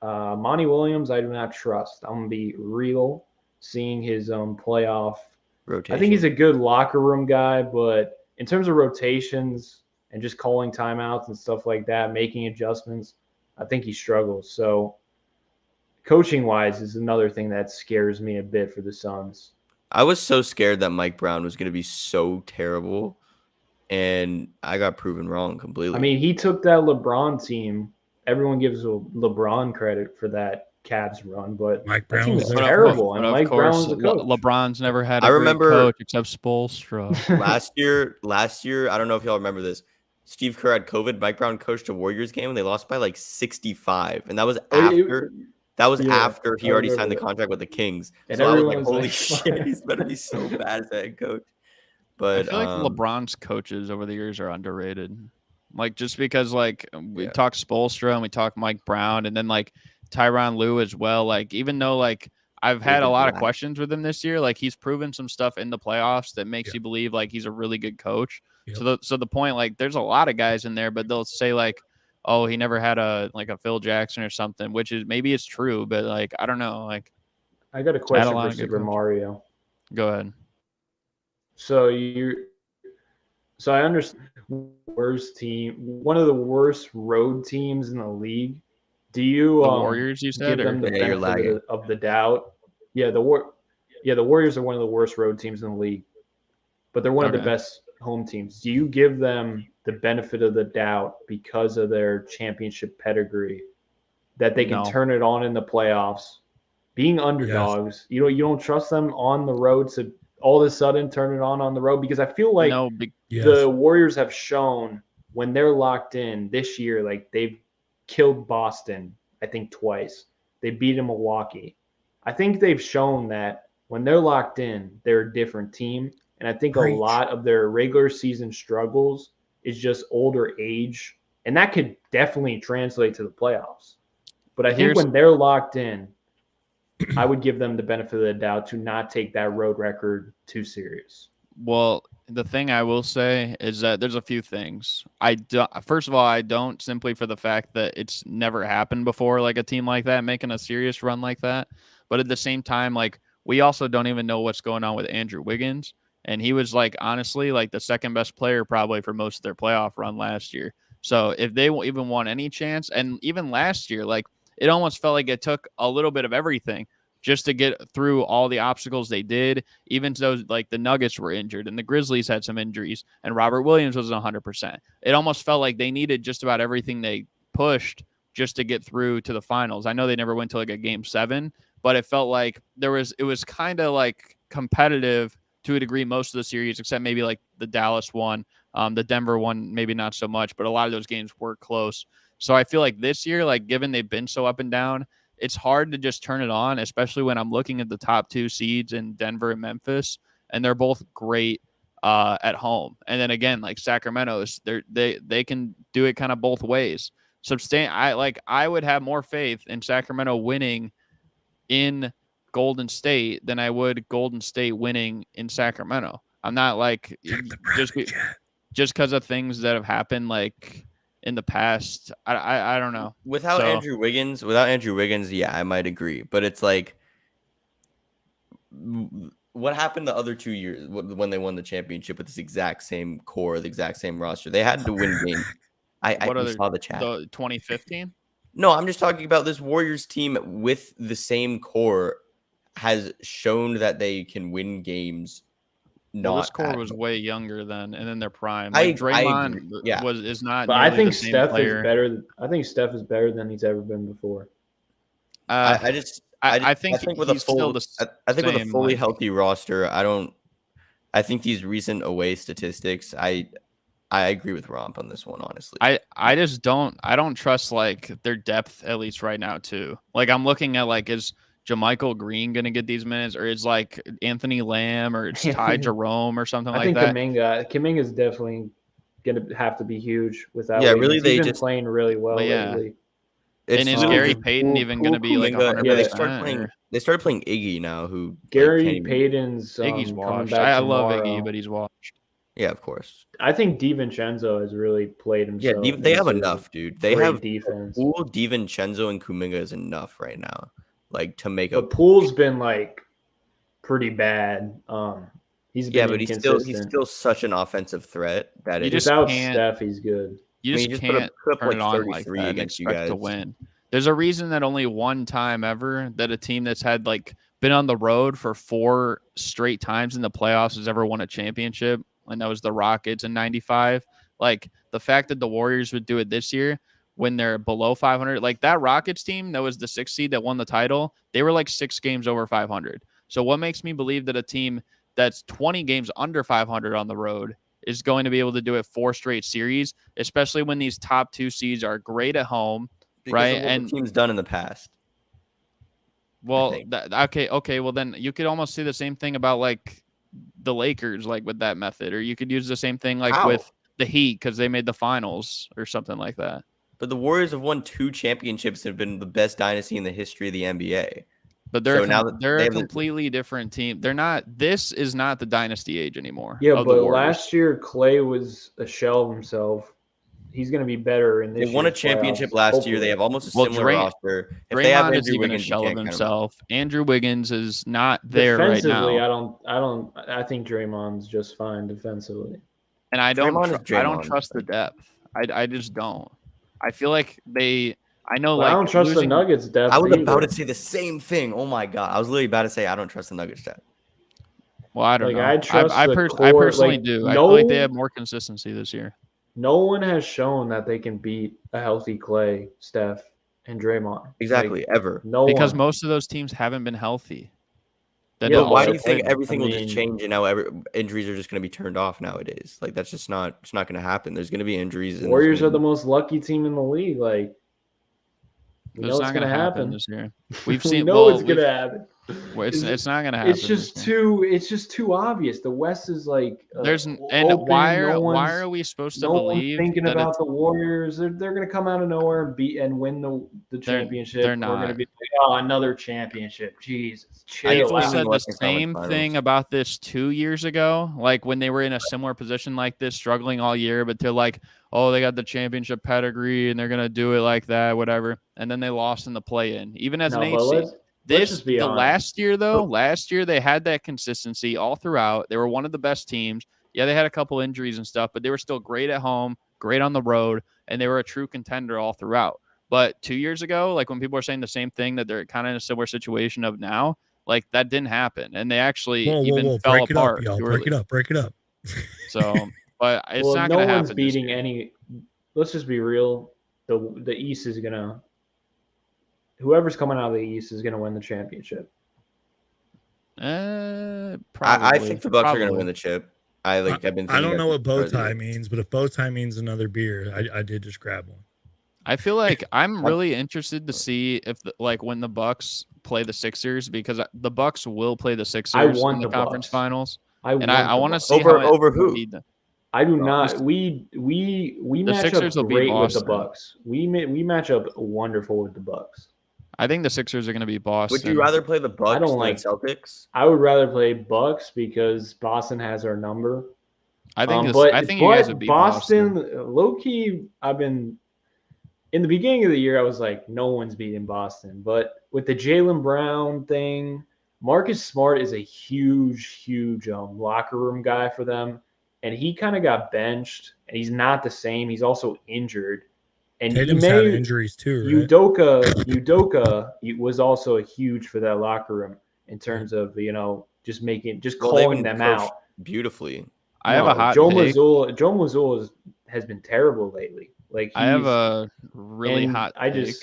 Monty Williams, I do not trust. I'm going to be real seeing his playoff. Rotation. I think he's a good locker room guy, but in terms of rotations and just calling timeouts and stuff like that, making adjustments, I think he struggles. So coaching-wise is another thing that scares me a bit for the Suns. I was so scared that Mike Brown was going to be so terrible, and I got proven wrong completely. I mean, he took that LeBron team. Everyone gives LeBron credit for that Cavs run, but Mike that Brown team was was there. terrible, But and of Mike course, Brown was the coach. LeBron's never had a I great remember- coach except Spoelstra. last year, I don't know if y'all remember this. Steve Kerr had COVID. Mike Brown coached a Warriors game, and they lost by like 65. And that was after after he already signed the contract with the Kings. And So I was like, everyone's holy like, shit, he's better be so bad as a head coach. But I feel like LeBron's coaches over the years are underrated. Like just because like we talk Spoelstra and we talk Mike Brown and then like Tyronn Lue as well. Like even though like I've had a lot of questions with him this year, like he's proven some stuff in the playoffs that makes you believe like he's a really good coach. Yep. So the point, like there's a lot of guys in there, but they'll say like, oh, he never had a Phil Jackson or something, which is maybe it's true, but like I don't know. Like I got a question lot for of good Super coaches. Mario. Go ahead. So I understand worst team, one of the worst road teams in the league. Do you The Warriors, you said, give them the Yeah, you're benefit of the doubt? Yeah, the Warriors are one of the worst road teams in the league, but they're one of the Okay. best home teams. Do you give them the benefit of the doubt because of their championship pedigree that they can No. turn it on in the playoffs, being underdogs? You don't trust them on the road to all of a sudden turn it on the road, because I feel like No, the Warriors have shown when they're locked in this year, like they've killed Boston, I think twice. They beat Milwaukee. I think they've shown that when they're locked in, they're a different team. And I think Preach. a lot of their regular season struggles is just older age. And that could definitely translate to the playoffs. But I think when they're locked in, I would give them the benefit of the doubt to not take that road record too serious. Well, the thing I will say is that there's a few things. First of all, I don't, simply for the fact that it's never happened before, like a team like that making a serious run like that. But at the same time, like we also don't even know what's going on with Andrew Wiggins. And he was like, honestly, like the second best player probably for most of their playoff run last year. So if they even want any chance, and even last year, like it almost felt like it took a little bit of everything just to get through all the obstacles they did, even though like the Nuggets were injured and the Grizzlies had some injuries and Robert Williams was 100%. It almost felt like they needed just about everything they pushed just to get through to the finals. I know they never went to like a game 7, but it felt like it was kind of like competitive to a degree most of the series, except maybe like the Dallas one, the Denver one, maybe not so much, but a lot of those games were close. So I feel like this year, like given they've been so up and down, it's hard to just turn it on, especially when I'm looking at the top 2 seeds in Denver and Memphis, and they're both great at home. And then again, like Sacramento's, they can do it kind of both ways. I would have more faith in Sacramento winning in Golden State than I would Golden State winning in Sacramento. I'm not like just because of things that have happened like in the past. I don't know. Without Andrew Wiggins, yeah, I might agree. But it's like, what happened the other 2 years when they won the championship with this exact same core, the exact same roster? They had to win games. I saw the chat. 2015? No, I'm just talking about this Warriors team with the same core has shown that they can win games. This core was way younger then, and in their prime. I Like Draymond agree. is not. But I think the same Steph player. is better. I think Steph is better than he's ever been before. I think with a fully like, healthy roster, I think these recent away statistics, I agree with Romp on this one, honestly. I don't trust like their depth, at least right now too. Like I'm looking at like, is JaMychal Green gonna get these minutes, or is like Anthony Lamb or it's Ty Jerome or something like that? I think Kuminga is definitely going to have to be huge without. Yeah, Wiggins. really, He's been playing really well lately. And is Gary Payton even going to be like 100%? They started playing Iggy now, who Gary Payton's Iggy's coming washed. back I tomorrow. love Iggy, but he's washed. Yeah, of course. I think DiVincenzo has really played himself. Yeah, they have enough, dude. They have defense. Poole, DiVincenzo, and Kuminga is enough right now, like to make a. Poole's been like pretty bad. He's been but he's still such an offensive threat that you it just without can't, Steph, he's good. You just can't turn it on like that and expect to win. There's a reason that only one time ever that a team that's had like been on the road for 4 straight times in the playoffs has ever won a championship, and that was the Rockets in '95. Like the fact that the Warriors would do it this year when they're below 500, like that Rockets team that was the 6th seed that won the title, they were like 6 games over 500. So what makes me believe that a team that's 20 games under 500 on the road is going to be able to do it 4 straight series, especially when these top 2 seeds are great at home, right? And teams done in the past. Well, okay. Well, then you could almost see the same thing about like the Lakers, like with that method, or you could use the same thing like with the Heat because they made the finals or something like that. But the Warriors have won 2 championships and have been the best dynasty in the history of the NBA. But they're a completely different team. They're not. This is not the dynasty age anymore. Yeah, but last year Clay was a shell of himself. He's going to be better in this. They won a championship last year. They have almost a similar roster. If they have Andrew Wiggins, a shell of himself. Andrew Wiggins is not there right now. I think Draymond's just fine defensively. And I don't trust the depth. I just don't. I feel like I don't trust the Nuggets depth. I was about to say the same thing. Oh my god, I was literally about to say I don't trust the Nuggets depth. Well, I don't know. I personally do. I feel like they have more consistency this year. No one has shown that they can beat a healthy Clay, Steph, and Draymond. Exactly, ever. Because most of those teams haven't been healthy. Why do you think everything will just change and now injuries are just going to be turned off nowadays? Like that's just not. It's not going to happen. There's going to be injuries. Warriors are the most lucky team in the league. Like, it's not going to happen this year. We've seen. It's going to happen. It's not going to happen. It's just too obvious. The West is like why are we supposed to believe thinking about the Warriors? They're going to come out of nowhere and win the championship. They're not. We're going to be like, another championship. Jesus, chill. I said the same thing about this 2 years ago, like when they were in a similar position like this, struggling all year, but they're like, oh, they got the championship pedigree and they're going to do it like that, whatever. And then they lost in the play-in, even as an 8 seed. Last year they had that consistency all throughout. They were one of the best teams. Yeah, they had a couple injuries and stuff, but they were still great at home, great on the road, and they were a true contender all throughout. But 2 years ago, like when people are saying the same thing, that they're kind of in a similar situation of now, like that didn't happen. And they actually fell apart. Break it up. So, but it's not going to happen. No one's beating any. Let's just be real. The East is going to. Whoever's coming out of the East is going to win the championship. I think the Bucks are going to win the chip. I don't know what bow tie means, but if bow tie means another beer, I did just grab one. I feel like I'm really interested to see if when the Bucks play the Sixers, because the Bucks will play the Sixers in the conference finals. I want to see over who. I do not. We match up great with the Bucks. We match up wonderful with the Bucks. I think the Sixers are going to be Boston. Would you rather play the Bucks than Celtics? I would rather play Bucks because Boston has our number. I think you guys would beat Boston. Low key, in the beginning of the year, I was like, no one's beating Boston. But with the Jaylen Brown thing, Marcus Smart is a huge locker room guy for them. And he kind of got benched, and he's not the same. He's also injured. And Tatum's had injuries too, right? Udoka was also huge for that locker room in terms of just calling them out beautifully. I have a hot Joe take. Joe Mazzulla has been terrible lately. Like I have a really hot take.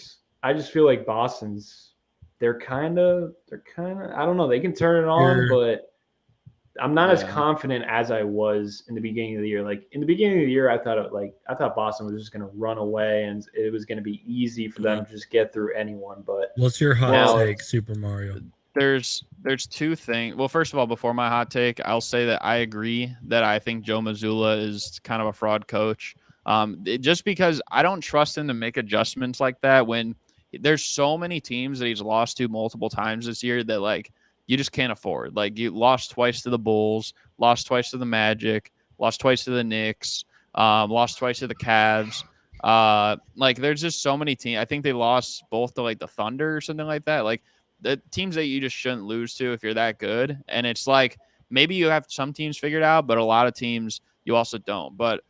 I just feel like Boston's they're kind of I don't know, they can turn it on, but I'm not as confident as I was in the beginning of the year. Like in the beginning of the year, I thought Boston was just going to run away and it was going to be easy for them to just get through anyone. But what's your hot take, Super Mario? there's two things. Well, first of all, before my hot take, I'll say that I agree that I think Joe Mazzulla is kind of a fraud coach. Just because I don't trust him to make adjustments like that when there's so many teams that he's lost to multiple times this year that like you just can't afford. Like you lost twice to the Bulls, lost twice to the Magic, lost twice to the Knicks, lost twice to the Cavs. Like there's just so many teams. I think they lost both to like the Thunder or something like that. Like the teams that you just shouldn't lose to if you're that good. And it's like maybe you have some teams figured out, but a lot of teams you also don't. But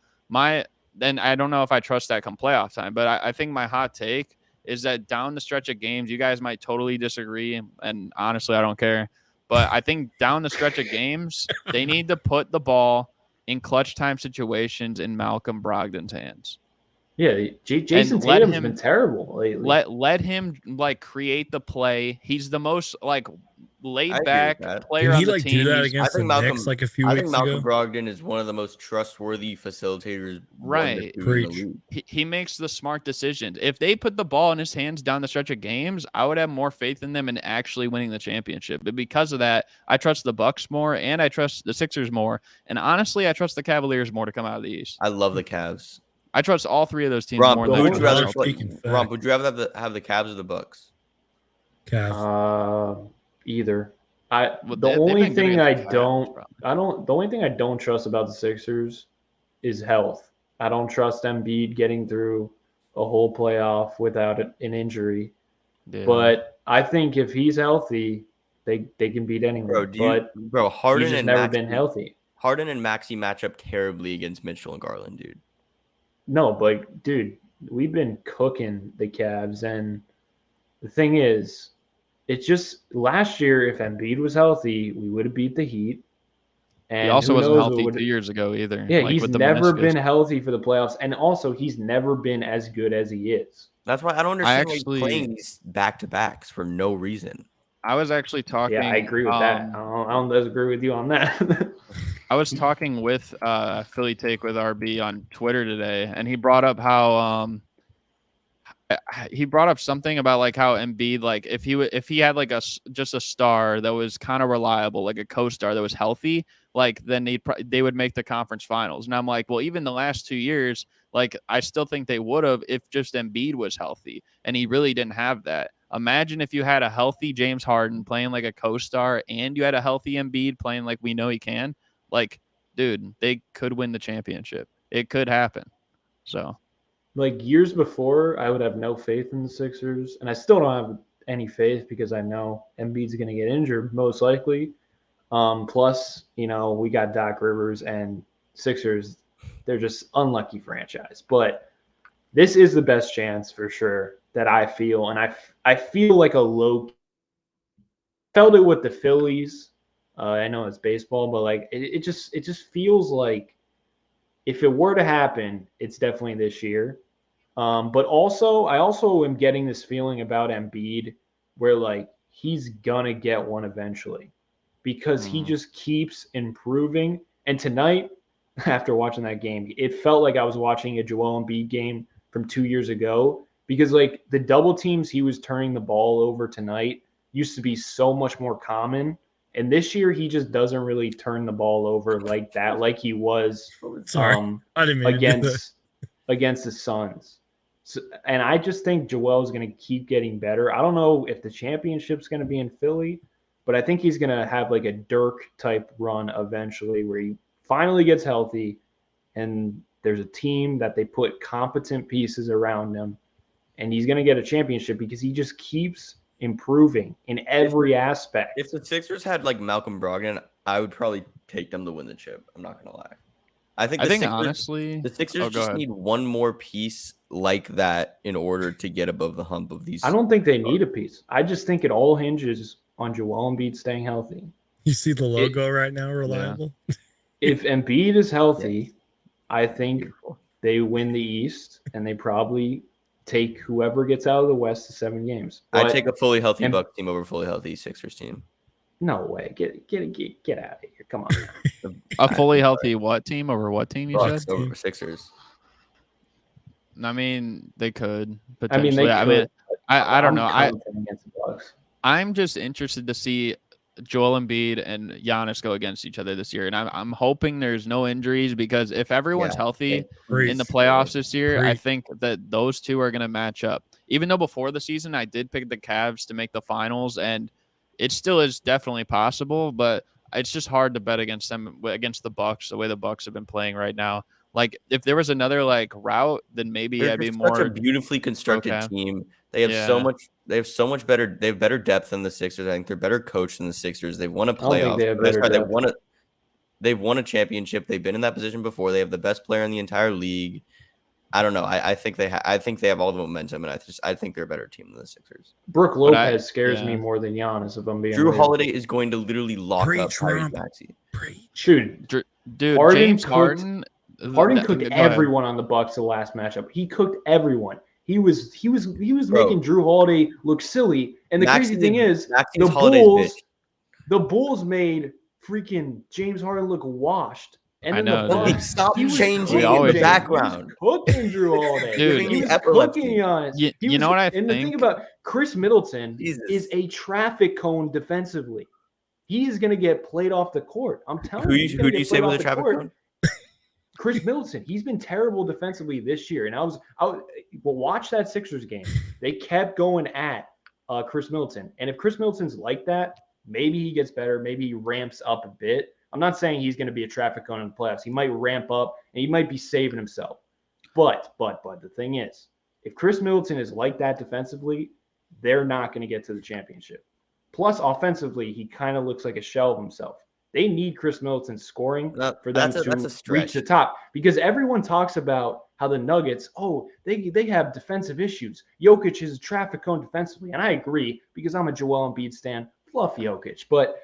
then I don't know if I trust that come playoff time, but I think my hot take is that down the stretch of games, you guys might totally disagree. And honestly, I don't care. But I think down the stretch of games, they need to put the ball in clutch time situations in Malcolm Brogdon's hands. Yeah, Jason Tatum's been terrible lately. Let him like create the play. He's the most like laid back player on the team. Did he do that against the Knicks like a few weeks ago? I think Malcolm Brogdon is one of the most trustworthy facilitators. Right. He makes the smart decisions. If they put the ball in his hands down the stretch of games, I would have more faith in them in actually winning the championship. But because of that, I trust the Bucks more and I trust the Sixers more. And honestly, I trust the Cavaliers more to come out of the East. I love the Cavs. I trust all three of those teams more than would you rather Romp, would you rather have the Cavs or the Bucks? Cavs. Either. The only thing I don't trust about the Sixers is health. I don't trust Embiid getting through a whole playoff without an injury. Yeah. But I think if he's healthy, they can beat anyone. Harden he's just never been healthy. Harden and Maxey match up terribly against Mitchell and Garland, dude. No, but dude, we've been cooking the Cavs, and the thing is, it's just last year if Embiid was healthy, we would have beat the Heat. And he also wasn't healthy 2 years ago either. Yeah, he's never been healthy for the playoffs, and also he's never been as good as he is. That's why I don't understand why he's playing these back-to-backs for no reason. I was actually talking. Yeah, I agree with that. I don't disagree with you on that. I was talking with Philly Take with RB on Twitter today, and he brought up how something about like how Embiid, like if he had like just a star that was kind of reliable, like a co-star that was healthy, like then they would make the conference finals. And I'm like, well, even the last 2 years, like I still think they would have if just Embiid was healthy, and he really didn't have that. Imagine if you had a healthy James Harden playing like a co-star and you had a healthy Embiid playing like we know he can. Like, dude, they could win the championship. It could happen. So, like years before, I would have no faith in the Sixers, and I still don't have any faith because I know Embiid's going to get injured most likely. Plus, we got Doc Rivers and Sixers. They're just unlucky franchise. But this is the best chance for sure that I feel, and I feel like a low. Felt it with the Phillies. I know it's baseball, but like it just feels like if it were to happen, it's definitely this year. But also, I also am getting this feeling about Embiid where like he's gonna get one eventually because he just keeps improving. And tonight, after watching that game, it felt like I was watching a Joel Embiid game from 2 years ago because like the double teams he was turning the ball over tonight used to be so much more common. And this year, he just doesn't really turn the ball over like that, like he was against the Suns. So, and I just think Joel's going to keep getting better. I don't know if the championship's going to be in Philly, but I think he's going to have like a Dirk-type run eventually where he finally gets healthy and there's a team that they put competent pieces around him, and he's going to get a championship because he just keeps improving in every aspect. If the Sixers had like Malcolm Brogdon, I would probably take them to win the chip. I'm not gonna lie. I think honestly, the Sixers just need one more piece like that in order to get above the hump of these. I don't think they need a piece. I just think it all hinges on Joel Embiid staying healthy. You see the logo right now, reliable. Yeah. If Embiid is healthy, I think they win the East, and they probably take whoever gets out of the West to 7 games. I'd take a fully healthy Bucks team over a fully healthy Sixers team. No way. Get out of here. Come on. A fully healthy what team over what team you Bucks said? Over Sixers. I mean, they could potentially. I don't know. Against the Bucks. I'm just interested to see Joel Embiid and Giannis go against each other this year, and I'm hoping there's no injuries, because if everyone's healthy in the playoffs this year, I think that those two are going to match up. Even though before the season I did pick the Cavs to make the finals, and it still is definitely possible, but it's just hard to bet against them, against the Bucks, the way the Bucks have been playing right now. Like, if there was another like route, then maybe I'd be more. Such a beautifully constructed team. They have so much. They have so much better. They have better depth than the Sixers. I think they're better coached than the Sixers. They've won a playoff. They've won a championship. They've been in that position before. They have the best player in the entire league. I don't know. I think they have all the momentum, and I think they're a better team than the Sixers. Brooke Lopez scares me more than Giannis, if I'm being Drew Holiday is going to literally lock up Tyrese Maxey. Dude, Harden Harden cooked everyone on the Bucks the last matchup. He cooked everyone. He was making Drew Holiday look silly. And the crazy thing is, the Bulls made freaking James Harden look washed. And then the Bucks stopped changing in the background. He was cooking Drew Holiday. Dude, he was cooking Giannis. You know what I think? And the thing about Chris Middleton is a traffic cone defensively. He is going to get played off the court. I'm telling you. Who do you say was a traffic cone? Chris Middleton. He's been terrible defensively this year. And watch that Sixers game. They kept going at Chris Middleton. And if Chris Middleton's like that, maybe he gets better. Maybe he ramps up a bit. I'm not saying he's going to be a traffic cone in the playoffs. He might ramp up and he might be saving himself. But the thing is, if Chris Middleton is like that defensively, they're not going to get to the championship. Plus, offensively, he kind of looks like a shell of himself. They need Chris Middleton scoring for them to reach the top, because everyone talks about how the Nuggets, they have defensive issues. Jokic is a traffic cone defensively, and I agree because I'm a Joel Embiid stan. Fluff Jokic. But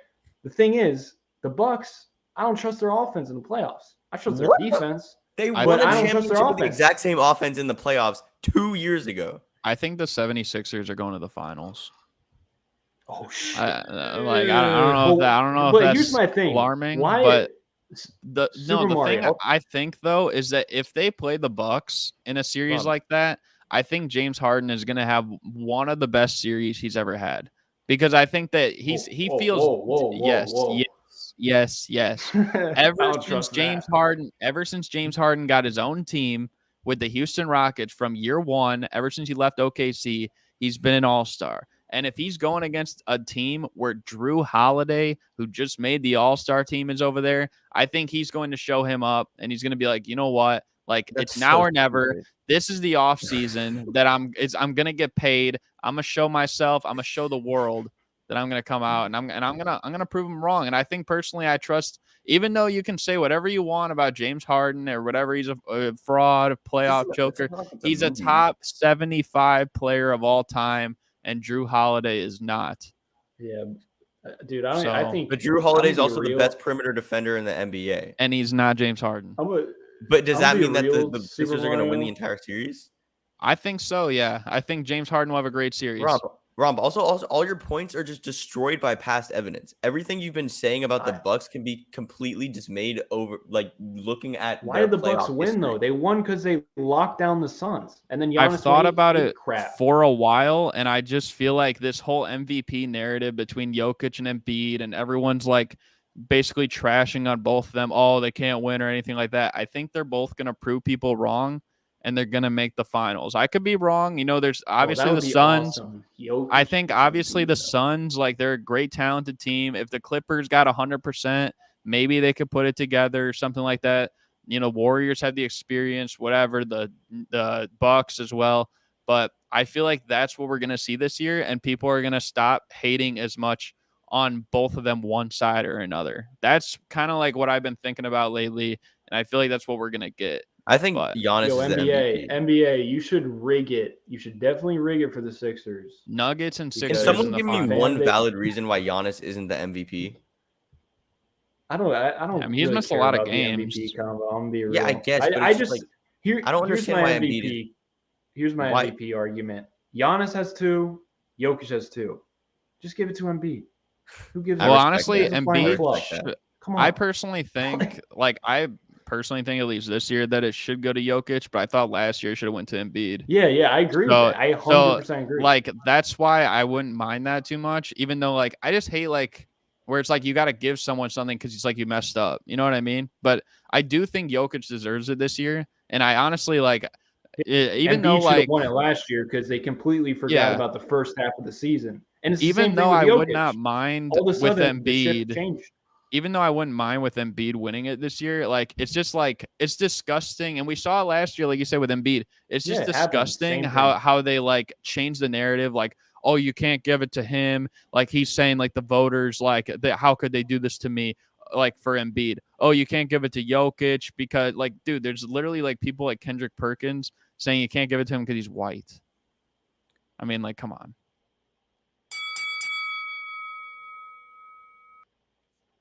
the thing is, the Bucks, I don't trust their offense in the playoffs. I trust their defense. They won a championship with the exact same offense in the playoffs 2 years ago. I think the 76ers are going to the finals. Oh shit! I don't know if that's here's my thing. Alarming. Why? But the thing I think though is that if they play the Bucks in a series like that, I think James Harden is going to have one of the best series he's ever had, because I think that he feels yes. Ever since James Harden got his own team with the Houston Rockets from year one, ever since he left OKC, he's been an all-star. And if he's going against a team where Drew Holiday, who just made the all-star team, is over there, I think he's going to show him up, and he's going to be like, you know what? Like, it's now or never. Stupid. This is the off season that I'm going to get paid. I'm going to show myself. I'm going to show the world that I'm going to come out, and I'm going to prove him wrong. And I think personally, I trust, even though you can say whatever you want about James Harden or whatever, he's a fraud, a playoff choker. He's a top 75 player of all time. And Drew Holiday is not. Yeah, dude. I think. But Drew Holiday is also the best perimeter defender in the NBA, and he's not James Harden. But does that mean that the Sixers are going to win the entire series? I think so. Yeah, I think James Harden will have a great series. Rob, also, all your points are just destroyed by past evidence. Everything you've been saying about the Bucks can be completely just made over, like looking at why did the Bucks win though? They won because they locked down the Suns, and then Giannis I've thought about it for a while, and I just feel like this whole MVP narrative between Jokic and Embiid, and everyone's like basically trashing on both of them. Oh, they can't win or anything like that. I think they're both going to prove people wrong, and they're going to make the finals. I could be wrong. You know, there's obviously the Suns. Awesome. I think obviously the Suns, like, they're a great talented team. If the Clippers got 100%, maybe they could put it together or something like that. You know, Warriors had the experience, whatever, the Bucks as well. But I feel like that's what we're going to see this year, and people are going to stop hating as much on both of them, one side or another. That's kind of like what I've been thinking about lately, and I feel like that's what we're going to get. I think Giannis is NBA, you should rig it. You should definitely rig it for the Sixers. Nuggets and Sixers. Can someone give me one valid reason why Giannis isn't the MVP? I don't. I mean, he's missed a lot of games. Yeah, I guess. I just I don't understand why MVP. Here's my MVP argument. Giannis has 2. Jokic has 2. Just give it to Embiid. Who gives? Well, honestly, Embiid. Come on. I personally think, personally think, at least this year, that it should go to Jokic, but I thought last year it should have went to Embiid. Yeah, I agree with that. I 100% agree. Like, that's why I wouldn't mind that too much, even though, like, I just hate, like, where it's like you got to give someone something because it's like you messed up. You know what I mean? But I do think Jokic deserves it this year. And I honestly, like, even Embiid though, should like, have won it last year because they completely forgot about the first half of the season. And it's even though I would not mind all of a with sudden, the shift Embiid, changed. even though I wouldn't mind with Embiid winning it this year, like, it's just like, it's disgusting. And we saw it last year, like you said, with Embiid. It's just disgusting how they like change the narrative. Like, oh, you can't give it to him. Like, he's saying, like, the voters, like, how could they do this to me? Like, for Embiid. Oh, you can't give it to Jokic because, like, dude, there's literally like people like Kendrick Perkins saying you can't give it to him because he's white. I mean, like, come on.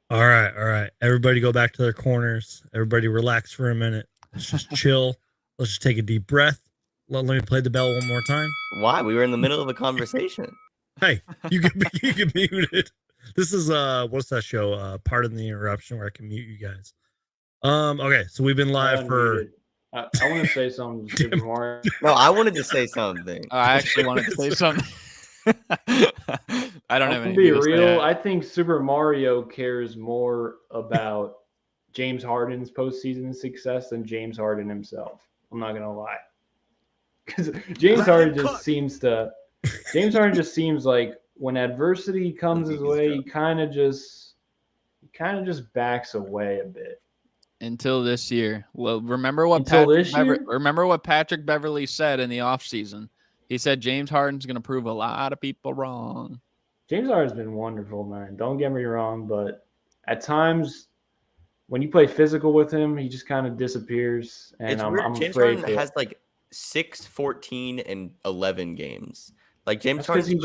All right. Everybody go back to their corners. Everybody relax for a minute. Let's just chill. Let's just take a deep breath. Let me play the bell one more time. Why? We were in the middle of a conversation. Hey, you can mute it. This is what's that show? Pardon the interruption, where I can mute you guys. Okay, so we've been live for. I want to say something to Super Mario. No, I wanted to say something. I actually wanted to say something. I don't have To anything be to say. real, I think Super Mario cares more about James Harden's postseason success than James Harden himself. I'm not gonna lie, because James Harden just seems like when adversity comes his way, he kind of just backs away a bit. Until this year. Well, remember what Patrick Beverley said in the offseason. He said James Harden's going to prove a lot of people wrong. James Harden's been wonderful, man. Don't get me wrong, but at times when you play physical with him, he just kind of disappears. And I'm James afraid Harden has like 6, 14, and 11 games. Like James Harden,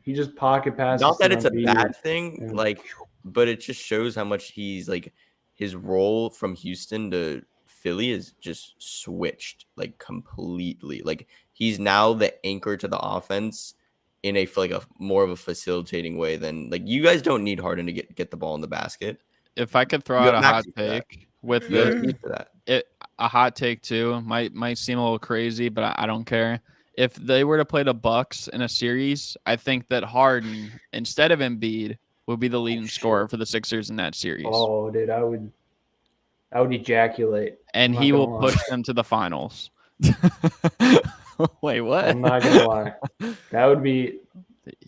he just pocket passes. Not that it's a bad thing, like, but it just shows how much he's like his role from Houston to Philly is just switched like completely. Like he's now the anchor to the offense in a more of a facilitating way than like you guys don't need Harden to get the ball in the basket. If I could throw out a hot take with a hot take too, might seem a little crazy, but I don't care. If they were to play the Bucks in a series, I think that Harden instead of Embiid would be the leading scorer for the Sixers in that series. Oh, dude, I would ejaculate. And he will push them to the finals. Wait, what? I'm not gonna lie. That would be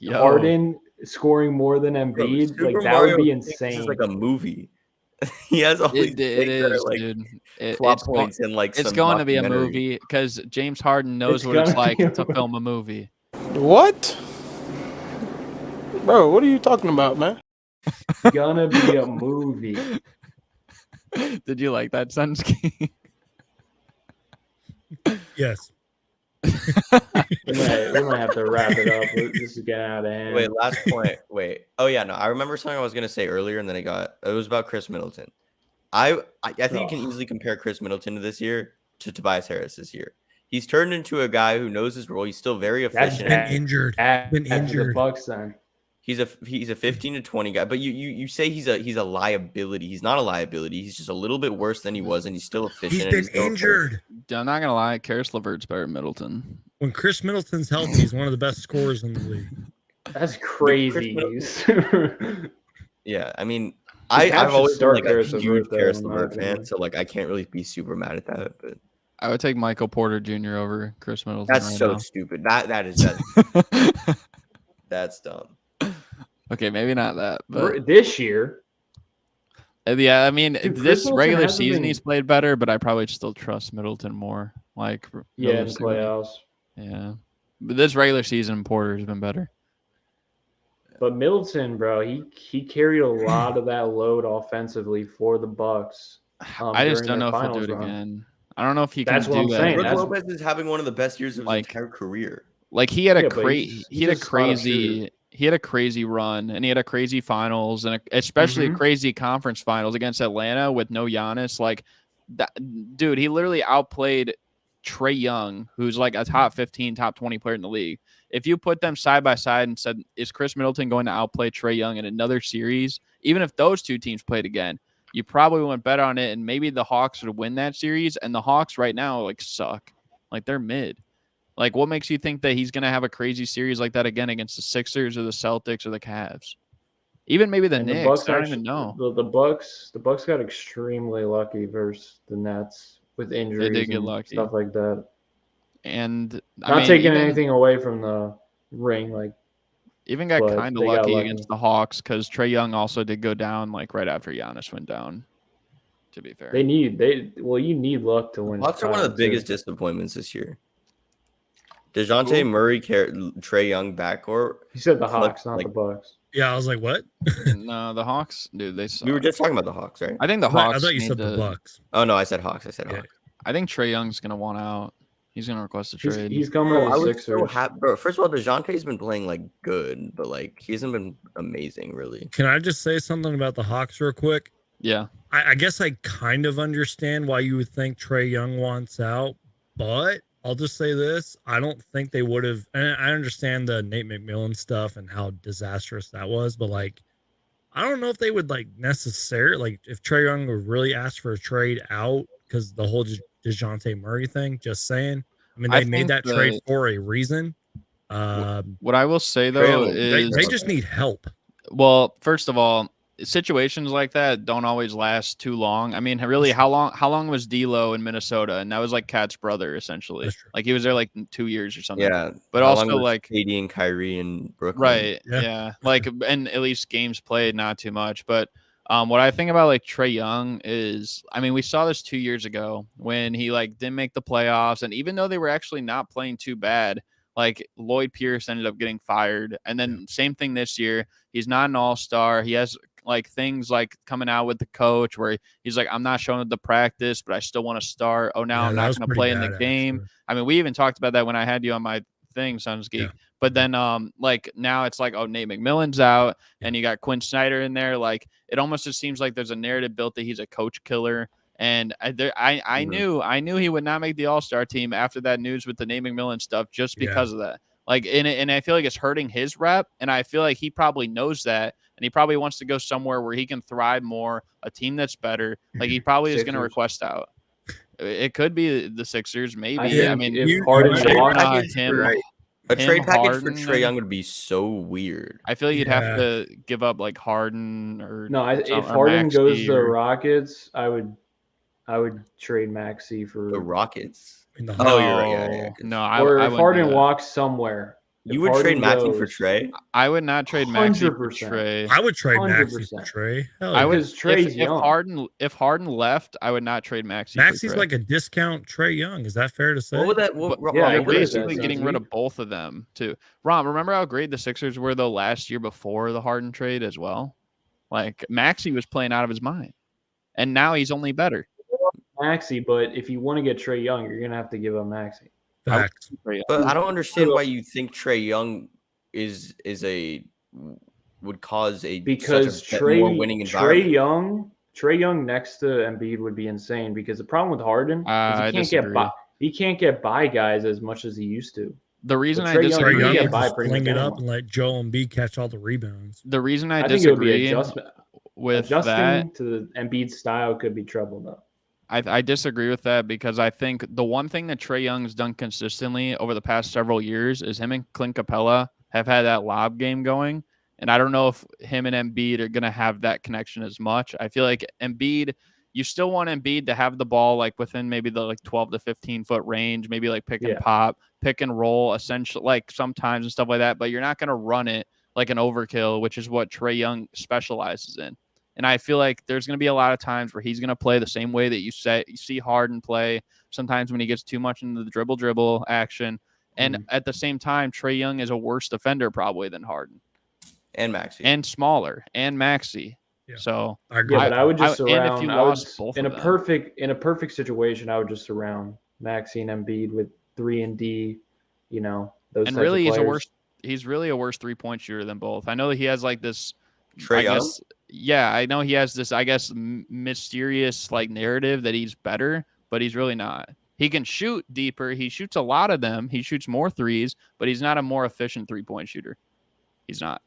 Harden scoring more than Embiid. Bro, like that would be insane. This is like a movie. He has all these dude. plot points in like it's going to be a movie because James Harden knows what it's like to film a movie. What? Bro, what are you talking about, man? It's gonna be a movie. Did you like that, Suns Geek? Yes. we might have to wrap it up. This is getting out of hand. Wait, last point. Wait. Oh yeah, no. I remember something I was gonna say earlier, and then it was about Chris Middleton. I think you can easily compare Chris Middleton to this year to Tobias Harris this year. He's turned into a guy who knows his role. He's still very efficient. Been injured. The Bucks then. He's a 15 to 20 guy, but you say he's a liability. He's not a liability. He's just a little bit worse than he was, and he's still efficient. He's been injured. I'm not gonna lie, Karis LeVert's better than Middleton. When Chris Middleton's healthy, he's one of the best scorers in the league. That's crazy. Yeah, I mean, I've always been like a huge Karis LeVert fan, so like I can't really be super mad at that. But I would take Michael Porter Jr. over Chris Middleton. That's so stupid. That's dumb. Okay, maybe not that, but this year. Yeah, I mean, Dude, this regular season he's played better, but I probably still trust Middleton more. Like, in playoffs. Yeah, but this regular season Porter's been better. But Middleton, bro, he carried a lot of that load offensively for the Bucks. I just don't know if he'll do it again. I don't know if he can do that. I'm saying. Brook Lopez is having one of the best years of his entire career. Like he had a crazy run, and he had a crazy finals, and especially a crazy conference finals against Atlanta with no Giannis. Like, that, dude, he literally outplayed Trey Young, who's like a top 15, top 20 player in the league. If you put them side by side and said, is Chris Middleton going to outplay Trey Young in another series? Even if those two teams played again, you probably went bet on it, and maybe the Hawks would win that series. And the Hawks right now like suck, like they're mid. Like, what makes you think that he's gonna have a crazy series like that again against the Sixers or the Celtics or the Cavs? Even maybe the And Knicks. the Bucks I don't even know. The Bucks got extremely lucky versus the Nets with injuries did get and lucky. stuff like that. And Not taking anything away from the ring, like even got but kind of they got lucky lucky. against the Hawks because Trey Young also did go down like right after Giannis went down. To be fair, you need luck to win. Hawks are one of the biggest disappointments this year. DeJounte Murray, Trey Young backcourt. You said the Hawks, not the Bucks. Yeah, I was like, what? No, the Hawks, dude, they suck. We were just talking about the Hawks, right? I think the Hawks. I thought you need said the Bucks. Oh no, I said Hawks. Hawks. I think Trey Young's gonna want out. He's gonna request a trade. He's coming to the Sixers. So happy, bro. First of all, DeJounte's been playing like good, but like he hasn't been amazing, really. Can I just say something about the Hawks real quick? Yeah. I guess I kind of understand why you would think Trey Young wants out, but I'll just say this. I don't think they would have. And I understand the Nate McMillan stuff and how disastrous that was, but like, I don't know if they would like necessarily, like if Trey Young would really ask for a trade out because the whole DeJounte Murray thing, just saying. I mean, they made that trade for a reason. What I will say, though, is they just need help. Well, first of all, situations like that don't always last too long. I mean, really, how long was D'Lo in Minnesota? And that was like Cat's brother, essentially. Like he was there like 2 years or something. Yeah, but also like AD and Kyrie and Brooklyn. Right. Yeah. Like, and at least games played, not too much. But what I think about like Trey Young is, I mean, we saw this 2 years ago when he like didn't make the playoffs, and even though they were actually not playing too bad, like Lloyd Pierce ended up getting fired, and then same thing this year. He's not an all-star. He has like things like coming out with the coach where he's like, I'm not showing up to practice, but I still want to start. Oh, now I'm not going to play in the game. Actually. I mean, we even talked about that when I had you on my thing, Suns Geek. Yeah. But then like now it's like, oh, Nate McMillan's out and you got Quinn Snyder in there. Like it almost just seems like there's a narrative built that he's a coach killer. And I knew he would not make the All-Star team after that news with the Nate McMillan stuff just because of that. Like, and I feel like it's hurting his rep, and I feel like he probably knows that, and he probably wants to go somewhere where he can thrive more, a team that's better. Like, he probably is going to request out. It could be the Sixers, maybe. I mean, if Harden a trade package for Trey Young would be so weird. I feel like you'd have to give up like Harden or if Harden goes to the Rockets, I would trade Maxey for the Rockets. You're right. Yeah. No, or if Harden walks somewhere, you would trade Maxey for Trey. I would not trade Maxey for Trey. I would trade Maxey for Trey. I would. If Harden left, I would not trade Maxey. Maxey's like a discount Trey Young. Is that fair to say? What would that? They're basically getting rid of both of them too. Ron, remember how great the Sixers were though last year before the Harden trade as well? Like Maxey was playing out of his mind, and now he's only better. Maxey, but if you want to get Trey Young, you're gonna have to give up Maxey. But I don't understand why you think Trey Young would cause more winning environment. Trey Young next to Embiid would be insane because the problem with Harden is he can't get by guys as much as he used to. The reason I disagree, Trey Young would fling it up and let Joel Embiid catch all the rebounds. The reason I disagree with adjusting to the Embiid style could be trouble though. I disagree with that because I think the one thing that Trey Young's done consistently over the past several years is him and Clint Capella have had that lob game going. And I don't know if him and Embiid are going to have that connection as much. I feel like Embiid, you still want Embiid to have the ball like within maybe the like 12 to 15 foot range, maybe like pick and pop, pick and roll, essentially like sometimes and stuff like that. But you're not going to run it like an overkill, which is what Trey Young specializes in. And I feel like there's going to be a lot of times where he's going to play the same way that you see Harden play. Sometimes when he gets too much into the dribble action. And at the same time, Trey Young is a worse defender probably than Harden. And Maxey. And smaller. And Maxey. Yeah. So but I would just surround in a perfect situation, I would just surround Maxey and Embiid with 3 and D, those and types really of players. he's really a worse 3-point shooter than both. I know that he has like this Trey Young? Yeah, I know he has this, I guess, mysterious like narrative that he's better, but he's really not. He can shoot deeper. He shoots a lot of them. He shoots more threes, but he's not a more efficient 3-point shooter. He's not.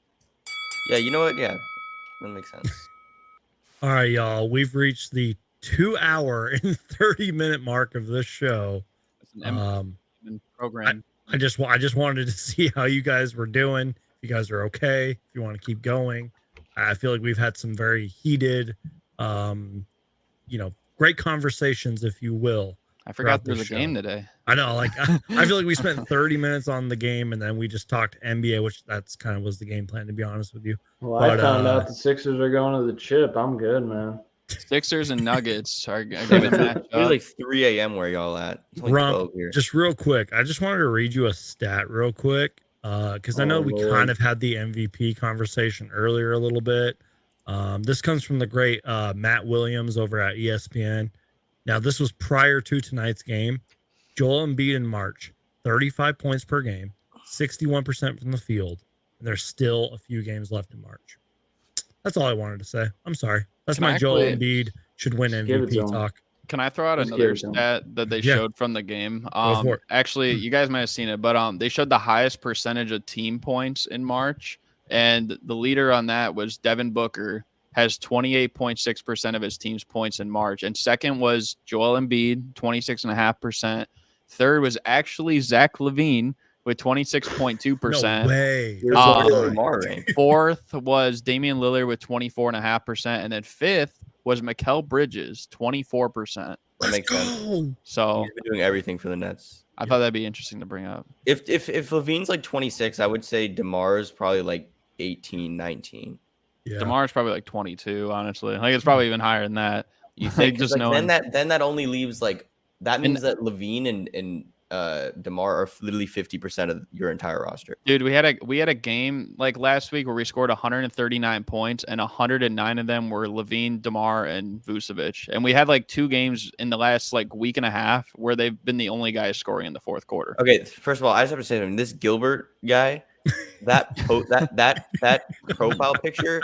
Yeah, you know what? Yeah, that makes sense. All right, y'all. We've reached the 2-hour and 30-minute mark of this show. It's an program. I just wanted to see how you guys were doing. If you guys are okay, if you want to keep going. I feel like we've had some very heated, great conversations, if you will. I forgot there was a game today. I know, like I feel like we spent 30 minutes on the game and then we just talked NBA, which that's kind of was the game plan, to be honest with you. Well, I found out the Sixers are going to the chip. I'm good, man. Sixers and Nuggets are going to match It's up. like 3 a.m. where y'all at? It's like Rump, 12 here. just real quick, I just wanted to read you a stat real quick because I know we kind of had the MVP conversation earlier a little bit. This comes from the great Matt Williams over at ESPN. Now, this was prior to tonight's game. Joel Embiid in March, 35 points per game, 61% from the field, and there's still a few games left in March. That's all I wanted to say. I'm sorry. That's my Joel Embiid should win MVP talk. Can I throw out another stat that they showed from the game? Actually, you guys might have seen it, but they showed the highest percentage of team points in March, and the leader on that was Devin Booker, has 28.6% of his team's points in March, and second was Joel Embiid, 26.5%. Third was actually Zach LaVine with 26.2%. No way. Fourth was Damian Lillard with 24.5%, and then fifth was Mikal Bridges, 24%. That makes sense. So he's been doing everything for the Nets. I thought that'd be interesting to bring up. If LaVine's like 26, I would say DeMar's probably like 18, 19. Yeah. DeMar's probably like 22, honestly. Like it's probably even higher than that. You think just like, then that only leaves like that means that LaVine and DeMar are literally 50% of your entire roster. Dude, we had a game like last week where we scored 139 points and 109 of them were LaVine, DeMar, and Vucevic. And we had like 2 games in the last like week and a half where they've been the only guys scoring in the fourth quarter. Okay, first of all, I just have to say something. This Gilbert guy, that profile picture.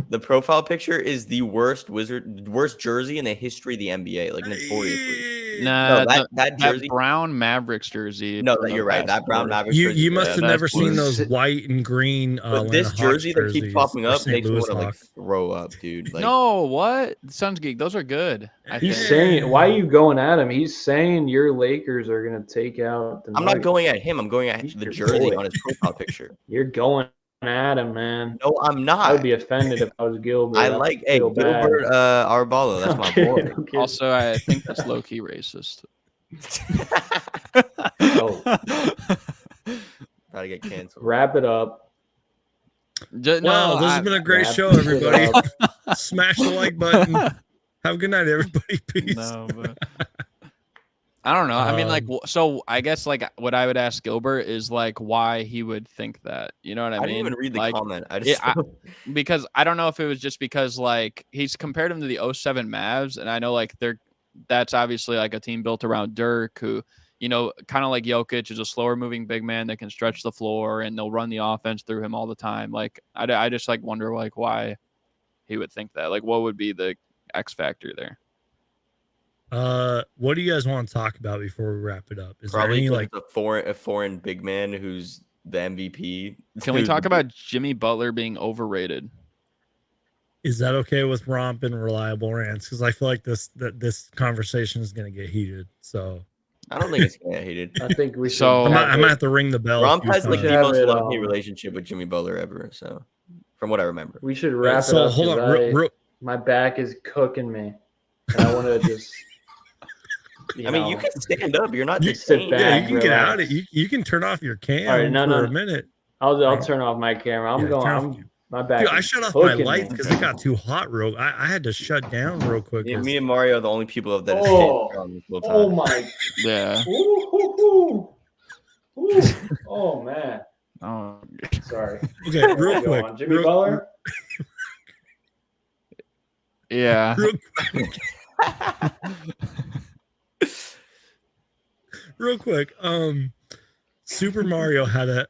The profile picture is the worst jersey in the history of the NBA, like notoriously. Nah, no, that jersey, that brown Mavericks jersey. No, you're right. That brown Mavericks. You must have never seen those white and green. But this jersey that keeps popping up makes me want to like throw up, dude. Like, no, what? Suns Geek, those are good. He's saying, why are you going at him? He's saying your Lakers are gonna take out. I'm not going at him. I'm going at the jersey on his profile picture. You're going at him, man. No, I'm not. I would be offended if I was Gilbert. I like Gilbert Arbala. That's my boy. Also, I think that's low key racist. Gotta get canceled. Wrap it up. Wow, this has been a great show, everybody. Smash the like button. Have a good night, everybody. Peace. No, but I don't know. I mean, like, so I guess like what I would ask Gilbert is like why he would think that. You know what I mean? I didn't even read the like, comment. Because I don't know if it was just because like he's compared him to the 07 Mavs, and I know like that's obviously like a team built around Dirk, who, you know, kind of like Jokic is a slower moving big man that can stretch the floor and they'll run the offense through him all the time. Like I just like wonder like why he would think that. Like what would be the X factor there? What do you guys want to talk about before we wrap it up? Is probably there any, like a foreign big man who's the MVP? Can we talk about Jimmy Butler being overrated? Is that okay with Romp and Reliable Rants? Because I feel like this conversation is going to get heated. So I don't think it's going to get heated. I think we should. So I might have to ring the bell. Romp has like the most love-hate relationship with Jimmy Butler ever. So from what I remember, we should wrap it up. Hold on, my back is cooking me, and I want to just. I mean, you can stand up. You're not just sit back. Yeah, you can get out of it. You can turn off your cam for a minute. I'll turn off my camera. I'm going. My back. Dude, I shut off my lights because it got too hot. I had to shut down real quick. Me and Mario are the only people that. Oh my. Yeah. Ooh. Oh man. Oh. Sorry. Okay, real quick. Jimmy Butler. Yeah. Real quick, Super Mario had an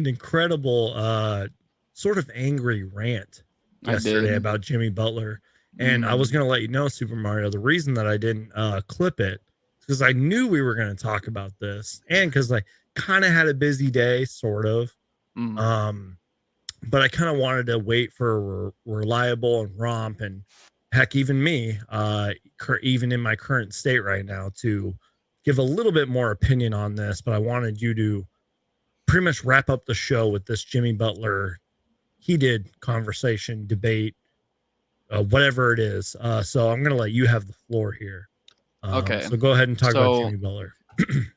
incredible sort of angry rant yesterday about Jimmy Butler, and I was gonna let you know, Super Mario, the reason that I didn't clip it because I knew we were gonna talk about this, and because I kind of had a busy day, sort of. but I kind of wanted to wait for reliable and Romp and heck, even me, even in my current state right now, to give a little bit more opinion on this. But I wanted you to pretty much wrap up the show with this Jimmy Butler heated conversation, debate, whatever it is. So I'm going to let you have the floor here. Okay. So go ahead and talk about Jimmy Butler.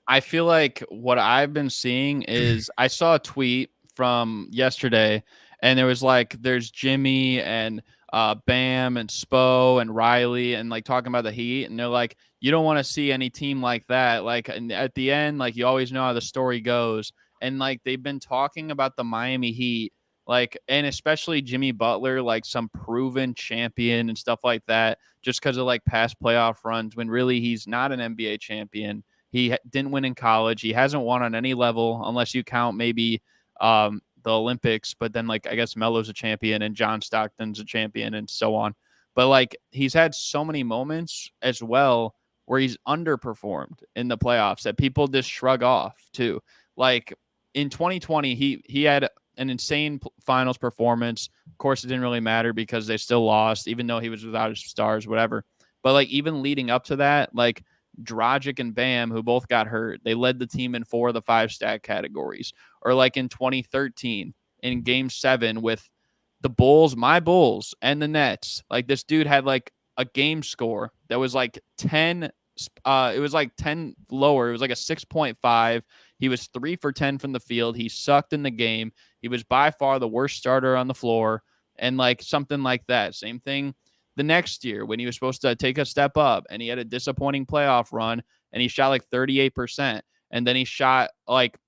I feel like what I've been seeing is I saw a tweet from yesterday, and there was like, there's Jimmy and Bam and Spo and Riley and like talking about the Heat, and they're like, you don't want to see any team like that. Like, and at the end, like you always know how the story goes, and like they've been talking about the Miami Heat, like, and especially Jimmy Butler, like some proven champion and stuff like that, just because of like past playoff runs when really he's not an NBA champion. He didn't win in college. He hasn't won on any level unless you count maybe the Olympics. But then, like, I guess Melo's a champion and John Stockton's a champion and so on. But, like, he's had so many moments as well where he's underperformed in the playoffs that people just shrug off too. Like, in 2020, he had an insane finals performance. Of course, it didn't really matter because they still lost, even though he was without his stars, whatever. But, like, even leading up to that, like, Dragic and Bam, who both got hurt, they led the team in 4 of the 5 stat categories. Or like in 2013 in Game 7 with the Bulls, my Bulls, and the Nets. Like this dude had like a game score that was like 10. It was like 10 lower. It was like a 6.5. He was 3 for 10 from the field. He sucked in the game. He was by far the worst starter on the floor, and like something like that. Same thing the next year when he was supposed to take a step up, and he had a disappointing playoff run, and he shot like 38%. And then he shot like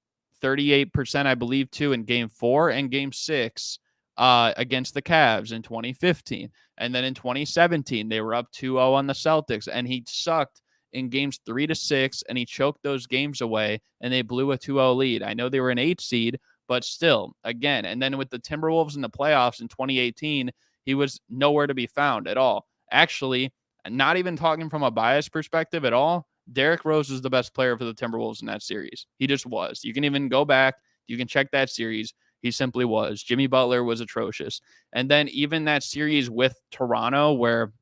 38%, I believe, too, in Game 4 and Game 6 against the Cavs in 2015. And then in 2017, they were up 2-0 on the Celtics, and he sucked in Games 3 to 6, and he choked those games away, and they blew a 2-0 lead. I know they were an 8 seed, but still, again. And then with the Timberwolves in the playoffs in 2018, he was nowhere to be found at all. Actually, not even talking from a bias perspective at all, Derrick Rose was the best player for the Timberwolves in that series. He just was. You can even go back. You can check that series. He simply was. Jimmy Butler was atrocious. And then even that series with Toronto, where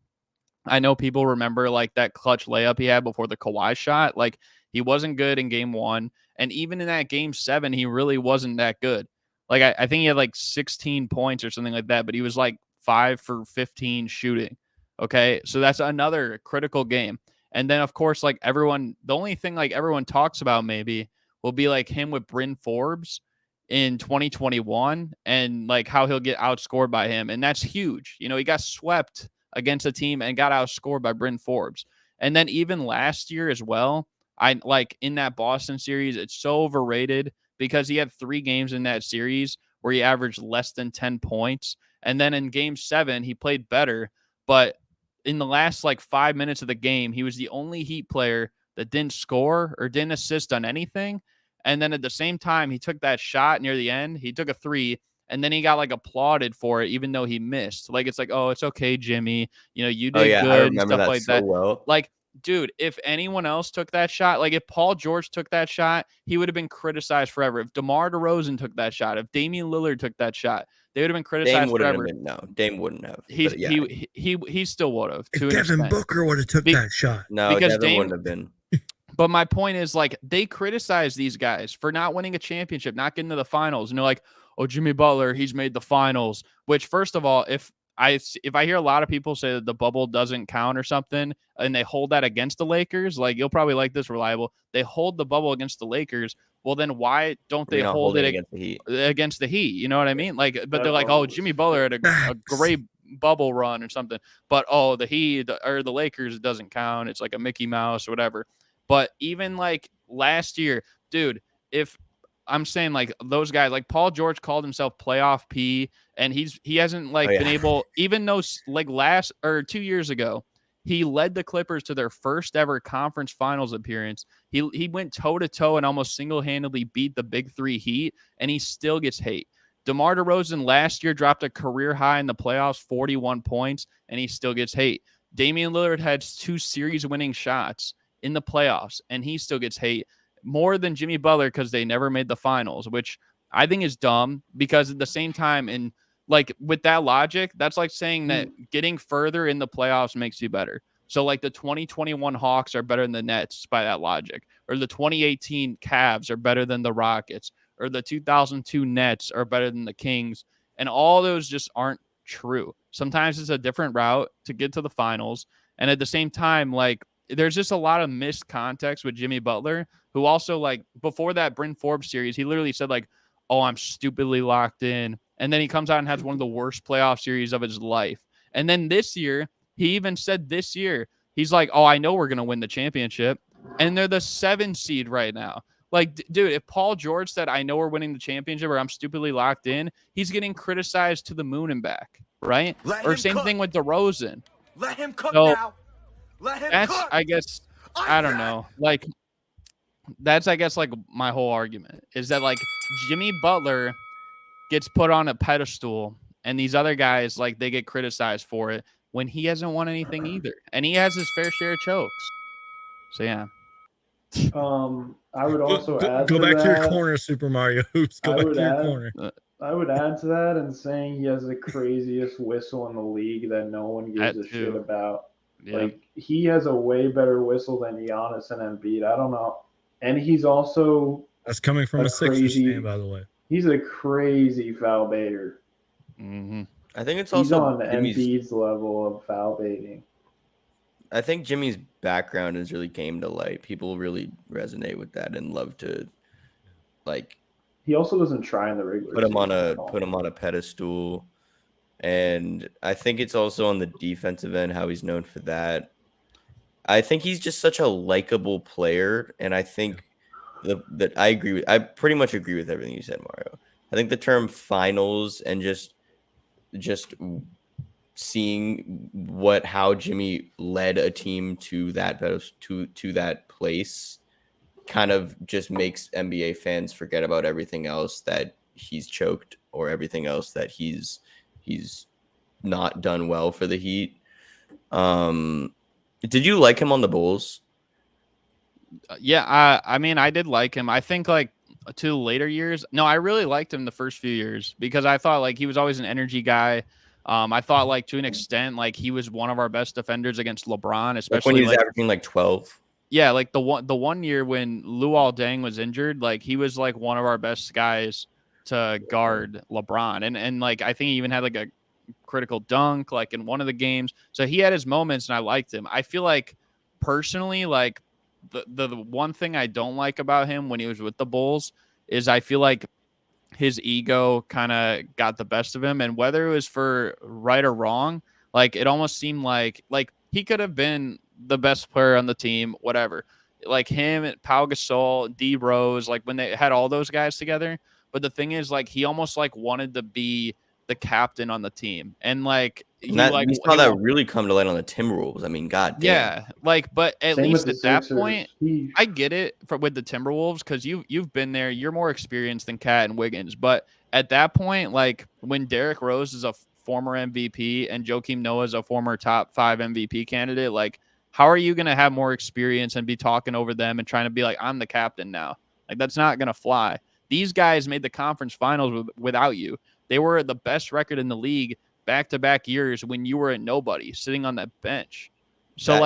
I know people remember like that clutch layup he had before the Kawhi shot. Like he wasn't good in Game 1. And even in that Game 7, he really wasn't that good. Like I think he had like 16 points or something like that, but he was like 5 for 15 shooting. Okay. So that's another critical game. And then, of course, like everyone, the only thing like everyone talks about maybe will be like him with Bryn Forbes in 2021 and like how he'll get outscored by him. And that's huge. You know, he got swept against a team and got outscored by Bryn Forbes. And then even last year as well, I like in that Boston series, it's so overrated because he had 3 games in that series where he averaged less than 10 points. And then in Game 7, he played better, but in the last like 5 minutes of the game, he was the only Heat player that didn't score or didn't assist on anything. And then at the same time, he took that shot near the end. He took a 3, and then he got like applauded for it, even though he missed. Like, it's like, oh, it's okay, Jimmy. You know, you did good I and remember stuff that like so that. well. Like, dude, if anyone else took that shot, like if Paul George took that shot, he would have been criticized forever. If DeMar DeRozan took that shot, if Damian Lillard took that shot, they would have been criticized forever. Dame wouldn't have. He still would have. If Devin Booker would have took that shot. No, because Devin Dame wouldn't have been. But my point is, like, they criticize these guys for not winning a championship, not getting to the finals. And they're like, oh, Jimmy Butler, he's made the finals. Which, first of all, if I hear a lot of people say that the bubble doesn't count or something, and they hold that against the Lakers, like, you'll probably like this, Reliable. They hold the bubble against the Lakers. Well, then why don't they hold it against the Heat? You know what I mean? Like, but they're like, oh, Jimmy Butler had a great bubble run or something. But, oh, the Heat or the Lakers, it doesn't count. It's like a Mickey Mouse or whatever. But even like last year, dude, if I'm saying like those guys, like Paul George called himself playoff P, and he hasn't like been able, even though like 2 years ago, he led the Clippers to their first ever conference finals appearance. He went toe to toe and almost single-handedly beat the Big 3 Heat, and he still gets hate. DeMar DeRozan last year dropped a career high in the playoffs, 41 points, and he still gets hate. Damian Lillard had 2 series-winning shots in the playoffs, and he still gets hate more than Jimmy Butler because they never made the finals, which I think is dumb because at the same time, and like with that logic, that's like saying that getting further in the playoffs makes you better. So like the 2021 Hawks are better than the Nets by that logic, or the 2018 Cavs are better than the Rockets, or the 2002 Nets are better than the Kings. And all those just aren't true. Sometimes it's a different route to get to the finals. And at the same time, like there's just a lot of missed context with Jimmy Butler, who also like before that Bryn Forbes series, he literally said like, oh, I'm stupidly locked in. And then he comes out and has one of the worst playoff series of his life. And then this year, he even said this year, he's like, oh, I know we're going to win the championship. And they're the 7 seed right now. Like, dude, if Paul George said, I know we're winning the championship or I'm stupidly locked in, he's getting criticized to the moon and back, right? Or same thing with DeRozan. Let him cook So, now. Let him that's, cook. I guess, I don't know. Like, that's, I guess, like my whole argument is that, like, Jimmy Butler gets put on a pedestal and these other guys, like, they get criticized for it when he hasn't won anything either. And he has his fair share of chokes. So, yeah. I would also add go to back that, to your corner, Super Mario Hoops. Go back to your corner. I would add to that and saying he has the craziest whistle in the league that no one gives a shit about. Yeah. Like, he has a way better whistle than Giannis and Embiid. I don't know. And he's also That's coming from a Sixers fan, by the way. He's a crazy foul baiter. Mm-hmm. I think it's He's also on Embiid's level of foul baiting. I think Jimmy's background has really came to light. People really resonate with that and love to, like, he also doesn't try in the regular put him season on a pedestal. And I think it's also on the defensive end how he's known for that. I think he's just such a likable player, and I think that I pretty much agree with everything you said, Mario. I think the term finals and just seeing how Jimmy led a team to that to that place kind of just makes NBA fans forget about everything else that he's choked or everything else that he's not done well for the Heat. Did you like him on the Bulls? Yeah, I mean, I did like him. I think like to later years. No, I really liked him the first few years because I thought like he was always an energy guy. I thought like to an extent like he was one of our best defenders against LeBron, especially like when he was averaging like 12. Yeah, like the one year when Luol Deng was injured, like he was like one of our best guys to guard LeBron, and like I think he even had like a critical dunk like in one of the games. So he had his moments, and I liked him. I feel like personally, like the one thing I don't like about him when he was with the Bulls is I feel like his ego kind of got the best of him, and whether it was for right or wrong, like it almost seemed like he could have been the best player on the team, whatever. Like him, Pau Gasol, D Rose, like when they had all those guys together. But the thing is, like he almost like wanted to be the captain on the team, and like we saw that really come to light on the Timberwolves. I mean, god damn. Yeah, like, but at Same least with at the that Sixers. point, I get it with the Timberwolves because you've been there. You're more experienced than Cat and Wiggins. But at that point, like when Derrick Rose is a former MVP and Joakim Noah is a former top 5 MVP candidate, like how are you going to have more experience and be talking over them and trying to be like, I'm the captain now? Like that's not going to fly. These guys made the conference finals without you. They were the best record in the league back-to-back years when you were a nobody sitting on that bench. So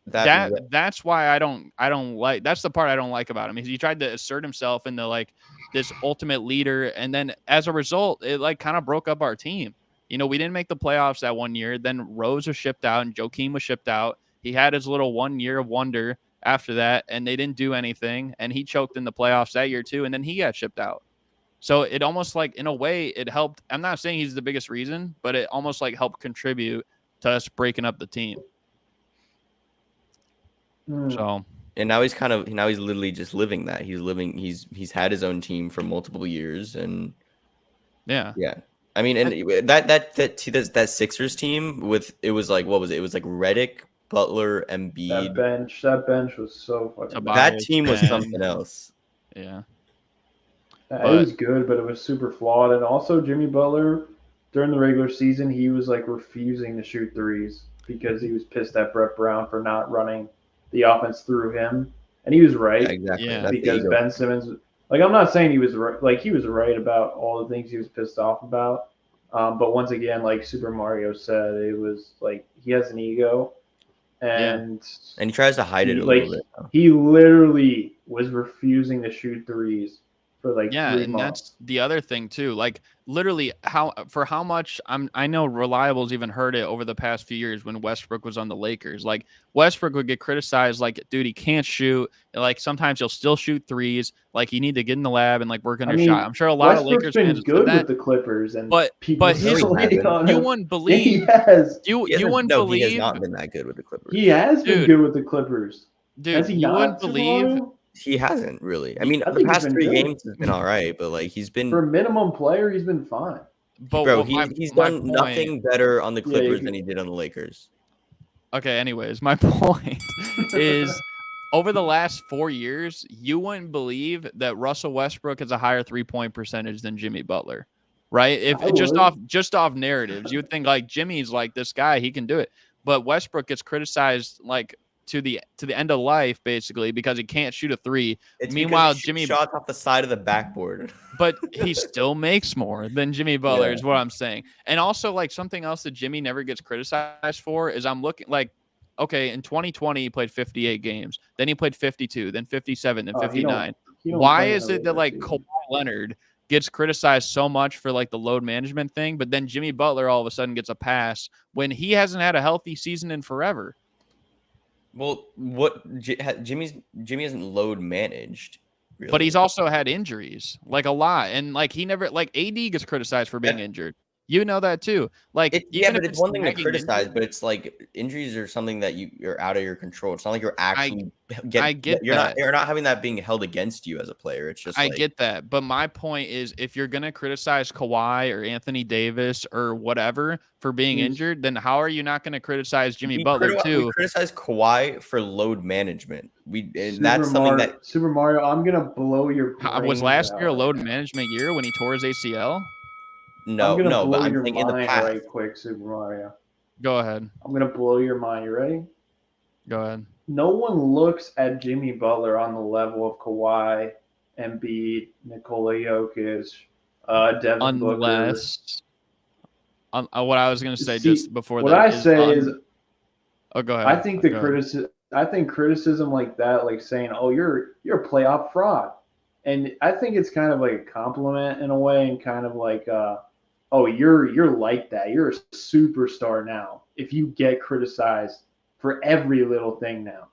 that's why I don't like, that's the part I don't like about him is he tried to assert himself into like this ultimate leader. And then as a result, it like kind of broke up our team. You know, we didn't make the playoffs that one year. Then Rose was shipped out and Joakim was shipped out. He had his little 1 year of wonder after that, and they didn't do anything. And he choked in the playoffs that year too. And then he got shipped out. So it almost like, in a way, it helped. I'm not saying he's the biggest reason, but it almost like helped contribute to us breaking up the team. So, and now he's literally just living that. He's had his own team for multiple years, and yeah. I mean, and that Sixers team with it was like what was it? It was like Redick, Butler, Embiid. That bench was so fucking. That team was something else. Yeah. It was good, but it was super flawed. And also, Jimmy Butler, during the regular season, he was like refusing to shoot threes because he was pissed at Brett Brown for not running the offense through him. And he was right. Yeah, exactly. Yeah. Because Ben Simmons Like, I'm not saying he was right. Like, he was right about all the things he was pissed off about. But once again, like Super Mario said, it was like he has an ego, and he tries to hide it a little bit. He literally was refusing to shoot threes for like 3 and months. that's the other thing too. Like literally, how much I know Reliable's even heard it over the past few years when Westbrook was on the Lakers. Like Westbrook would get criticized, like, dude, he can't shoot. Like sometimes he'll still shoot threes. Like you need to get in the lab and like work on your shot. I'm sure a lot Westbrook's of Lakers fans been good said that, with the Clippers, and but his you wouldn't believe he has. you wouldn't believe he has not been that good with the Clippers. He has been good with the Clippers. Dude, has he you not, wouldn't believe. Mario? He hasn't really. I mean, I the think past he's been 3 good. games has been all right, but like he's been For a minimum player, he's been fine. But bro, my he's point- done nothing better on the Clippers than he did on the Lakers. Okay, anyways, my point is over the last 4 years, you wouldn't believe that Russell Westbrook has a higher 3-point percentage than Jimmy Butler. Right? If I just would. off narratives, you would think like Jimmy's like this guy, he can do it. But Westbrook gets criticized like to the end of life, basically, because he can't shoot a three. It's Meanwhile, because he Jimmy shots off the side of the backboard. but he still makes more than Jimmy Butler, is what I'm saying. And also, like, something else that Jimmy never gets criticized for is I'm looking like, okay, in 2020 he played 58 games, then he played 52, then 57, then 59. Why is it that like Kawhi Leonard gets criticized so much for like the load management thing, but then Jimmy Butler all of a sudden gets a pass when he hasn't had a healthy season in forever? Well, Jimmy hasn't load managed, really. But he's also had injuries, like a lot, and like he never like AD gets criticized for being injured. You know that too. Like but it's one thing to criticize, but it's like injuries are something that you're out of your control. It's not like you're actually you're not having that being held against you as a player. It's just I get that, but my point is, if you're gonna criticize Kawhi or Anthony Davis or whatever for being injured, then how are you not gonna criticize Jimmy Butler too? We criticize Kawhi for load management. That's something that Super Mario. I'm gonna blow your. Was last year a load management year when he tore his ACL? No, but I'm thinking in the past. Right quick, Super Mario. Go ahead. I'm gonna blow your mind. You ready? Go ahead. No one looks at Jimmy Butler on the level of Kawhi, Embiid, Nikola Jokic, Devin Booker. Unless, what I was gonna say just before what that. I say is, oh, go ahead. I think criticism like that, like saying, "Oh, you're a playoff fraud," and I think it's kind of like a compliment in a way, and kind of like, "Oh, you're like that. You're a superstar now. If you get criticized for every little thing now."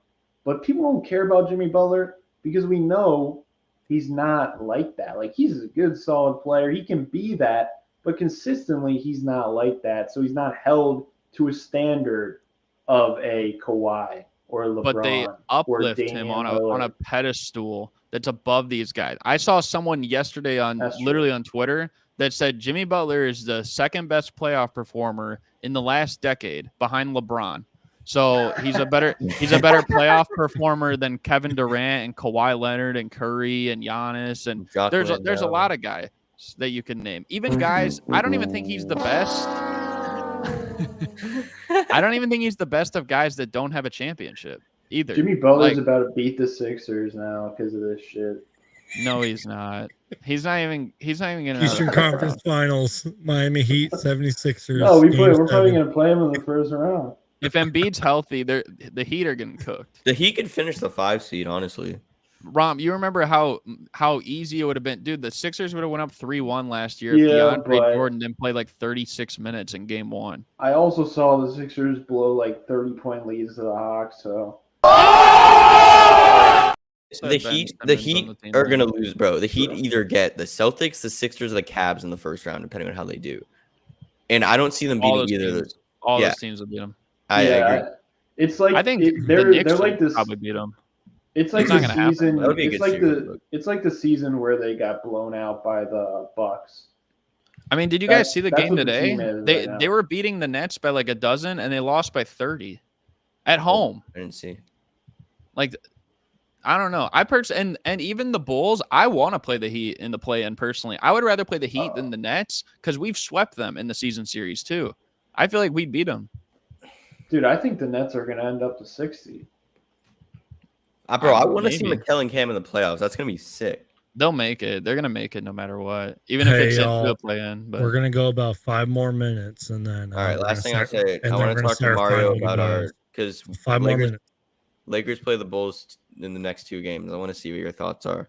But people don't care about Jimmy Butler because we know he's not like that. Like, he's a good, solid player. He can be that, but consistently he's not like that. So he's not held to a standard of a Kawhi or a LeBron. But they uplift him on a pedestal that's above these guys. I saw someone yesterday on Twitter that said Jimmy Butler is the second best playoff performer in the last decade behind LeBron. So he's a better playoff performer than Kevin Durant and Kawhi Leonard and Curry and Giannis, and there's a lot of guys that you can name. Even guys, I don't even think he's the best. I don't even think he's the best of guys that don't have a championship either. Jimmy Butler's about to beat the Sixers now because of this shit. No, he's not. He's not even gonna Eastern Conference Finals, Miami Heat, 76ers. No, we're probably gonna play him in the first round. If Embiid's healthy, the Heat are getting cooked. The Heat could finish the 5 seed, honestly. Romp, you remember how easy it would have been? Dude, the Sixers would have went up 3-1 last year if DeAndre Jordan didn't play like 36 minutes in game 1. I also saw the Sixers blow like 30-point leads to the Hawks, so the Heat are gonna lose, bro. The Heat either get the Celtics, the Sixers, or the Cavs in the first round, depending on how they do. And I don't see them beating either of those. All those teams will beat them. I agree. It's like I think they're like this. Probably beat them. It's like the season. It's It's like the season where they got blown out by the Bucks. I mean, did you guys see the game what the today? team is They right they were beating the Nets by like a dozen, and they lost by 30 at home. I didn't see. Like, I don't know. And even the Bulls, I want to play the Heat in the play-in personally. I would rather play the Heat than the Nets because we've swept them in the season series too. I feel like we beat them. Dude, I think the Nets are going to end up to 60. Bro, I want to see McKell and Cam in the playoffs. That's going to be sick. They'll make it. They're gonna make it no matter what, even if Hey, it's into y'all, the play-in. But we're gonna go about 5 more minutes, and then All right, we're last thing gonna I'll start, say, and I then want we're to gonna talk say to our Mario final about goodbyes. because 5 more minutes. Lakers play the Bulls in the next 2 games. I want to see what your thoughts are.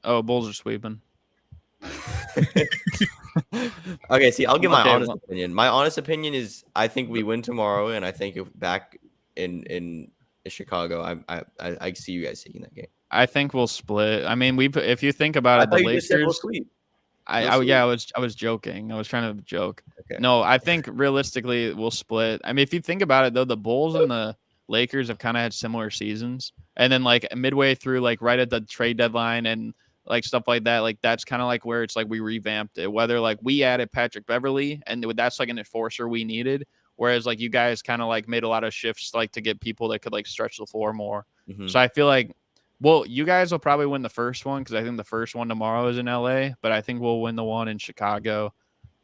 oh, Bulls are sweeping. Okay, see, I'll give my Okay, honest well- opinion. My honest opinion is I think we win tomorrow, and I think if back in Chicago, I see you guys taking that game. I think we'll split. I mean, if you think about I it, the thought you just said we'll Lakers. sweep. I was joking. I was trying to joke. Okay. No, I think realistically we'll split. I mean, if you think about it though, the Bulls and the Lakers have kind of had similar seasons, and then like midway through, like right at the trade deadline and like stuff like that, like that's kind of like where it's like we revamped it. Whether like we added Patrick Beverly, and that's like an enforcer we needed, whereas like you guys kind of like made a lot of shifts like to get people that could like stretch the floor more. Mhm. So I feel like. Well, you guys will probably win the first one because I think the first one tomorrow is in LA, but I think we'll win the one in Chicago.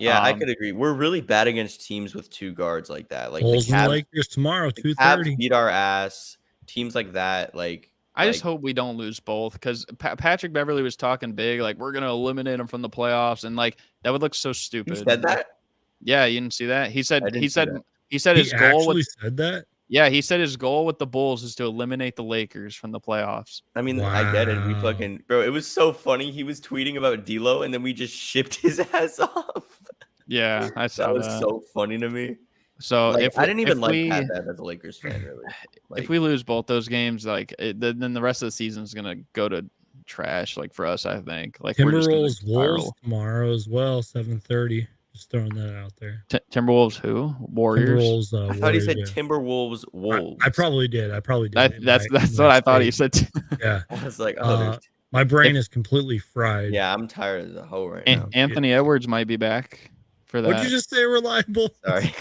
Yeah, I could agree. We're really bad against teams with 2 guards like that. Like Bulls the and Cavs, Lakers tomorrow, the Cavs 2:30. beat our ass. Teams like that, like I just hope we don't lose both because Patrick Beverly was talking big, like we're gonna eliminate him from the playoffs, and like that would look so stupid. he said that. Yeah, you didn't see that. He said I didn't see that. his goal actually said that. Yeah, he said his goal with the Bulls is to eliminate the Lakers from the playoffs. I mean, I get it. We Wow. fucking bro. It was so funny. He was tweeting about D'Lo, and then we just shipped his ass off. Yeah, I saw That was that. so funny to me. So Like, if I didn't even if like we, Pat Bev as a Lakers fan, really. Like, if we lose both those games, like then the rest of the season is gonna go to trash. Like for us, I think. Like we're just gonna Timberwolves Wolves spiral. tomorrow as well, 7:30. Just throwing that out there. Timberwolves who? Warriors. Timberwolves. I thought he said Warriors, yeah. Timberwolves Wolves. I probably did. That's what I thought he said. Yeah. I was like, oh, there's My brain is completely fried. yeah, I'm tired as a hoe right now. Anthony Edwards might be back for that. What'd you just say? Reliable. Sorry.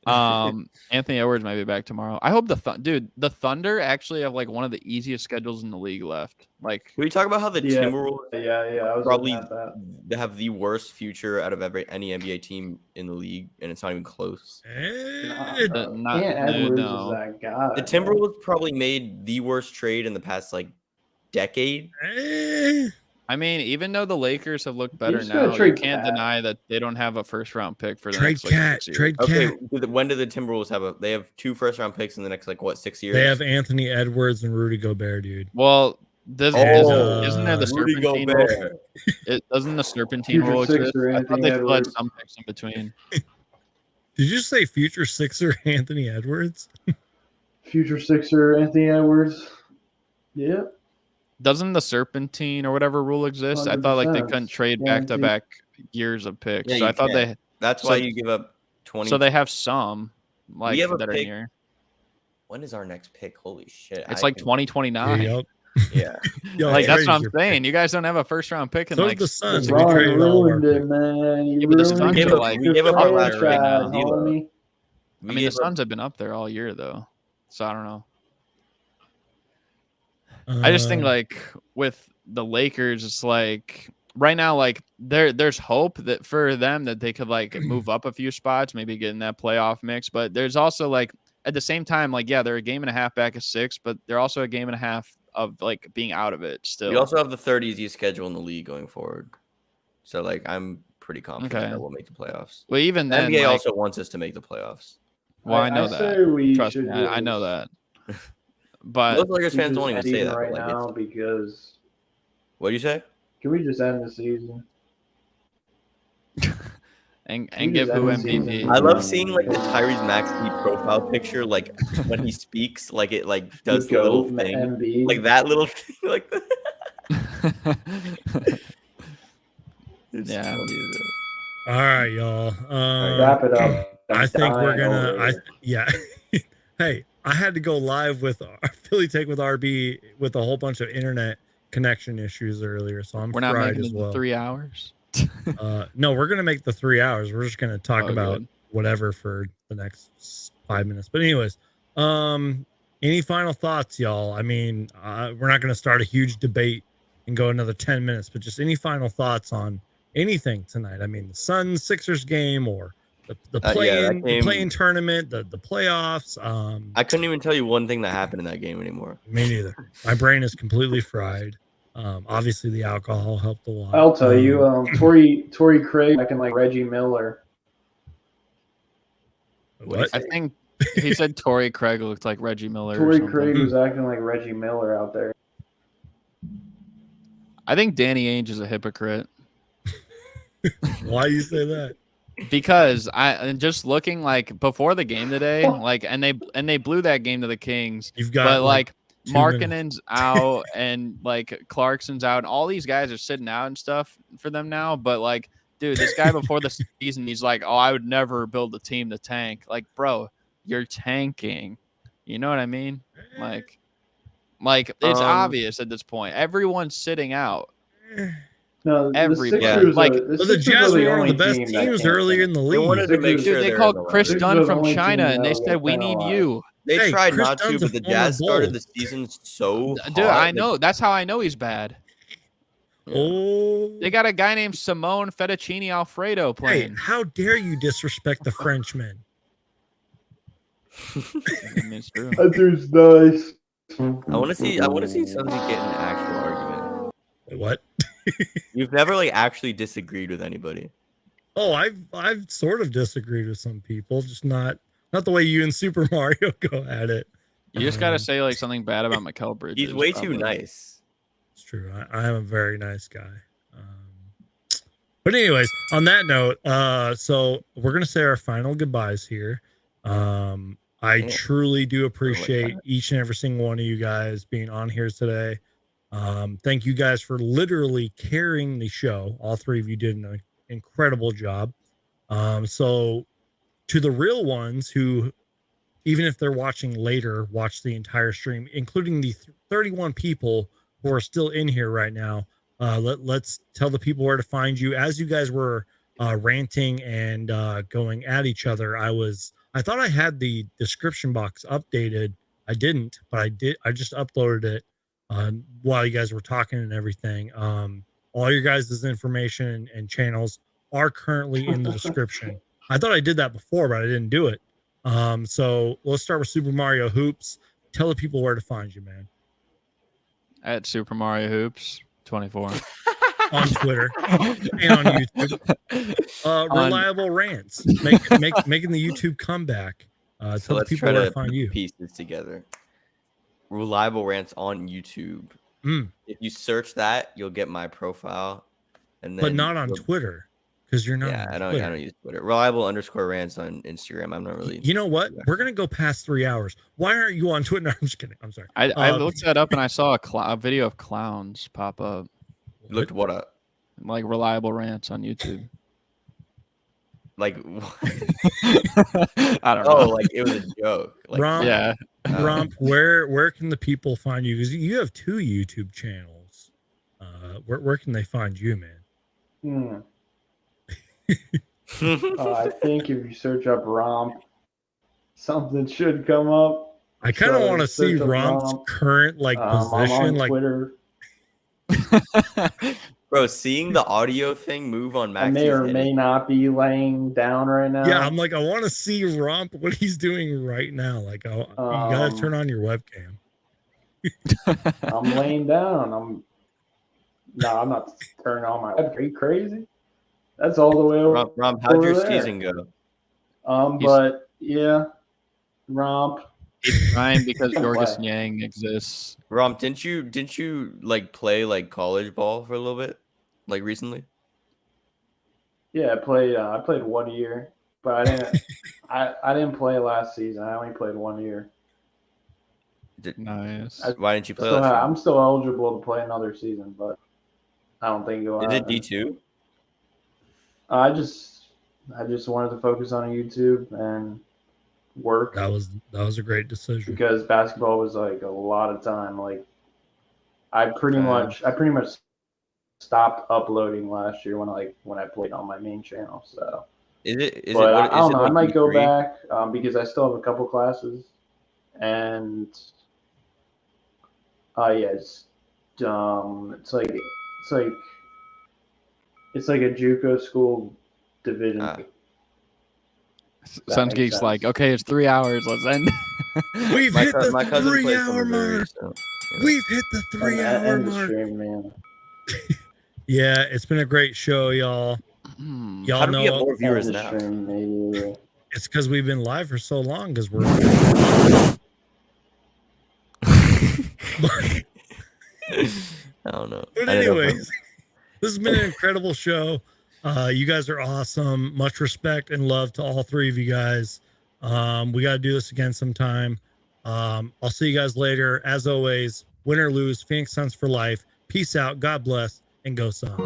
Anthony Edwards might be back tomorrow. I hope the Thunder actually have like one of the easiest schedules in the league left. Like, Can we talk about how the Yeah. Timberwolves I was probably looking at that. they have the worst future out of any NBA team in the league, and it's not even close. Ant not- Edwards no. is that guy. The Timberwolves probably made the worst trade in the past like decade. I mean, even though the Lakers have looked better just gotta now, you trade can't Cat. deny that they don't have a first round pick for the Trade next like, Cat. 6 years. Trade Okay, Cat. when do the Timberwolves have they have 2 first-round picks in the next like what 6 years? They have Anthony Edwards and Rudy Gobert, dude. Well, isn't there the Rudy serpentine Gobert. rule? Doesn't the serpentine Future rule exist? Sixer I thought Anthony they still had Edwards. some picks in between. Did you say future Sixer Anthony Edwards? Future Sixer Anthony Edwards. Yeah. Doesn't the serpentine or whatever rule exist? I thought like they couldn't 100%. trade back to back years of picks. Yeah, so you I thought can. That's So- why you give up 20. so they have some like have a that are pick. near. When is our next pick? Holy shit! It's I like can- 2029. Yup. Yeah. Yo, Like that's raise what I'm your saying. pick. You guys don't have a first round pick in So like the Suns. Ron We traded all of our ruined it, picks. man. You Yeah, but the ruined Suns your are like- we gave up our last right now. franchise, homie. I mean the Suns have been up there all year though. So I don't know. I just think like with the Lakers, it's like right now, like there's hope that for them that they could like move up a few spots, maybe get in that playoff mix. But there's also like at the same time, like yeah, they're a game and a half back of 6, but they're also a game and a half of like being out of it still. We also have the 3rd easiest schedule in the league going forward. So like I'm pretty confident Okay. that we'll make the playoffs. Well, even The then, NBA like, also wants us to make the playoffs. well, I know say that. we Trust should me, I know just that. But Most Lakers fans just won't even end say it that. right but, like, now it's- because what do you say? can we just end the season? and You give just who haven't seen MVP. them. I love seeing like the Tyrese Maxey profile picture, like when he speaks, like it like does the little GOAT, thing, Embiid. like that little thing, like that. It's Yeah. funny as hell. All right, y'all. Wrap it up. I think we're dying gonna. over it. Yeah. Hey, I had to go live with our Philly Take with RB with a whole bunch of internet connection issues earlier, so I'm We're not fried making as it well. 3 hours. No, we're gonna make the 3 hours. We're just gonna talk Oh, about good. whatever for the next 5 minutes. But anyways, any final thoughts, y'all? I mean, we're not gonna start a huge debate and go another 10 minutes, but just any final thoughts on anything tonight? I mean, the Suns Sixers game or the Yeah, play-in, that game- the play-in tournament, the playoffs. I couldn't even tell you one thing that happened in that game anymore. Me neither. My brain is completely fried. Obviously, the alcohol helped a lot. I'll tell you, Torrey Craig acting like Reggie Miller. What? I think he said Torrey Craig looked like Reggie Miller. Torrey or something. Craig was acting like Reggie Miller out there. I think Danny Ainge is a hypocrite. Why do you say that? Because just looking like before the game today, like and they blew that game to the Kings. You've got But like 2 Markkanen's out and like Clarkson's out and all these guys are sitting out and stuff for them now. But like, dude, this guy before the season, he's like, oh, I would never build a team to tank. Like, bro, you're tanking. You know what I mean? Like it's obvious at this point. Everyone's sitting out. No, Everybody. Sixers Like, are, Well, the Jazz were one of only the best team that teams can't earlier in the league. wanted to make Dude, sure they they're called in the Chris running. Dunn Sixers from are the only China team and they that'll said, we get need penalized. you. They Hey, tried Chris not to, Dunn's a but the former Jazz started Bull. the season so Dude, hot. I know. That's how I know he's bad. Oh, They got a guy named Simone Fettuccine Alfredo hey, playing. how dare you disrespect the Frenchman? I mean, it's true. That dude's nice. I want to see Suns Geek get in an actual argument. What? You've never like actually disagreed with anybody. Oh, I've sort of disagreed with some people, just not the way you and Super Mario go at it. You just got to say like something bad about Mikal Bridges. He's way too probably. nice. It's true. I am a very nice guy. But anyways, on that note, so we're gonna say our final goodbyes here. I Yeah. truly do appreciate that. each and every single one of you guys being on here today. Thank you guys for literally carrying the show. All 3 of you did an incredible job. So to the real ones who, even if they're watching later, watch the entire stream, including the 31 people who are still in here right now, let's tell the people where to find you. As you guys were ranting and going at each other, I thought I had the description box updated. I didn't, but I did. I just uploaded it while you guys were talking and everything. All your guys' information and channels are currently in the description. I thought I did that before, but I didn't do it. So let's start with Super Mario Hoops. Tell the people where to find you, man. At Super Mario Hoops 24 On Twitter and on YouTube. Reliable Rants, making the YouTube comeback. So Tell the let's people try where to to find put you. pieces together. Reliable Rants on YouTube. If you search that, you'll get my profile, and then But not on Twitter, because you're not. Yeah, on I Twitter. don't use Twitter. Reliable_Rants on Instagram. I'm not really. You know what? We're gonna go past 3 hours. Why aren't you on Twitter? No, I'm just kidding. I'm sorry. I looked that up and I saw a video of clowns pop up, Looked what up? like reliable rants on YouTube. Like, I don't oh, know. like it was a joke. Like, Romp, Yeah. Romp, where can the people find you? Because you have 2 YouTube channels. Where can they find you, man? I think if you search up Romp, something should come up. I kind of So want to see search up Romp's Romp. current like I'm position. on Like, Twitter. bro, seeing the audio thing move on I Max's may or head may not be laying down right now. yeah, I'm like, I want to see Romp what he's doing right now. Like, you gotta turn on your webcam. I'm laying down. I'm not turning on my web. Are you crazy? That's all the way over. Romp, how'd your over there. season go? But yeah, Romp. He's trying because Good Jorgis play. Yang exists. Romp, didn't you like play like college ball for a little bit, like recently? Yeah, I played 1 year, but I didn't. I didn't play last season. I only played 1 year. Nice. Why didn't you play So last I'm still eligible to play another season, but I don't think it'll year? Is it happen. D2? I just wanted to focus on YouTube and work That was a great decision. because basketball was like a lot of time. Like I pretty much stopped uploading last year when I played on my main channel. So, But I don't know. I like might go D3? back because I still have a couple classes, and it's like a JUCO school division. Suns makes Geek's sense. like, okay, it's 3 hours. Let's end. We've hit the My cousin plays 3 hour for Missouri, mark. so We've hit the 3-hour End the mark. stream, man. Yeah, it's been a great show, y'all. Y'all How do we have know more viewers End the now? stream, maybe. it's because we've been live for so long because we're I don't know. But I didn't know anyways, this has been an incredible show. You guys are awesome. Much respect and love to all three of you guys. We got to do this again sometime. I'll see you guys later. As always, win or lose, Phoenix Suns for life. Peace out. God bless, and go Suns.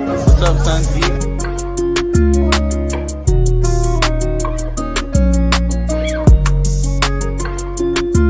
What's up, Suns Geek?